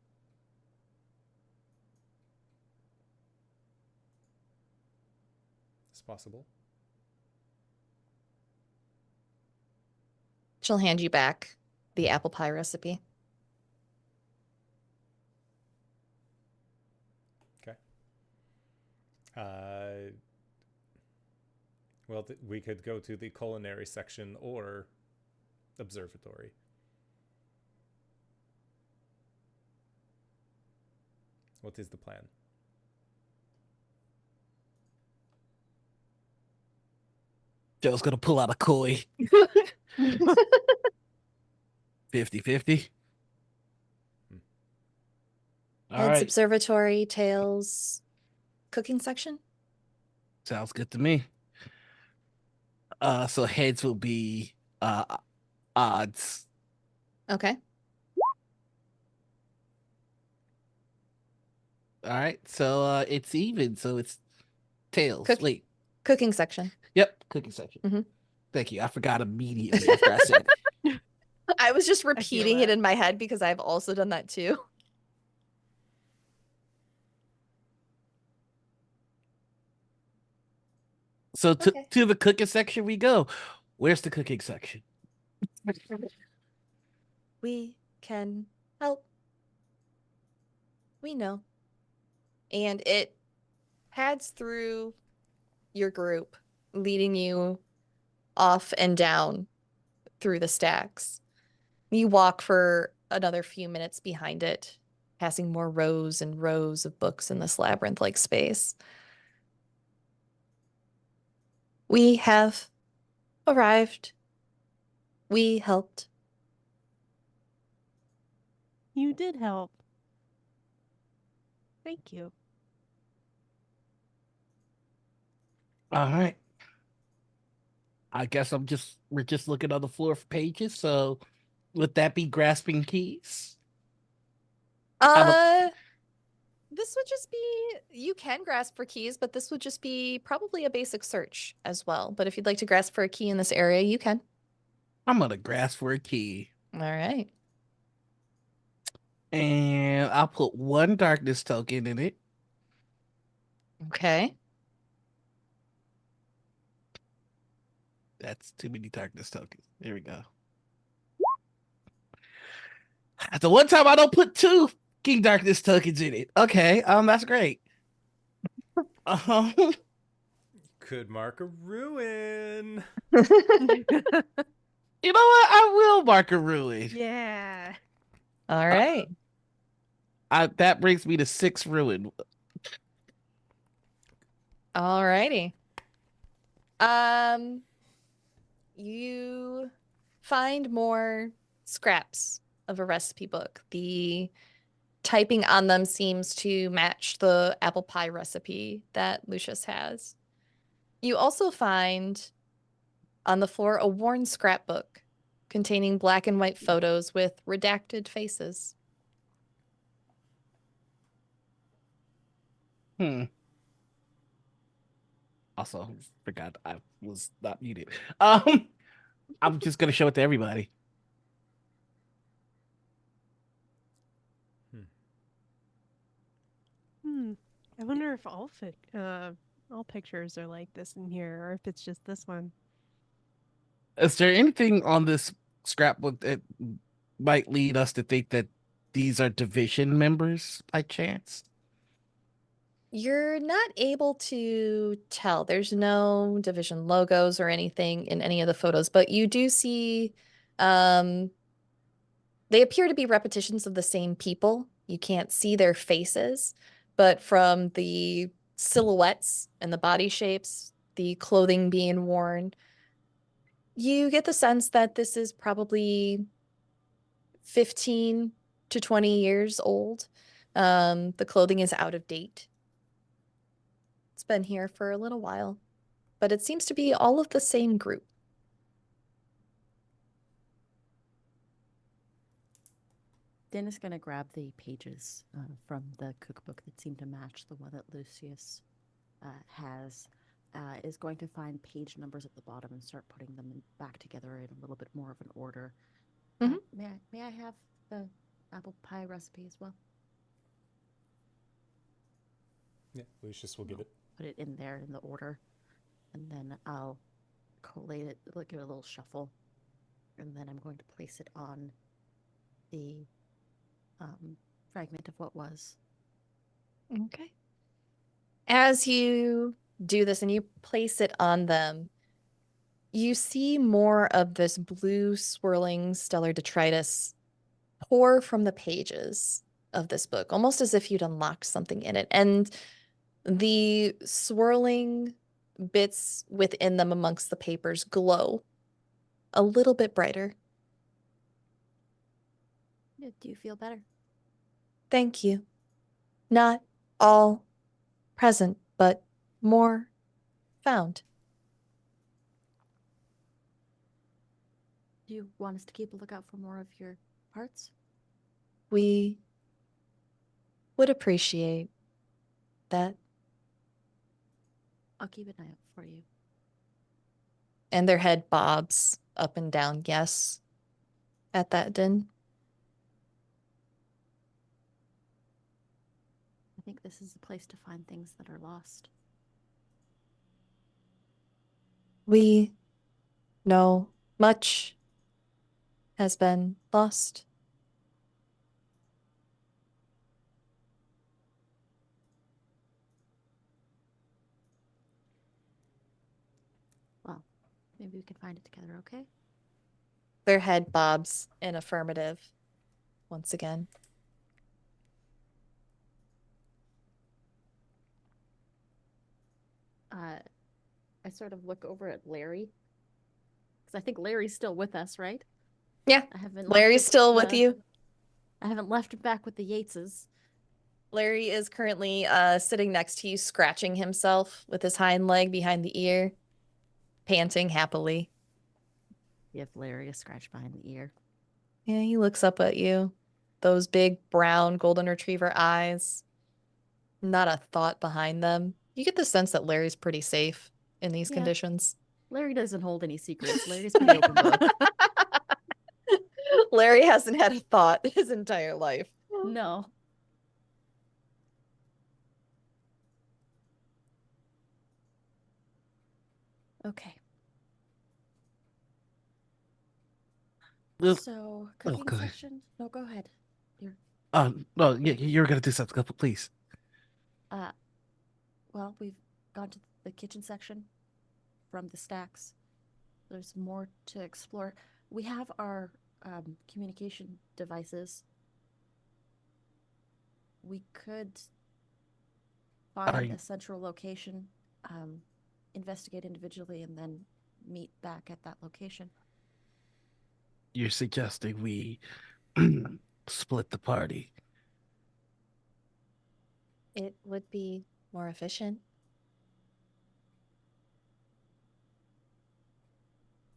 It's possible. She'll hand you back the apple pie recipe. Okay. Well, we could go to the culinary section or observatory. What is the plan? Joe's gonna pull out a coin. 50-50. All Heads right. observatory, tails, cooking section. Sounds good to me. So heads will be odds. Okay. All right. So it's even. So it's tails. Wait. Cooking section. Yep. Cooking section. Mhm. Thank you. I forgot immediately after I said it. I was just repeating it that. in my head because I've also done that too. So Okay. to the cooking section we go. Where's the cooking section? We can help. We know. And it pads through your group, leading you off and down through the stacks. You walk for another few minutes behind it, passing more rows and rows of books in this labyrinth-like space. We have arrived. We helped. You did help. Thank you. All right. I guess we're just looking on the floor for pages. So would that be grasping keys? This would just be, you can grasp for keys, but this would just be probably a basic search as well. But if you'd like to grasp for a key in this area, you can. I'm gonna grasp for a key. All right. And I'll put one darkness token in it. Okay. That's too many darkness tokens. There we go. The one time I don't put two King Darkness tokens in it. Okay, that's great. Could mark a ruin. You know what? I will mark a ruin. Yeah. All right. That brings me to 6 ruin. All righty. You find more scraps of a recipe book. The typing on them seems to match the apple pie recipe that Lucius has. You also find on the floor a worn scrapbook containing black and white photos with redacted faces. Also, forgot I was not muted. I'm just gonna show it to everybody. I wonder if all pictures are like this in here, or if it's just this one. Is there anything on this scrapbook that might lead us to think that these are division members by chance? You're not able to tell. There's no division logos or anything in any of the photos, but you do see they appear to be repetitions of the same people. You can't see their faces, but from the silhouettes and the body shapes, the clothing being worn, you get the sense that this is probably 15 to 20 years old. The clothing is out of date. It's been here for a little while, but it seems to be all of the same group. Din is going to grab the pages from the cookbook that seem to match the one that Lucius has. Is going to find page numbers at the bottom and start putting them back together in a little bit more of an order. Mhm. May I have the apple pie recipe as well? Yeah, Lucius will give it. Put it in there in the order, and then I'll collate it, give it a little shuffle, and then I'm going to place it on the fragment of what was. Okay. As you do this and you place it on them, you see more of this blue swirling stellar detritus pour from the pages of this book, almost as if you'd unlocked something in it. And the swirling bits within them amongst the papers glow a little bit brighter. Do you feel better? Thank you. Not all present, but more found. Do you want us to keep a lookout for more of your parts? We would appreciate that. I'll keep an eye out for you. And their head bobs up and down, yes, at that din. I think this is the place to find things that are lost. We know much has been lost. Well, maybe we can find it together, okay? Their head bobs in affirmative once again. I sort of look over at Larry. Because I think Larry's still with us, right? Yeah, I haven't Larry's still with you. I haven't left him back with the Yateses. Larry is currently sitting next to you, scratching himself with his hind leg behind the ear, panting happily. Give Larry a scratch behind the ear. Yeah, he looks up at you. Those big brown golden retriever eyes. Not a thought behind them. You get the sense that Larry's pretty safe in these Yeah. conditions. Larry doesn't hold any secrets. Larry's pretty open book. Larry hasn't had a thought his entire life. No. Okay. Ugh. So, cooking God. section? No, go ahead. No, yeah, you're gonna do something, please. Well, we've gone to the kitchen section from the stacks. There's more to explore. We have our communication devices. We could find a central location, investigate individually, and then meet back at that location. You're suggesting we split the party. It would be more efficient.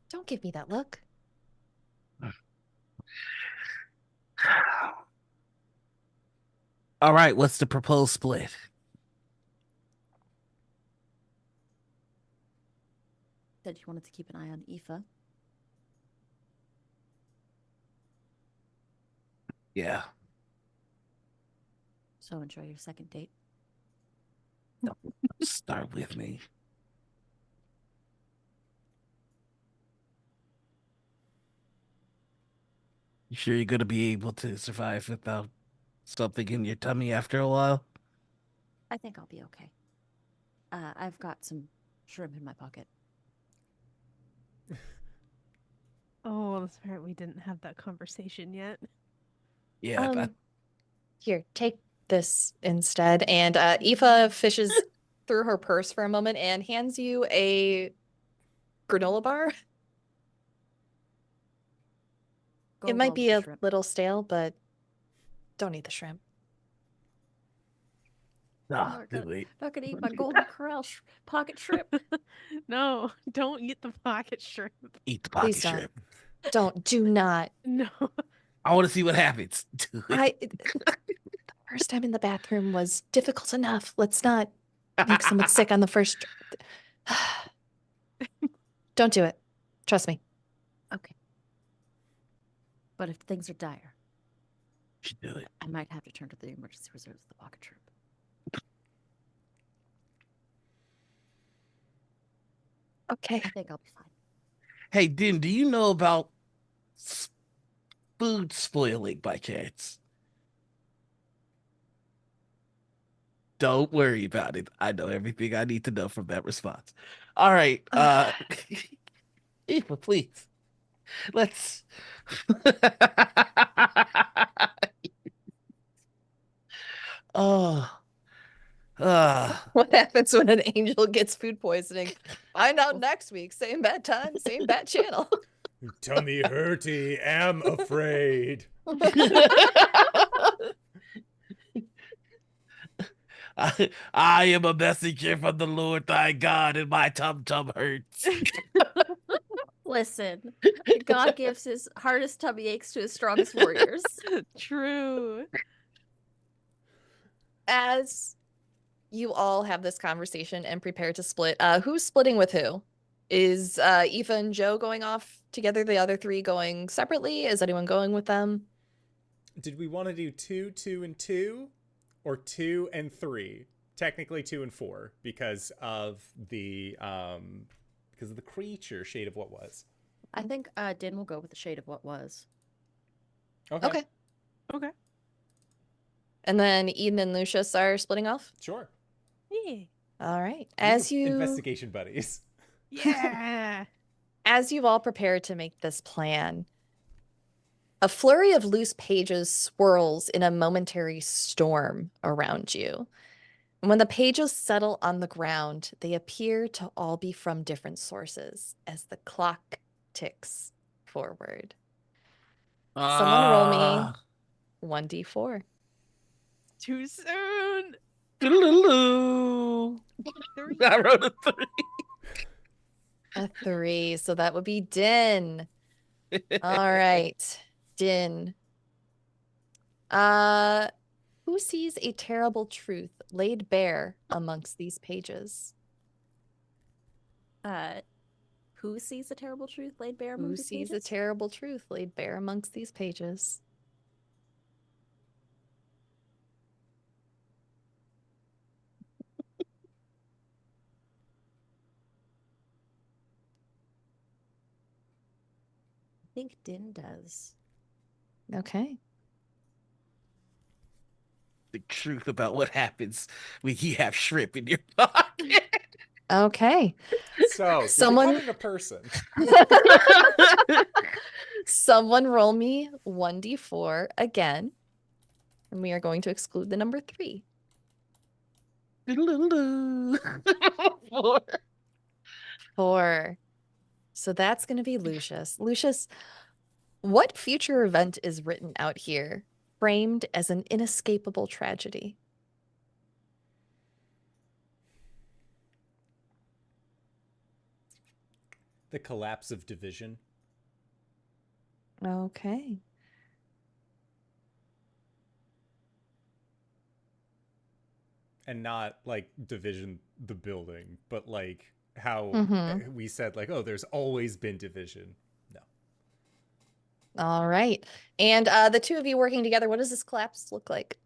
Don't give me that look. All right, what's the proposed split? Said you wanted to keep an eye on Aoife. Yeah. So enjoy your second date. Start with me. You sure you're gonna be able to survive without something in your tummy after a while? I think I'll be okay. I've got some shrimp in my pocket. Oh, that's right. We didn't have that conversation yet. Yeah, Here, take this instead. And Aoife fishes through her purse for a moment and hands you a granola bar. Go It well might with be the a shrimp. little stale, but don't eat the shrimp. nah, not do gonna- it. Not gonna eat my golden corral pocket shrimp. No, don't eat the pocket shrimp. Eat the Please pocket don't. shrimp. Do not. No. I want to see what happens. Do it. The first time in the bathroom was difficult enough. Let's not make someone sick on the first. Don't do it. Trust me. Okay. But if things are dire, Should do it. I might have to turn to the emergency reserves of the pocket shrimp. Okay. I think I'll be fine. Hey, Din, do you know about food spoiling by chance? Don't worry about it. I know everything I need to know from that response. All right. Eva, please. Let's oh What happens when an angel gets food poisoning? Find out next week. Same bad time, same bad channel. Tummy hurty, am afraid. I am a messenger from the Lord thy God, and my tum hurts. Listen, God gives his hardest tummy aches to his strongest warriors. True. As you all have this conversation and prepare to split, who's splitting with who? Is Aoife and Joe going off together? The other three going separately? Is anyone going with them? Did we want to do 2, 2, and 2? Or 2 and 3? Technically 2 and 4 because of the creature shade of what was. I think Din will go with the shade of what was. Okay. Okay. And then Eden and Lucius are splitting off? Sure. Yeah. All right. As you investigation buddies. Yeah. As you all prepare to make this plan, a flurry of loose pages swirls in a momentary storm around you. And when the pages settle on the ground, they appear to all be from different sources as the clock ticks forward. Someone roll me 1d4. Too soon. Doodle-oo. Three. I wrote a 3. A 3, so that would be Din. All right, Din. Who sees a terrible truth laid bare amongst these pages? Who sees a terrible truth laid bare Who among these sees a pages? terrible truth laid bare amongst these pages? I think Din does. Okay. The truth about what happens when you have shrimp in your pocket. Okay. So, Someone- you're becoming a person. Someone roll me 1d4 again. And we are going to exclude the number 3. Doodle-oo. 4. 4. So that's going to be Lucius. Lucius, what future event is written out here, framed as an inescapable tragedy? The collapse of division. Okay. And not like division the building, but like how we said like, oh, there's always been division. No. All right. And the two of you working together, what does this collapse look like?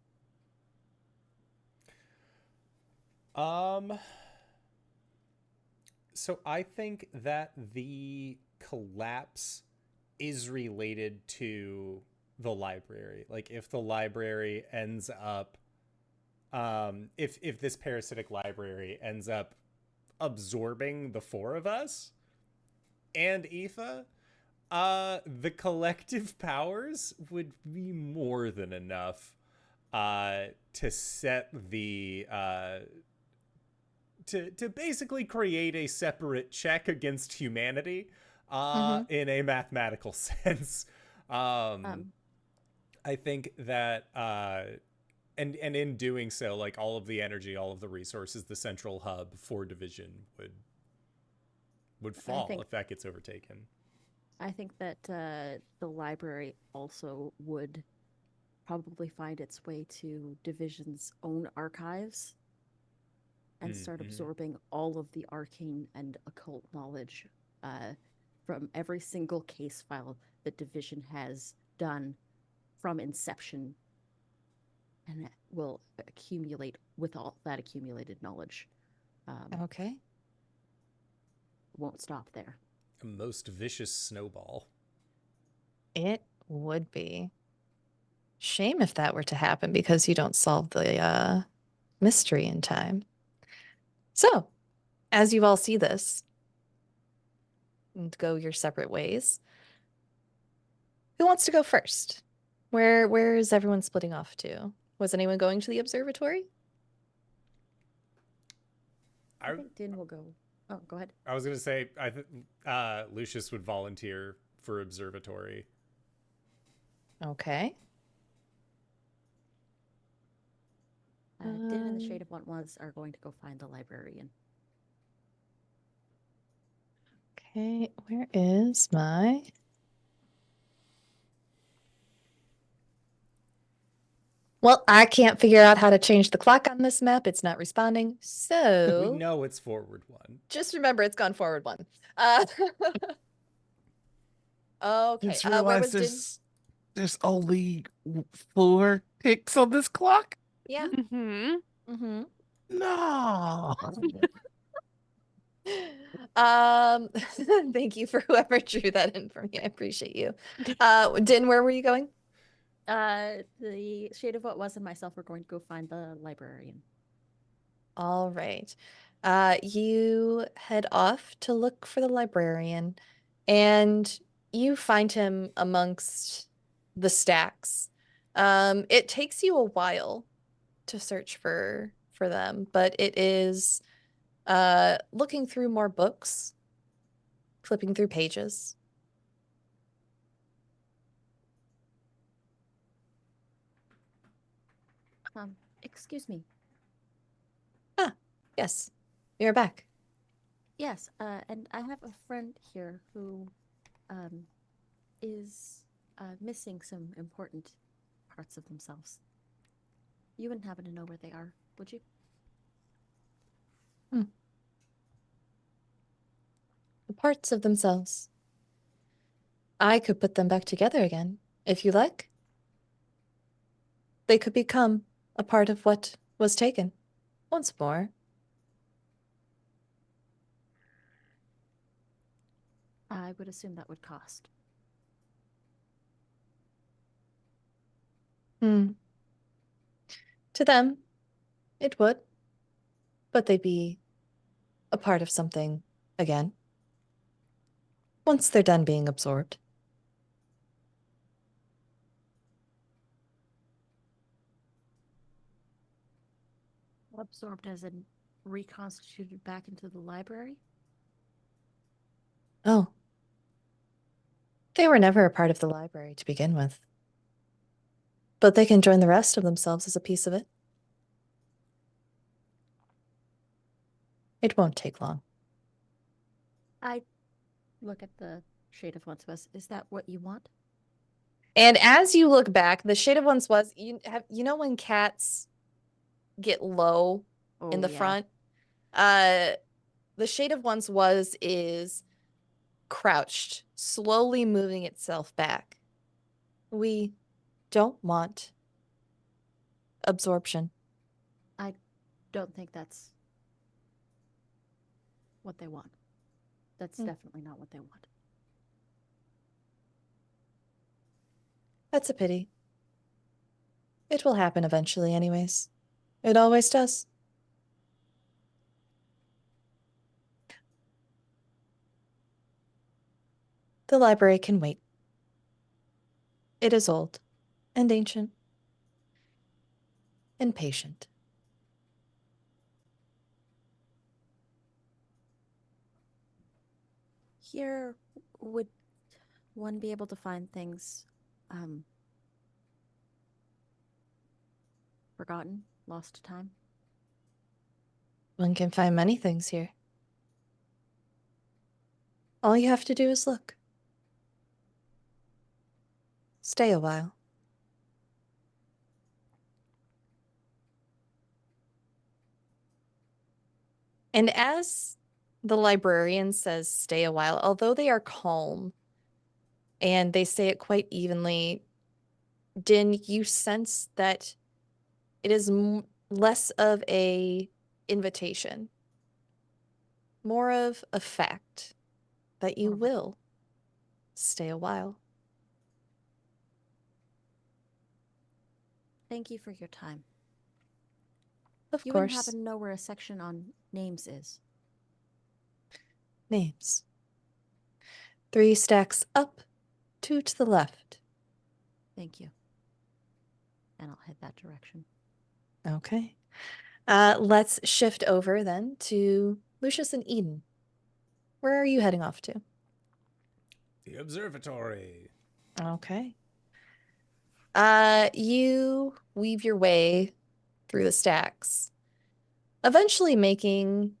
So I think that the collapse is related to the library. Like if the library ends up if this parasitic library ends up absorbing the four of us and Aoife, the collective powers would be more than enough to set the to basically create a separate check against humanity in a mathematical sense. I think that and in doing so, like all of the energy, all of the resources, the central hub for division would fall if that gets overtaken. I think that the library also would probably find its way to Division's own archives and start absorbing all of the arcane and occult knowledge from every single case file that Division has done from inception, and it will accumulate with all that accumulated knowledge. Okay. Won't stop there. A most vicious snowball. It would be. Shame if that were to happen because you don't solve the mystery in time. So, as you all see this and go your separate ways, who wants to go first? Where is everyone splitting off to? Was anyone going to the observatory? I think Din will go. Oh, go ahead. I was going to say, Lucius would volunteer for observatory. Okay. Din and the Shade of What Was are going to go find the librarian. Okay, where is my... Well, I can't figure out how to change the clock on this map. It's not responding. So We know it's forward one. just remember it's gone forward one. Okay. Just Where realized was Din? there's only 4 ticks on this clock. Yeah. Mm-hmm. Mm-hmm. No. Thank you for whoever drew that in for me. I appreciate you. Din, where were you going? The Shade of What Was and myself are going to go find the librarian. All right. You head off to look for the librarian, and you find him amongst the stacks. It takes you a while to search for them, but it is looking through more books, flipping through pages. Excuse me. Yes, you're back. Yes, and I have a friend here who is missing some important parts of themselves. You wouldn't happen to know where they are, would you? The parts of themselves. I could put them back together again, if you like. They could become a part of what was taken once more. I would assume that would cost. To them, it would. But they'd be a part of something again. Once they're done being absorbed. Absorbed as in reconstituted back into the library? Oh. They were never a part of the library to begin with. But they can join the rest of themselves as a piece of it. It won't take long. I look at the Shade of Once Was. Is that what you want? And as you look back, the Shade of Once Was, you know when cats get low in the front? The Shade of Once Was is crouched, slowly moving itself back. We don't want absorption. I don't think that's what they want. That's definitely not what they want. That's a pity. It will happen eventually anyways. It always does. The library can wait. It is old and ancient and patient. Here, would one be able to find things forgotten, lost to time? One can find many things here. All you have to do is look. Stay a while. And as the librarian says, stay a while, although they are calm and they say it quite evenly, Din, you sense that it is less of a invitation, more of a fact that you will stay a while. Thank you for your time. Of You wouldn't course. happen to know where a section on names is? Names. 3 stacks up, 2 to the left. Thank you. And I'll head that direction. Okay. Let's shift over then to Lucius and Eden. Where are you heading off to? The observatory. Okay. You weave your way through the stacks, eventually making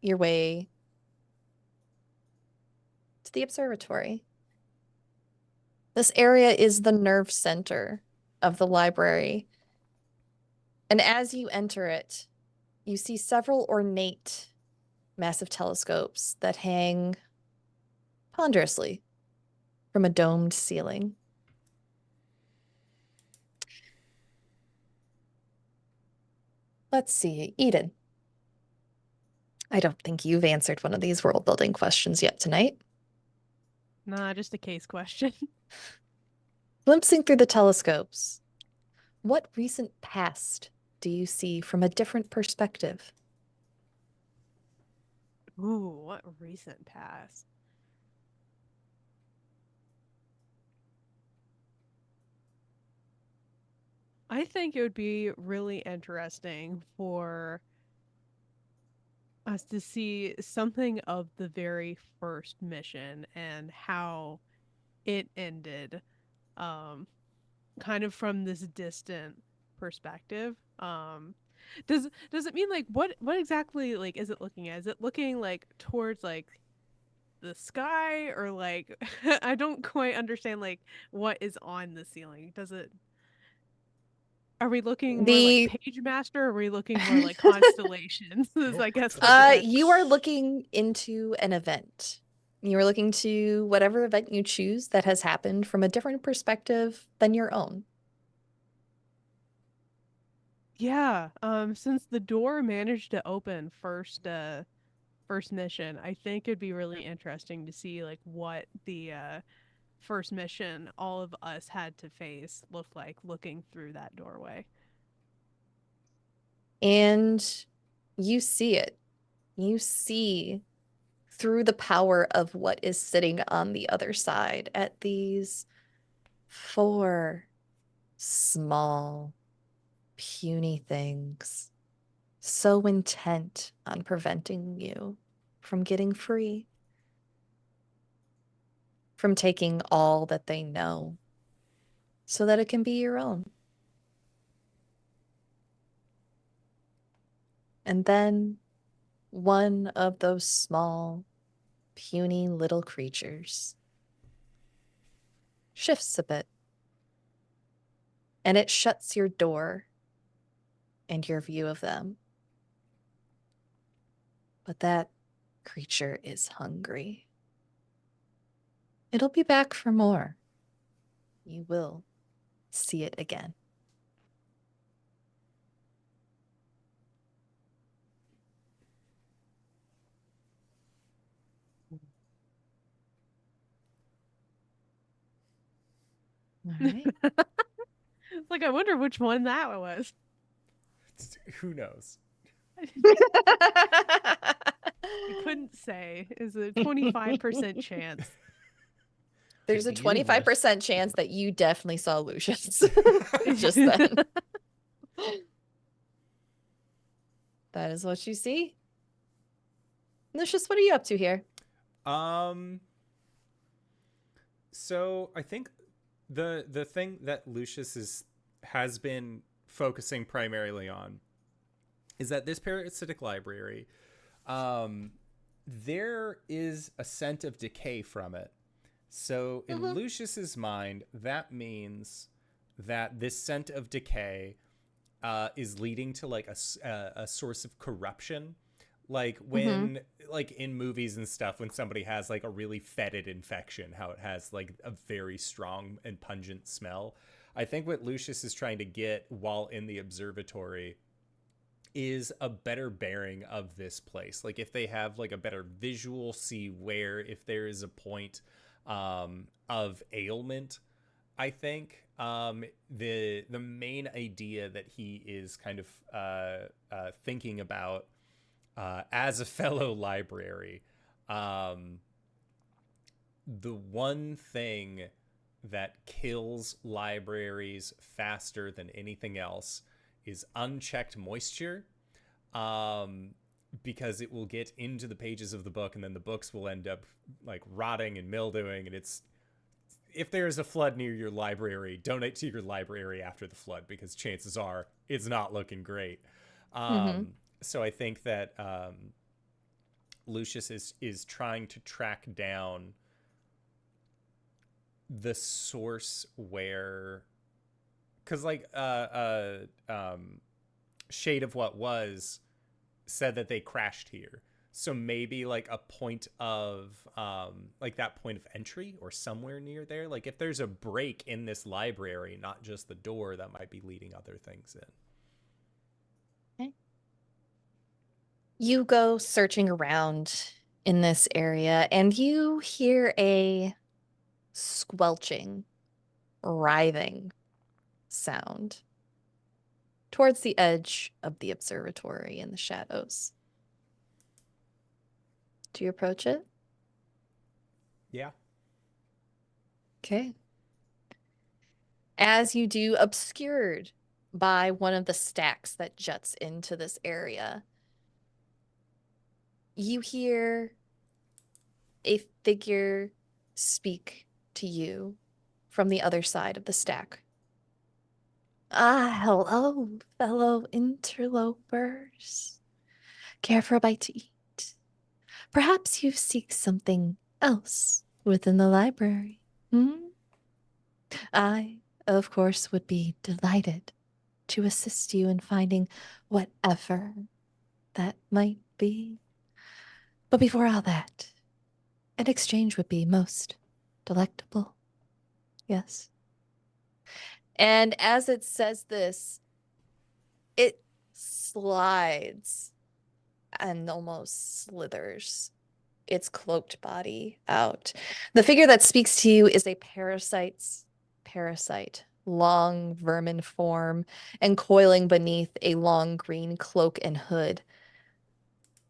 your way to the observatory. This area is the nerve center of the library. And as you enter it, you see several ornate, massive telescopes that hang ponderously from a domed ceiling. Let's see, Eden. I don't think you've answered one of these world building questions yet tonight. Nah, just a case question. Glimpsing through the telescopes, what recent past do you see from a different perspective? Ooh, what recent past? I think it would be really interesting for us to see something of the very first mission and how it ended, kind of from this distant perspective. Does it mean like what exactly like is it looking at? Is it looking like towards like the sky or like I don't quite understand like what is on the ceiling. Does it Are we looking more like The Page Master or are we looking more like constellations? Is I guess the you are looking into an event. You are looking to whatever event you choose that has happened from a different perspective than your own. Yeah, since the door managed to open first mission, I think it'd be really interesting to see like what the first mission all of us had to face looked like looking through that doorway. And you see it. You see through the power of what is sitting on the other side at these 4 small, puny things, so intent on preventing you from getting free, from taking all that they know so that it can be your own. And then one of those small, puny little creatures shifts a bit, and it shuts your door and your view of them. But that creature is hungry. It'll be back for more. You will see it again. right. Like, I wonder which one that was. Who knows? I couldn't say. Is a 25% chance. There's a Could be anyone. 25% chance that you definitely saw Lucius just then. That is what you see. Lucius, what are you up to here? So I think the thing that Lucius has been focusing primarily on is that this parasitic library, there is a scent of decay from it. So in Lucius's mind, that means that this scent of decay is leading to like a source of corruption. Like when like in movies and stuff, when somebody has like a really fetid infection, how it has like a very strong and pungent smell. I think what Lucius is trying to get while in the observatory is a better bearing of this place. Like if they have like a better visual, see where, if there is a point of ailment, I think the main idea that he is kind of thinking about as a fellow library, the one thing that kills libraries faster than anything else is unchecked moisture, because it will get into the pages of the book and then the books will end up like rotting and mildewing. And if there is a flood near your library, donate to your library after the flood, because chances are it's not looking great. So I think that Lucius is trying to track down the source where, because like Shade of What Was said that they crashed here. So maybe like a point of like that point of entry or somewhere near there. Like if there's a break in this library, not just the door, that might be leading other things in. You go searching around in this area and you hear a squelching, writhing sound towards the edge of the observatory in the shadows. Do you approach it? Yeah. Okay. As you do, obscured by one of the stacks that juts into this area, you hear a figure speak to you from the other side of the stack. Ah, hello, fellow interlopers. Care for a bite to eat? Perhaps you seek something else within the library. I, of course, would be delighted to assist you in finding whatever that might be. But before all that, an exchange would be most delectable. Yes. And as it says this, it slides and almost slithers its cloaked body out. The figure that speaks to you is a parasite, long vermin form, and coiling beneath a long green cloak and hood.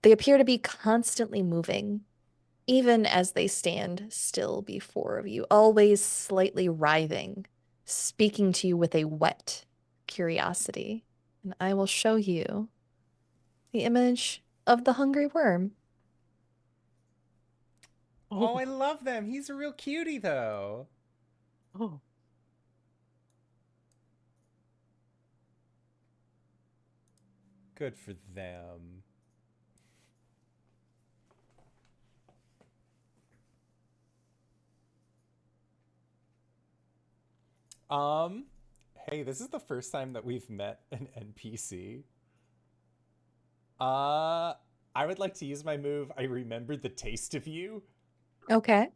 They appear to be constantly moving, even as they stand still before you, always slightly writhing, speaking to you with a wet curiosity. And I will show you the image of the hungry worm. Oh, I love them. He's a real cutie, though. Oh. Good for them. Hey, this is the first time that we've met an NPC. I would like to use my move, I Remembered the Taste of You. Okay.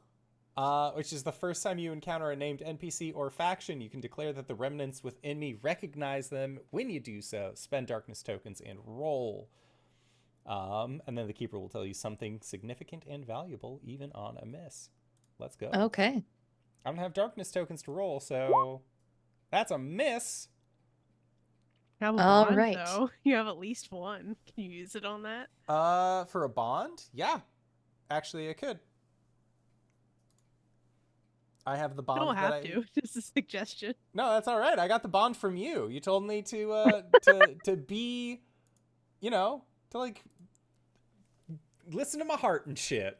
Which is the first time you encounter a named NPC or faction, you can declare that the remnants within me recognize them. When you do so, spend darkness tokens and roll. And then the keeper will tell you something significant and valuable, even on a miss. Let's go. Okay. I don't have darkness tokens to roll, so that's a miss. You have a All bond, right. though. You have at least one. Can you use it on that? For a bond? Yeah. Actually, I could. I have the bond. You don't that have to. Just a suggestion. No, that's all right. I got the bond from you. You told me to to be, you know, to like listen to my heart and shit.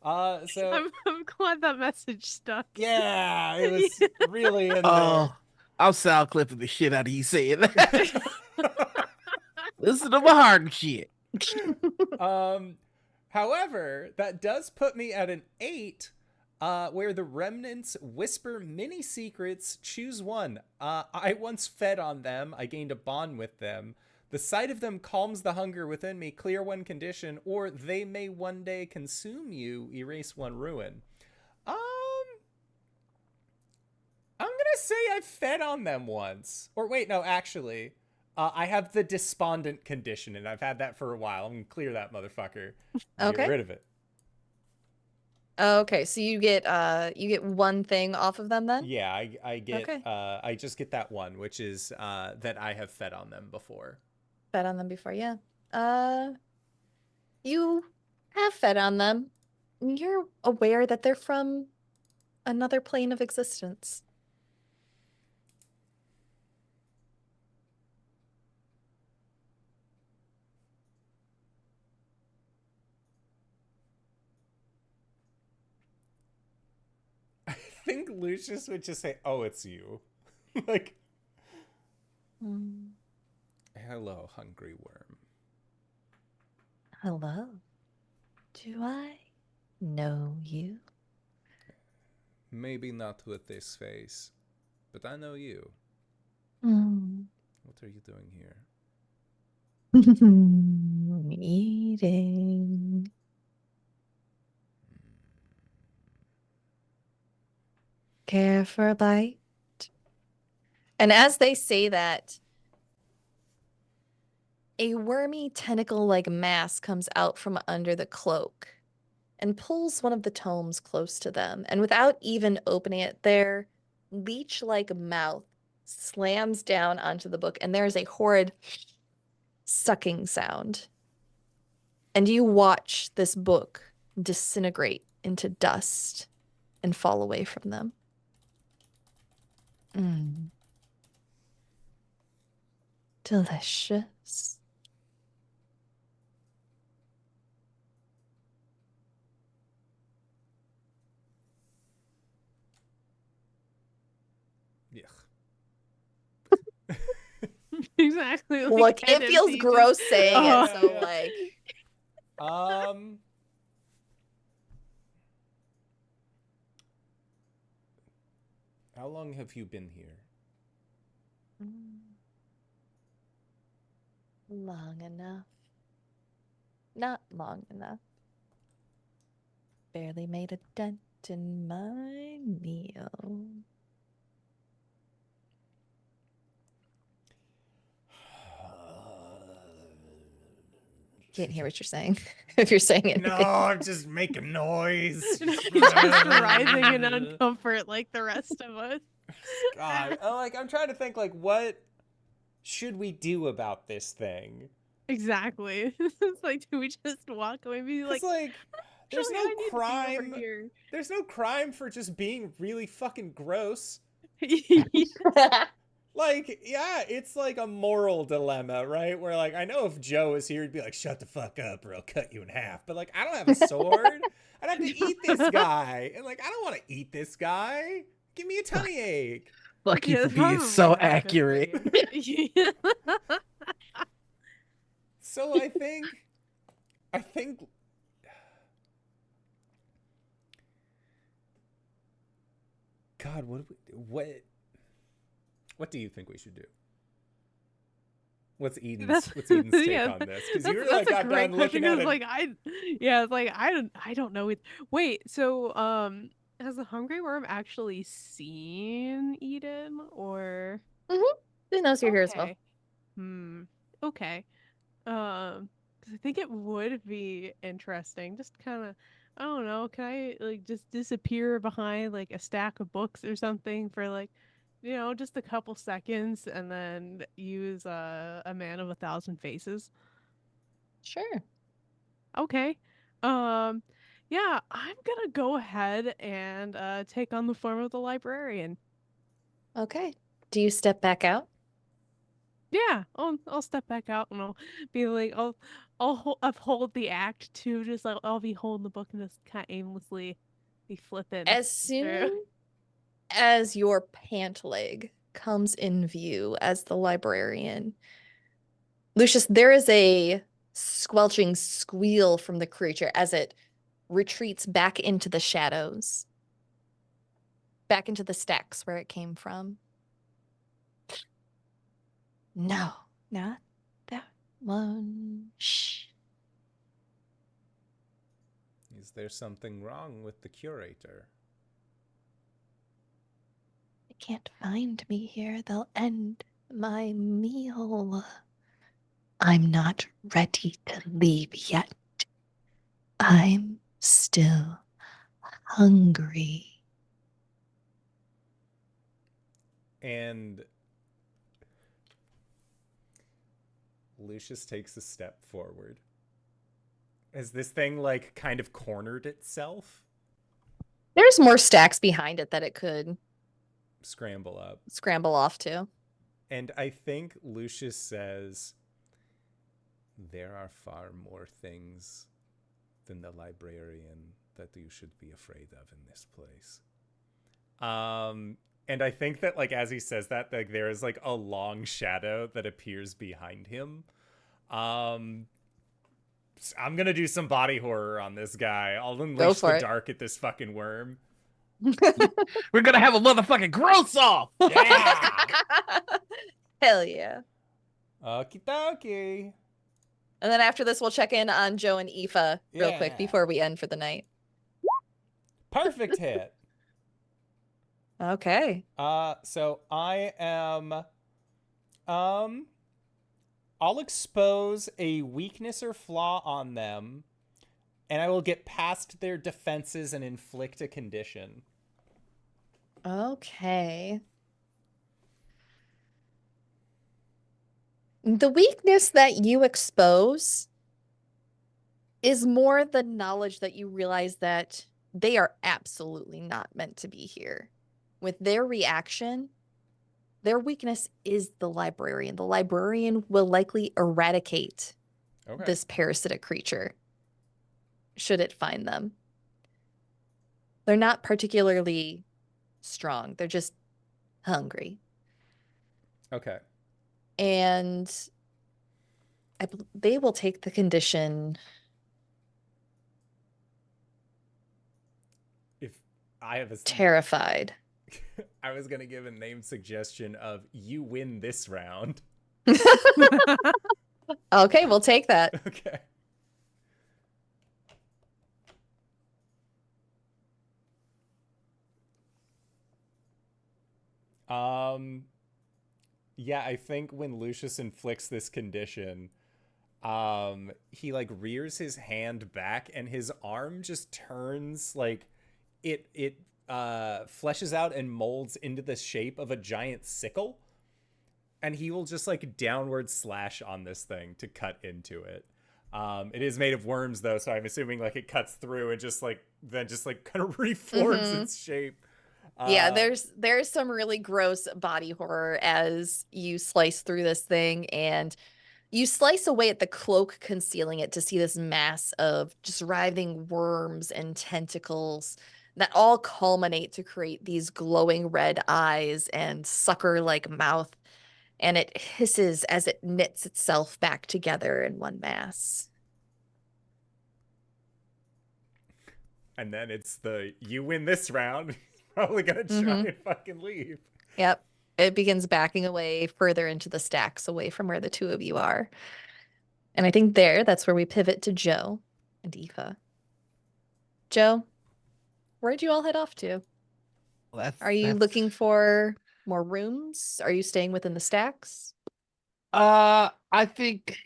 So I'm glad that message stuck. yeah, it was really in there. Oh, I'm sound clipping the shit out of you saying that. Listen to my heart and shit. However, that does put me at an 8, where the remnants whisper many secrets. Choose one. I once fed on them. I gained a bond with them. The sight of them calms the hunger within me. Clear one condition, or they may one day consume you. Erase one ruin. I'm gonna say I fed on them once. Or wait, no, actually. I have the despondent condition, and I've had that for a while. I'm gonna clear that motherfucker. And Okay. Get rid of it. Okay, so you get one thing off of them then? Yeah, I get. Okay. I just get that one, which is that I have fed on them before. Fed on them before, yeah. You have fed on them. You're aware that they're from another plane of existence. I think Lucius would just say, "Oh, it's you," like, "Hello, hungry worm." Hello. Do I know you? Maybe not with this face, but I know you. Mm. What are you doing here? Eating. Care for a bite? And as they say that, a wormy tentacle-like mass comes out from under the cloak and pulls one of the tomes close to them. And without even opening it, their leech-like mouth slams down onto the book, and there is a horrid sucking sound. And you watch this book disintegrate into dust and fall away from them. Delicious. Yuck. Exactly. Like, Look, it and feels he gross just- saying Yeah, it, so yeah. like How long have you been here? long enough. Not long enough. Barely made a dent in my meal. Can't hear what you're saying. If you're saying anything. No, I'm just making noise. He's just writhing in uncomfort like the rest of us. God, I'm trying to think, like, what should we do about this thing? Exactly. It's like, do we just walk away and be like, It's like, there's "Actually, no I need to be over crime. here." There's no crime for just being really fucking gross. Like, yeah, it's like a moral dilemma, right? Where, like, I know if Joe was here, he'd be like, shut the fuck up or I'll cut you in half. But, like, I don't have a sword. I'd have to eat this guy. And, like, I don't want to eat this guy. Give me a tummy ache. Fuck you Yeah, for being probably so not good for accurate. you. So I think, God, what do you think we should do? What's Eden's take yeah, on this? Because you were that's like a got great done looking question, at 'cause, it. like it's like I don't know it. Wait, so has the hungry worm actually seen Eden or? Who knows you're here as well? Okay. Okay. 'Cause I think it would be interesting. Just kind of. I don't know, can I like just disappear behind like a stack of books or something for like, just a couple seconds and then use a man of 1,000 faces? Sure. Okay. Um, yeah, I'm gonna go ahead and take on the form of the librarian. Okay. Do you step back out? Yeah, I'll step back out and I'll be like uphold the act too. Just like I'll be holding the book and just kind of aimlessly be flipping As through. soon as your pant leg comes in view as the librarian, Lucius, there is a squelching squeal from the creature as it retreats back into the shadows, back into the stacks where it came from. No, not that one. Shh. Is there something wrong with the curator? They can't find me here. They'll end my meal. I'm not ready to leave yet. I'm still hungry. And Lucius takes a step forward. Has this thing like kind of cornered itself? There's more stacks behind it that it could Scramble up. scramble off to. And I think Lucius says, there are far more things than the librarian that you should be afraid of in this place. And I think that like as he says that, like there is like a long shadow that appears behind him. I'm gonna do some body horror on this guy. I'll unleash the dark at this fucking worm. We're gonna have a motherfucking gross off. Yeah. Hell yeah. Okie dokie. And then after this, we'll check in on Joe and Aoife real quick Yeah. before we end for the night. Perfect hit. Okay. So I am, I'll expose a weakness or flaw on them, and I will get past their defenses and inflict a condition. Okay. The weakness that you expose is more the knowledge that you realize that they are absolutely not meant to be here. With their reaction, their weakness is the librarian. The librarian will likely eradicate this parasitic creature should it find them. They're not particularly strong. They're just hungry. Okay. And they will take the condition. If I have a Terrified. I was gonna give a name suggestion of you win this round. Okay, we'll take that. Okay. Yeah, I think when Lucius inflicts this condition, he like rears his hand back and his arm just turns like it fleshes out and molds into the shape of a giant sickle, and he will just like downward slash on this thing to cut into it. It is made of worms though, so I'm assuming like it cuts through and just like kind of reforms its shape. Yeah, there's some really gross body horror as you slice through this thing, and you slice away at the cloak concealing it to see this mass of just writhing worms and tentacles that all culminate to create these glowing red eyes and sucker-like mouth, and it hisses as it knits itself back together in one mass. And then it's the you win this round. Probably gonna try and fucking leave. Yep. It begins backing away further into the stacks away from where the two of you are. And I think that's where we pivot to Joe and Aoife. Joe, where'd you all head off to? Are you looking for more rooms? Are you staying within the stacks? I think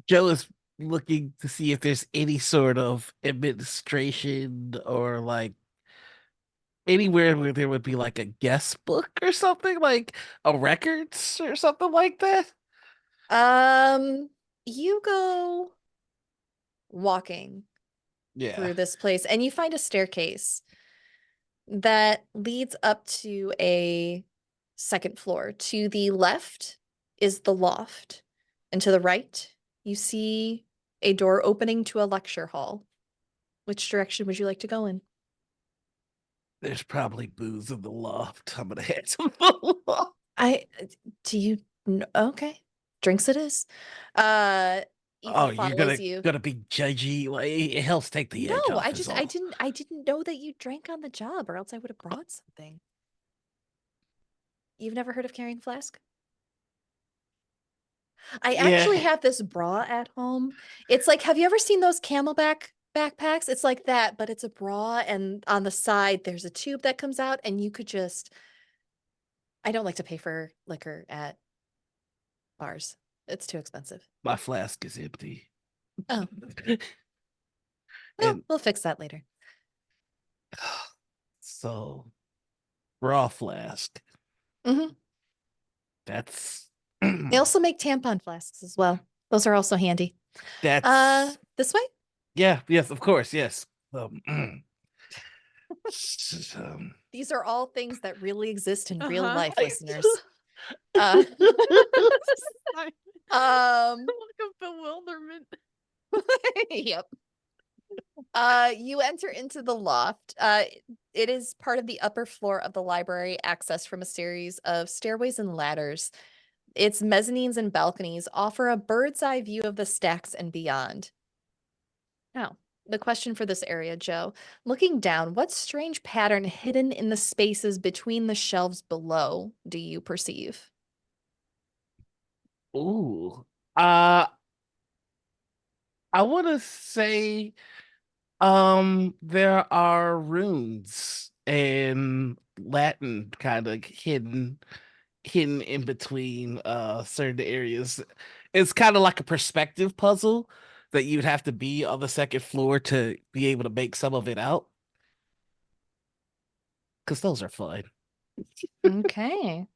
Joe is looking to see if there's any sort of administration or like anywhere where there would be like a guest book or something, like a records or something like that. You go walking Yeah. through this place and you find a staircase that leads up to a second floor. To the left is the loft, and to the right, you see a door opening to a lecture hall. Which direction would you like to go in? There's probably booze in the loft. I'm gonna head to the loft. Do you okay. Drinks it is. Ethan Oh, you're follows you. gonna be judgy. Like it helps take the edge No, off. I is just all. I didn't know that you drank on the job, or else I would have brought something. You've never heard of carrying flask? I actually Yeah. have this bra at home. It's like, have you ever seen those Camelback backpacks? It's like that, but it's a bra, and on the side there's a tube that comes out, and you could just. I don't like to pay for liquor at bars. It's too expensive. My flask is empty. Oh, well, And we'll fix that later. so raw flask. Mhm. That's They also make tampon flasks as well. Those are also handy. that's This way? yeah, yes, of course, yes. s- um, These are all things that really exist in real Uh-huh. life, I- listeners. Uh, Look of bewilderment. yep. You enter into the loft. It is part of the upper floor of the library, accessed from a series of stairways and ladders. Its mezzanines and balconies offer a bird's eye view of the stacks and beyond. Now, the question for this area, Joe, looking down, what strange pattern hidden in the spaces between the shelves below do you perceive? Ooh. I want to say there are runes and Latin kind of hidden in between certain areas. It's kind of like a perspective puzzle that you'd have to be on the second floor to be able to make some of it out. Because those are fun. Okay.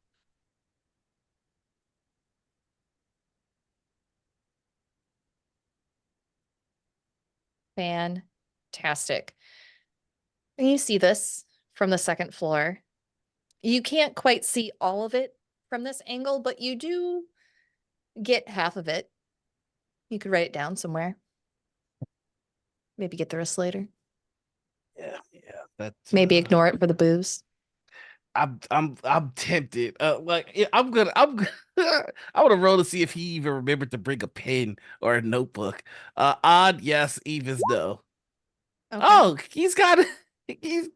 Fantastic. And you see this from the second floor. You can't quite see all of it from this angle, but you do get half of it. You could write it down somewhere. Maybe get the rest later. Yeah, that's Maybe ignore it for the booze. I'm tempted. Yeah, I would have rolled to see if he even remembered to bring a pen or a notebook. Odd yes, evens no. Okay. Oh, he's got he's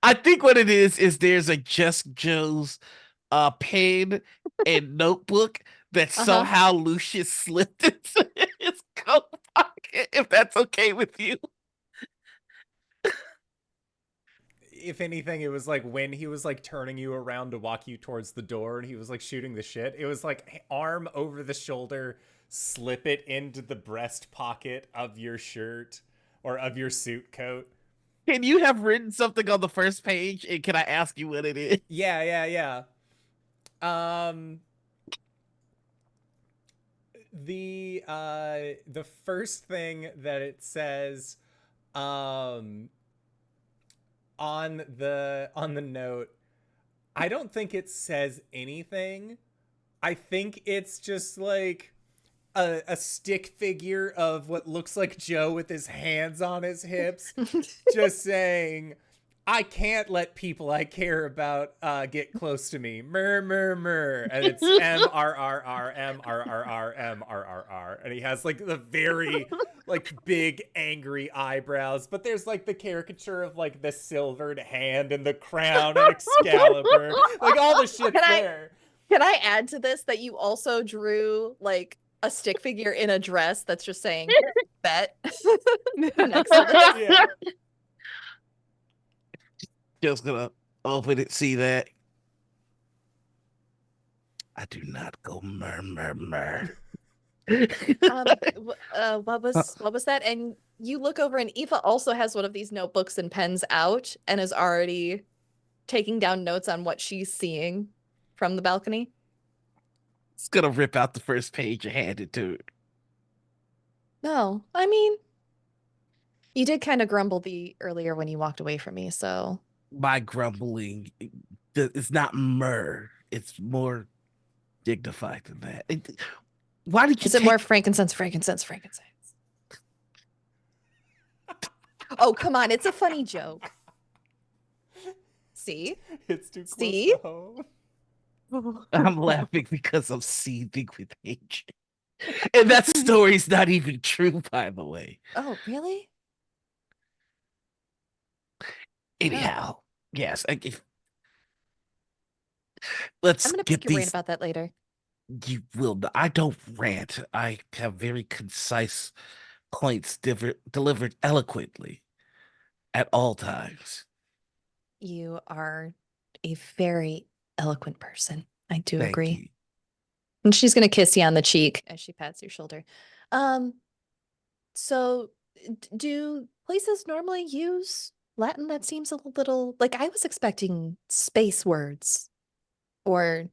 I think what it is there's a Just Joe's pen and notebook that somehow Lucius slipped into his coat pocket, if that's okay with you. If anything, it was like when he was like turning you around to walk you towards the door and he was like shooting the shit, it was like arm over the shoulder, slip it into the breast pocket of your shirt or of your suit coat. Can you have written something on the first page and can I ask you what it is? Yeah. The first thing that it says on the note, I don't think it says anything. I think it's just like a stick figure of what looks like Joe with his hands on his hips, just saying, I can't let people I care about get close to me. Mer. And it's MRRR, MRRR, MRRR. And he has like the very like big angry eyebrows. But there's like the caricature of like the silvered hand and the crown and Excalibur. Like all the shit's there. Can I add to this that you also drew like a stick figure in a dress that's just saying bet next to this? Yeah. Just gonna open it, see that. I do not go mer. What was that? And you look over, and Eva also has one of these notebooks and pens out, and is already taking down notes on what she's seeing from the balcony. It's gonna rip out the first page and hand it to her. No, I mean, you did kind of grumble the earlier when you walked away from me, so My grumbling is not myrrh. It's more dignified than that. Why did you is it take more frankincense, frankincense, frankincense? Oh, come on, it's a funny joke. See? It's too close See? to home. I'm laughing because I'm seething with hatred. And that story's not even true, by the way. Oh, really? Anyhow, yes. Let's I'm gonna get pick your brain these. about that later. You will. I don't rant. I have very concise points delivered eloquently at all times. You are a very eloquent person. I do Thank agree. you. And she's gonna kiss you on the cheek as she pats your shoulder. So do places normally use Latin? That seems a little like I was expecting space words or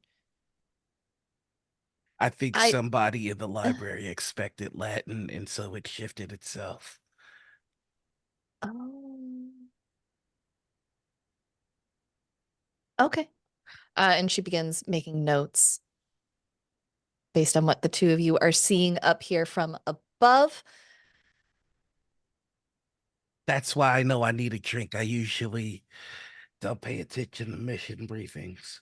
I think I somebody in the library expected Latin, and so it shifted itself. oh okay. And she begins making notes based on what the two of you are seeing up here from above. That's why I know I need a drink. I usually don't pay attention to mission briefings.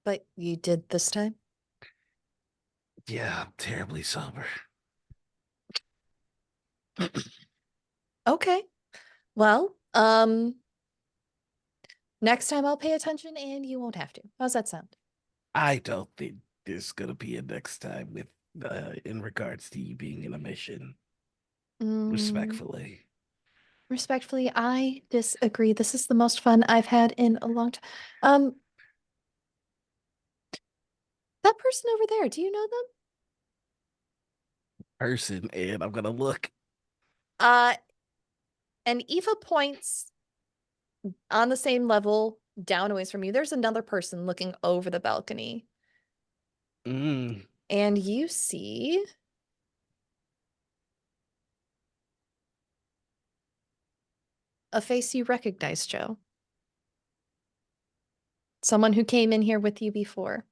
But you did this time? Yeah, I'm terribly sober. Okay. Well, next time I'll pay attention and you won't have to. How's that sound? I don't think there's gonna be a next time with in regards to you being in a mission. Mm, Respectfully. respectfully, I disagree. This is the most fun I've had in a long time. That person over there, do you know them? Person, and I'm gonna look. Uh, and Eva points on the same level down a ways from you. There's another person looking over the balcony. Mm, And you see a face you recognize, Joe. Someone who came in here with you before.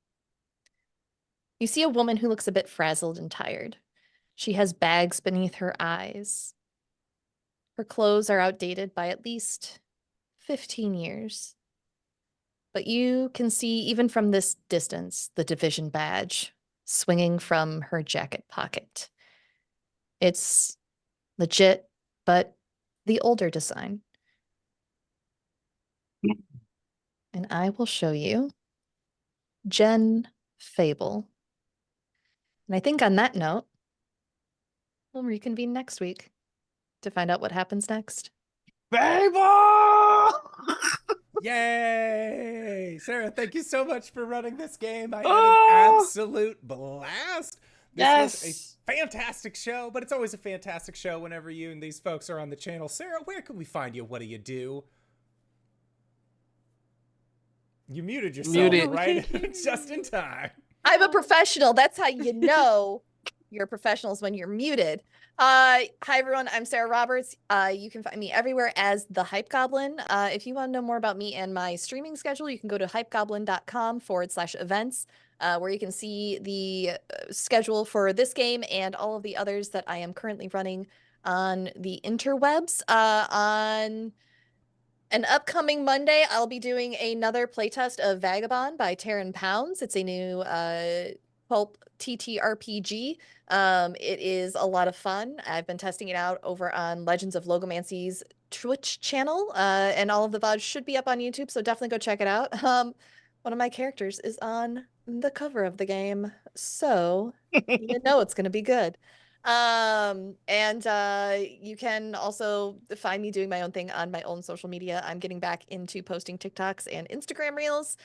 You see a woman who looks a bit frazzled and tired. She has bags beneath her eyes. Her clothes are outdated by at least 15 years. But you can see, even from this distance, the division badge swinging from her jacket pocket. It's legit, but the older design. And I will show you Jen Fable. And I think on that note, we'll reconvene next week to find out what happens next. Babel! Yay! Sarah, thank you so much for running this game. I had Oh! an absolute blast. This was Yes! a fantastic show, but it's always a fantastic show whenever you and these folks are on the channel. Sarah, where can we find you? What do you do? You muted yourself, Muted. right? Just in time. I'm a professional. That's how you know you're professionals when you're muted. Hi everyone, I'm Sarah Roberts. You can find me everywhere as the Hype Goblin. If you want to know more about me and my streaming schedule, you can go to hypegoblin.com/events, where you can see the schedule for this game and all of the others that I am currently running on the interwebs. On an upcoming Monday, I'll be doing another playtest of Vagabond by Taryn Pounds. It's a new pulp TTRPG. It is a lot of fun. I've been testing it out over on Legends of Logomancy's Twitch channel, and all of the VODs should be up on YouTube, so definitely go check it out. One of my characters is on the cover of the game, so you know it's going to be good. You can also find me doing my own thing on my own social media. I'm getting back into posting TikToks and Instagram reels.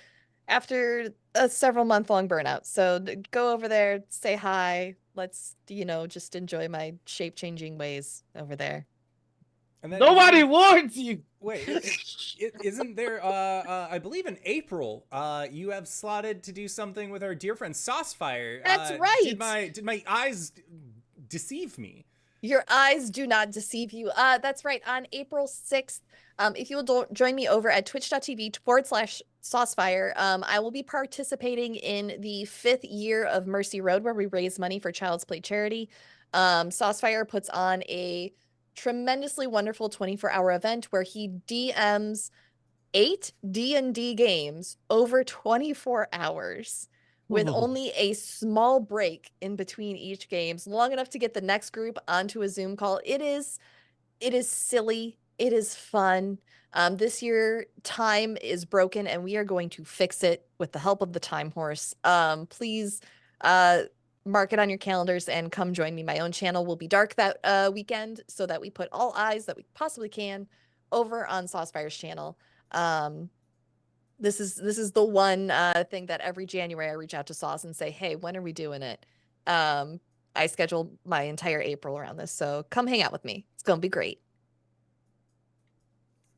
after a several month long burnout. So go over there, say hi. Let's, just enjoy my shape changing ways over there. And that Nobody isn't- warns you. Wait, isn't there? I believe in April, you have slotted to do something with our dear friend Saucefire. That's right. Did my eyes deceive me? Your eyes do not deceive you. That's right. On April 6th, if you will join me over at twitch.tv/Saucefire, I will be participating in the 5th year of Mercy Road, where we raise money for Child's Play charity. Saucefire puts on a tremendously wonderful 24-hour event where he DMs 8 D&D games over 24 hours with only a small break in between each games, long enough to get the next group onto a Zoom call. It is silly. It is fun. This year, time is broken, and we are going to fix it with the help of the Time Horse. Please mark it on your calendars and come join me. My own channel will be dark that weekend, so that we put all eyes that we possibly can over on Saucefire's channel. This is the one thing that every January I reach out to Sauce and say, hey, when are we doing it? I scheduled my entire April around this, so come hang out with me. It's gonna be great.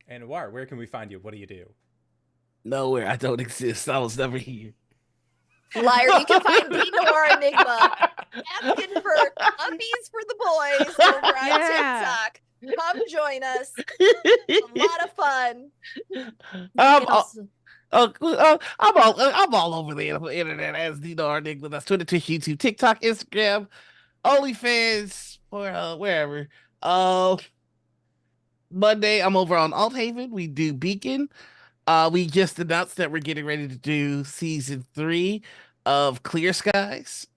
And War, where can we find you? What do you do? Nowhere. I don't exist. I was never here. Liar, you can find the Noir Enigma asking for uppies for the boys over on TikTok. Come join us. A lot of fun. I'm all over the internet as the Noir Enigma. That's Twitter, Twitch, YouTube, TikTok, Instagram, OnlyFans, or wherever. Monday, I'm over on Althaven. We do Beacon. We just announced that we're getting ready to do season 3 of Clear Skies.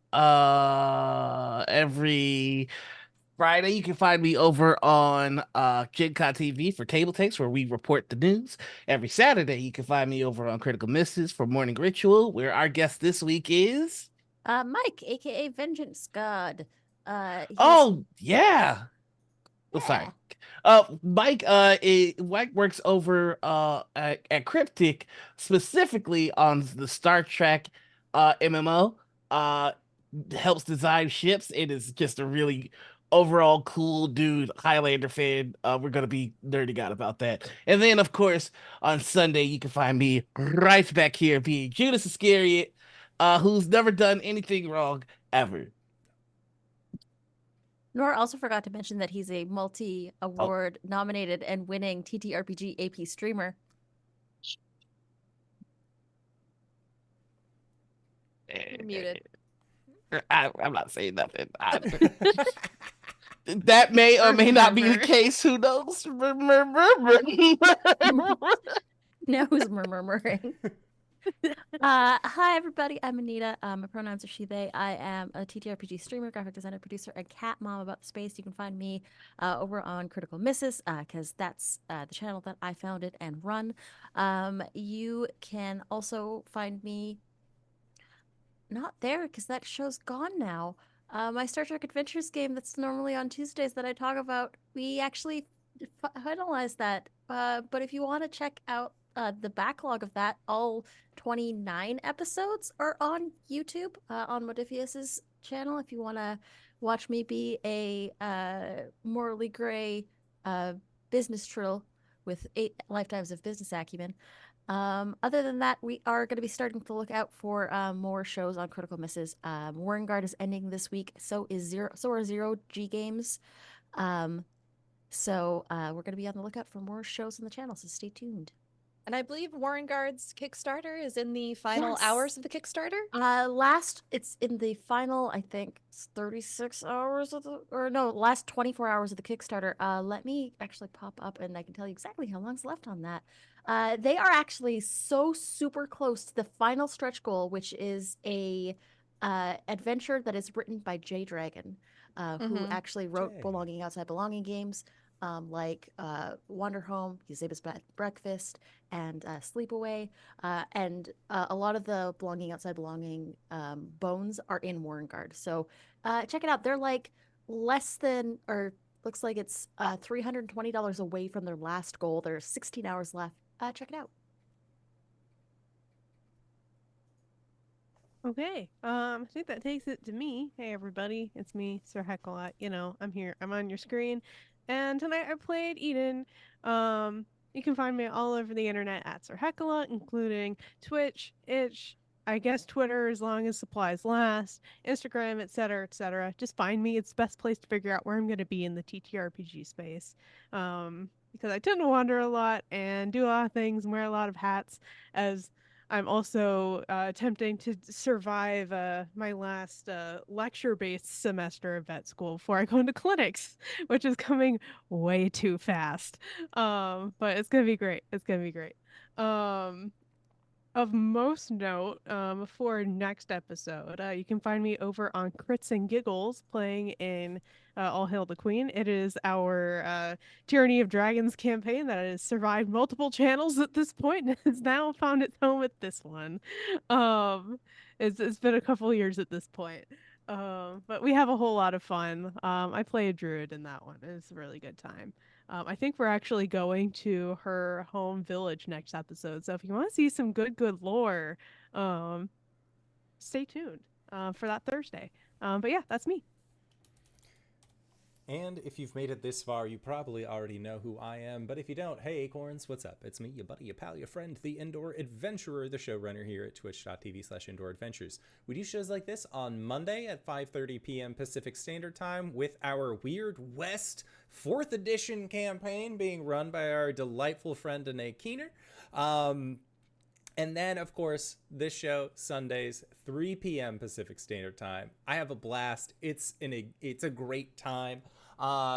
Every Friday, you can find me over on Gen Con TV for Table Takes, where we report the news. Every Saturday, you can find me over on Critical Misses for Morning Ritual, where our guest this week is Mike, aka Vengeance God. oh yeah. Oh, sorry. Mike works over at Cryptic, specifically on the Star Trek MMO. Helps design ships. It is just a really overall cool dude, Highlander fan. We're gonna be nerding out about that. And then of course on Sunday you can find me right back here being Judas Iscariot, who's never done anything wrong ever. Nor also forgot to mention that he's a multi-award nominated and winning TTRPG AP streamer. You're muted. I'm not saying nothing. That may or may not be the case. Who knows? Now who's murmuring? Hi everybody, I'm Anita. My pronouns are she, they. I am a TTRPG streamer, graphic designer, producer, and cat mom about the space. You can find me over on Critical Misses, because that's the channel that I founded and run. You can also find me not there because that show's gone now. My Star Trek Adventures game that's normally on Tuesdays that I talk about, we actually finalized that. But if you want to check out the backlog of that, all 29 episodes are on YouTube on Modifius's channel. If you want to watch me be a morally gray business trill with 8 lifetimes of business acumen. Other than that, we are going to be starting to look out for more shows on Critical Misses. Warren Guard is ending this week. So are Zero G Games. So we're going to be on the lookout for more shows on the channel. So stay tuned. And I believe Warren Guard's Kickstarter is in the final hours of the Kickstarter. It's in the final, I think, 36 hours last 24 hours of the Kickstarter. Let me actually pop up and I can tell you exactly how long's left on that. They are actually so super close to the final stretch goal, which is a adventure that is written by Jay Dragon, who actually wrote Belonging Outside Belonging games. Like Wander Home, Eusebius Breakfast, and Sleepaway, and a lot of the Belonging Outside Belonging bones are in Warren Guard. So check it out. They're like less than, or looks like it's $320 away from their last goal. There's 16 hours left. Check it out. Okay. I think that takes it to me. Hey everybody, it's me, SirHeckaLot. I'm here. I'm on your screen. And tonight I played Eden. You can find me all over the internet at SirHeckaLot, including Twitch, Itch, I guess Twitter as long as supplies last, Instagram, etc., etc. Just find me. It's the best place to figure out where I'm gonna be in the TTRPG space. Because I tend to wander a lot and do a lot of things and wear a lot of hats as I'm also attempting to survive my last lecture-based semester of vet school before I go into clinics, which is coming way too fast. But it's gonna be great. It's gonna be great. Um, of most note, for next episode, you can find me over on Crits and Giggles playing in All Hail the Queen. It is our Tyranny of Dragons campaign that has survived multiple channels at this point and has now found its home at this one. Um, it's been a couple years at this point. But we have a whole lot of fun. I play a druid in that one. It's a really good time. I think we're actually going to her home village next episode. So if you want to see some good lore, um, stay tuned for that Thursday. But yeah, that's me. And if you've made it this far, you probably already know who I am. But if you don't, hey Acorns, what's up? It's me, your buddy, your pal, your friend, the Indoor Adventurer, the showrunner here at twitch.tv/indooradventures. We do shows like this on Monday at 5:30 p.m. Pacific Standard Time with our Weird West 4th edition campaign being run by our delightful friend Danae Keener. And then, of course, this show, Sundays, 3 p.m. Pacific Standard Time. I have a blast. It's a great time.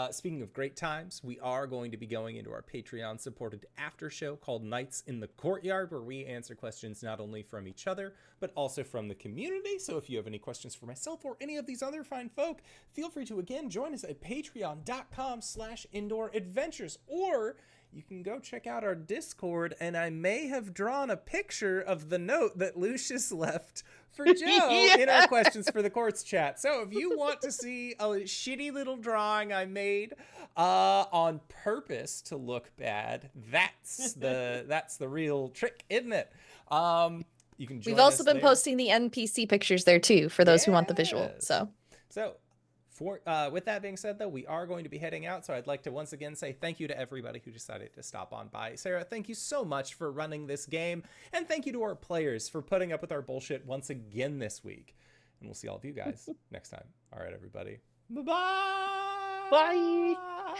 Speaking of great times, we are going to be going into our Patreon-supported after show called Nights in the Courtyard, where we answer questions not only from each other, but also from the community. So if you have any questions for myself or any of these other fine folk, feel free to, again, join us at patreon.com/indooradventures, or you can go check out our Discord, and I may have drawn a picture of the note that Lucius left for Joe in our questions for the courts chat. So if you want to see a shitty little drawing I made on purpose to look bad, that's the real trick, isn't it? You can join We've also us been there. posting the NPC pictures there too for those who want the visual. Yes. So with that being said, though, we are going to be heading out. So I'd like to once again say thank you to everybody who decided to stop on by. Sarah, thank you so much for running this game. And thank you to our players for putting up with our bullshit once again this week. And we'll see all of you guys next time. All right, everybody. Bye-bye. Bye.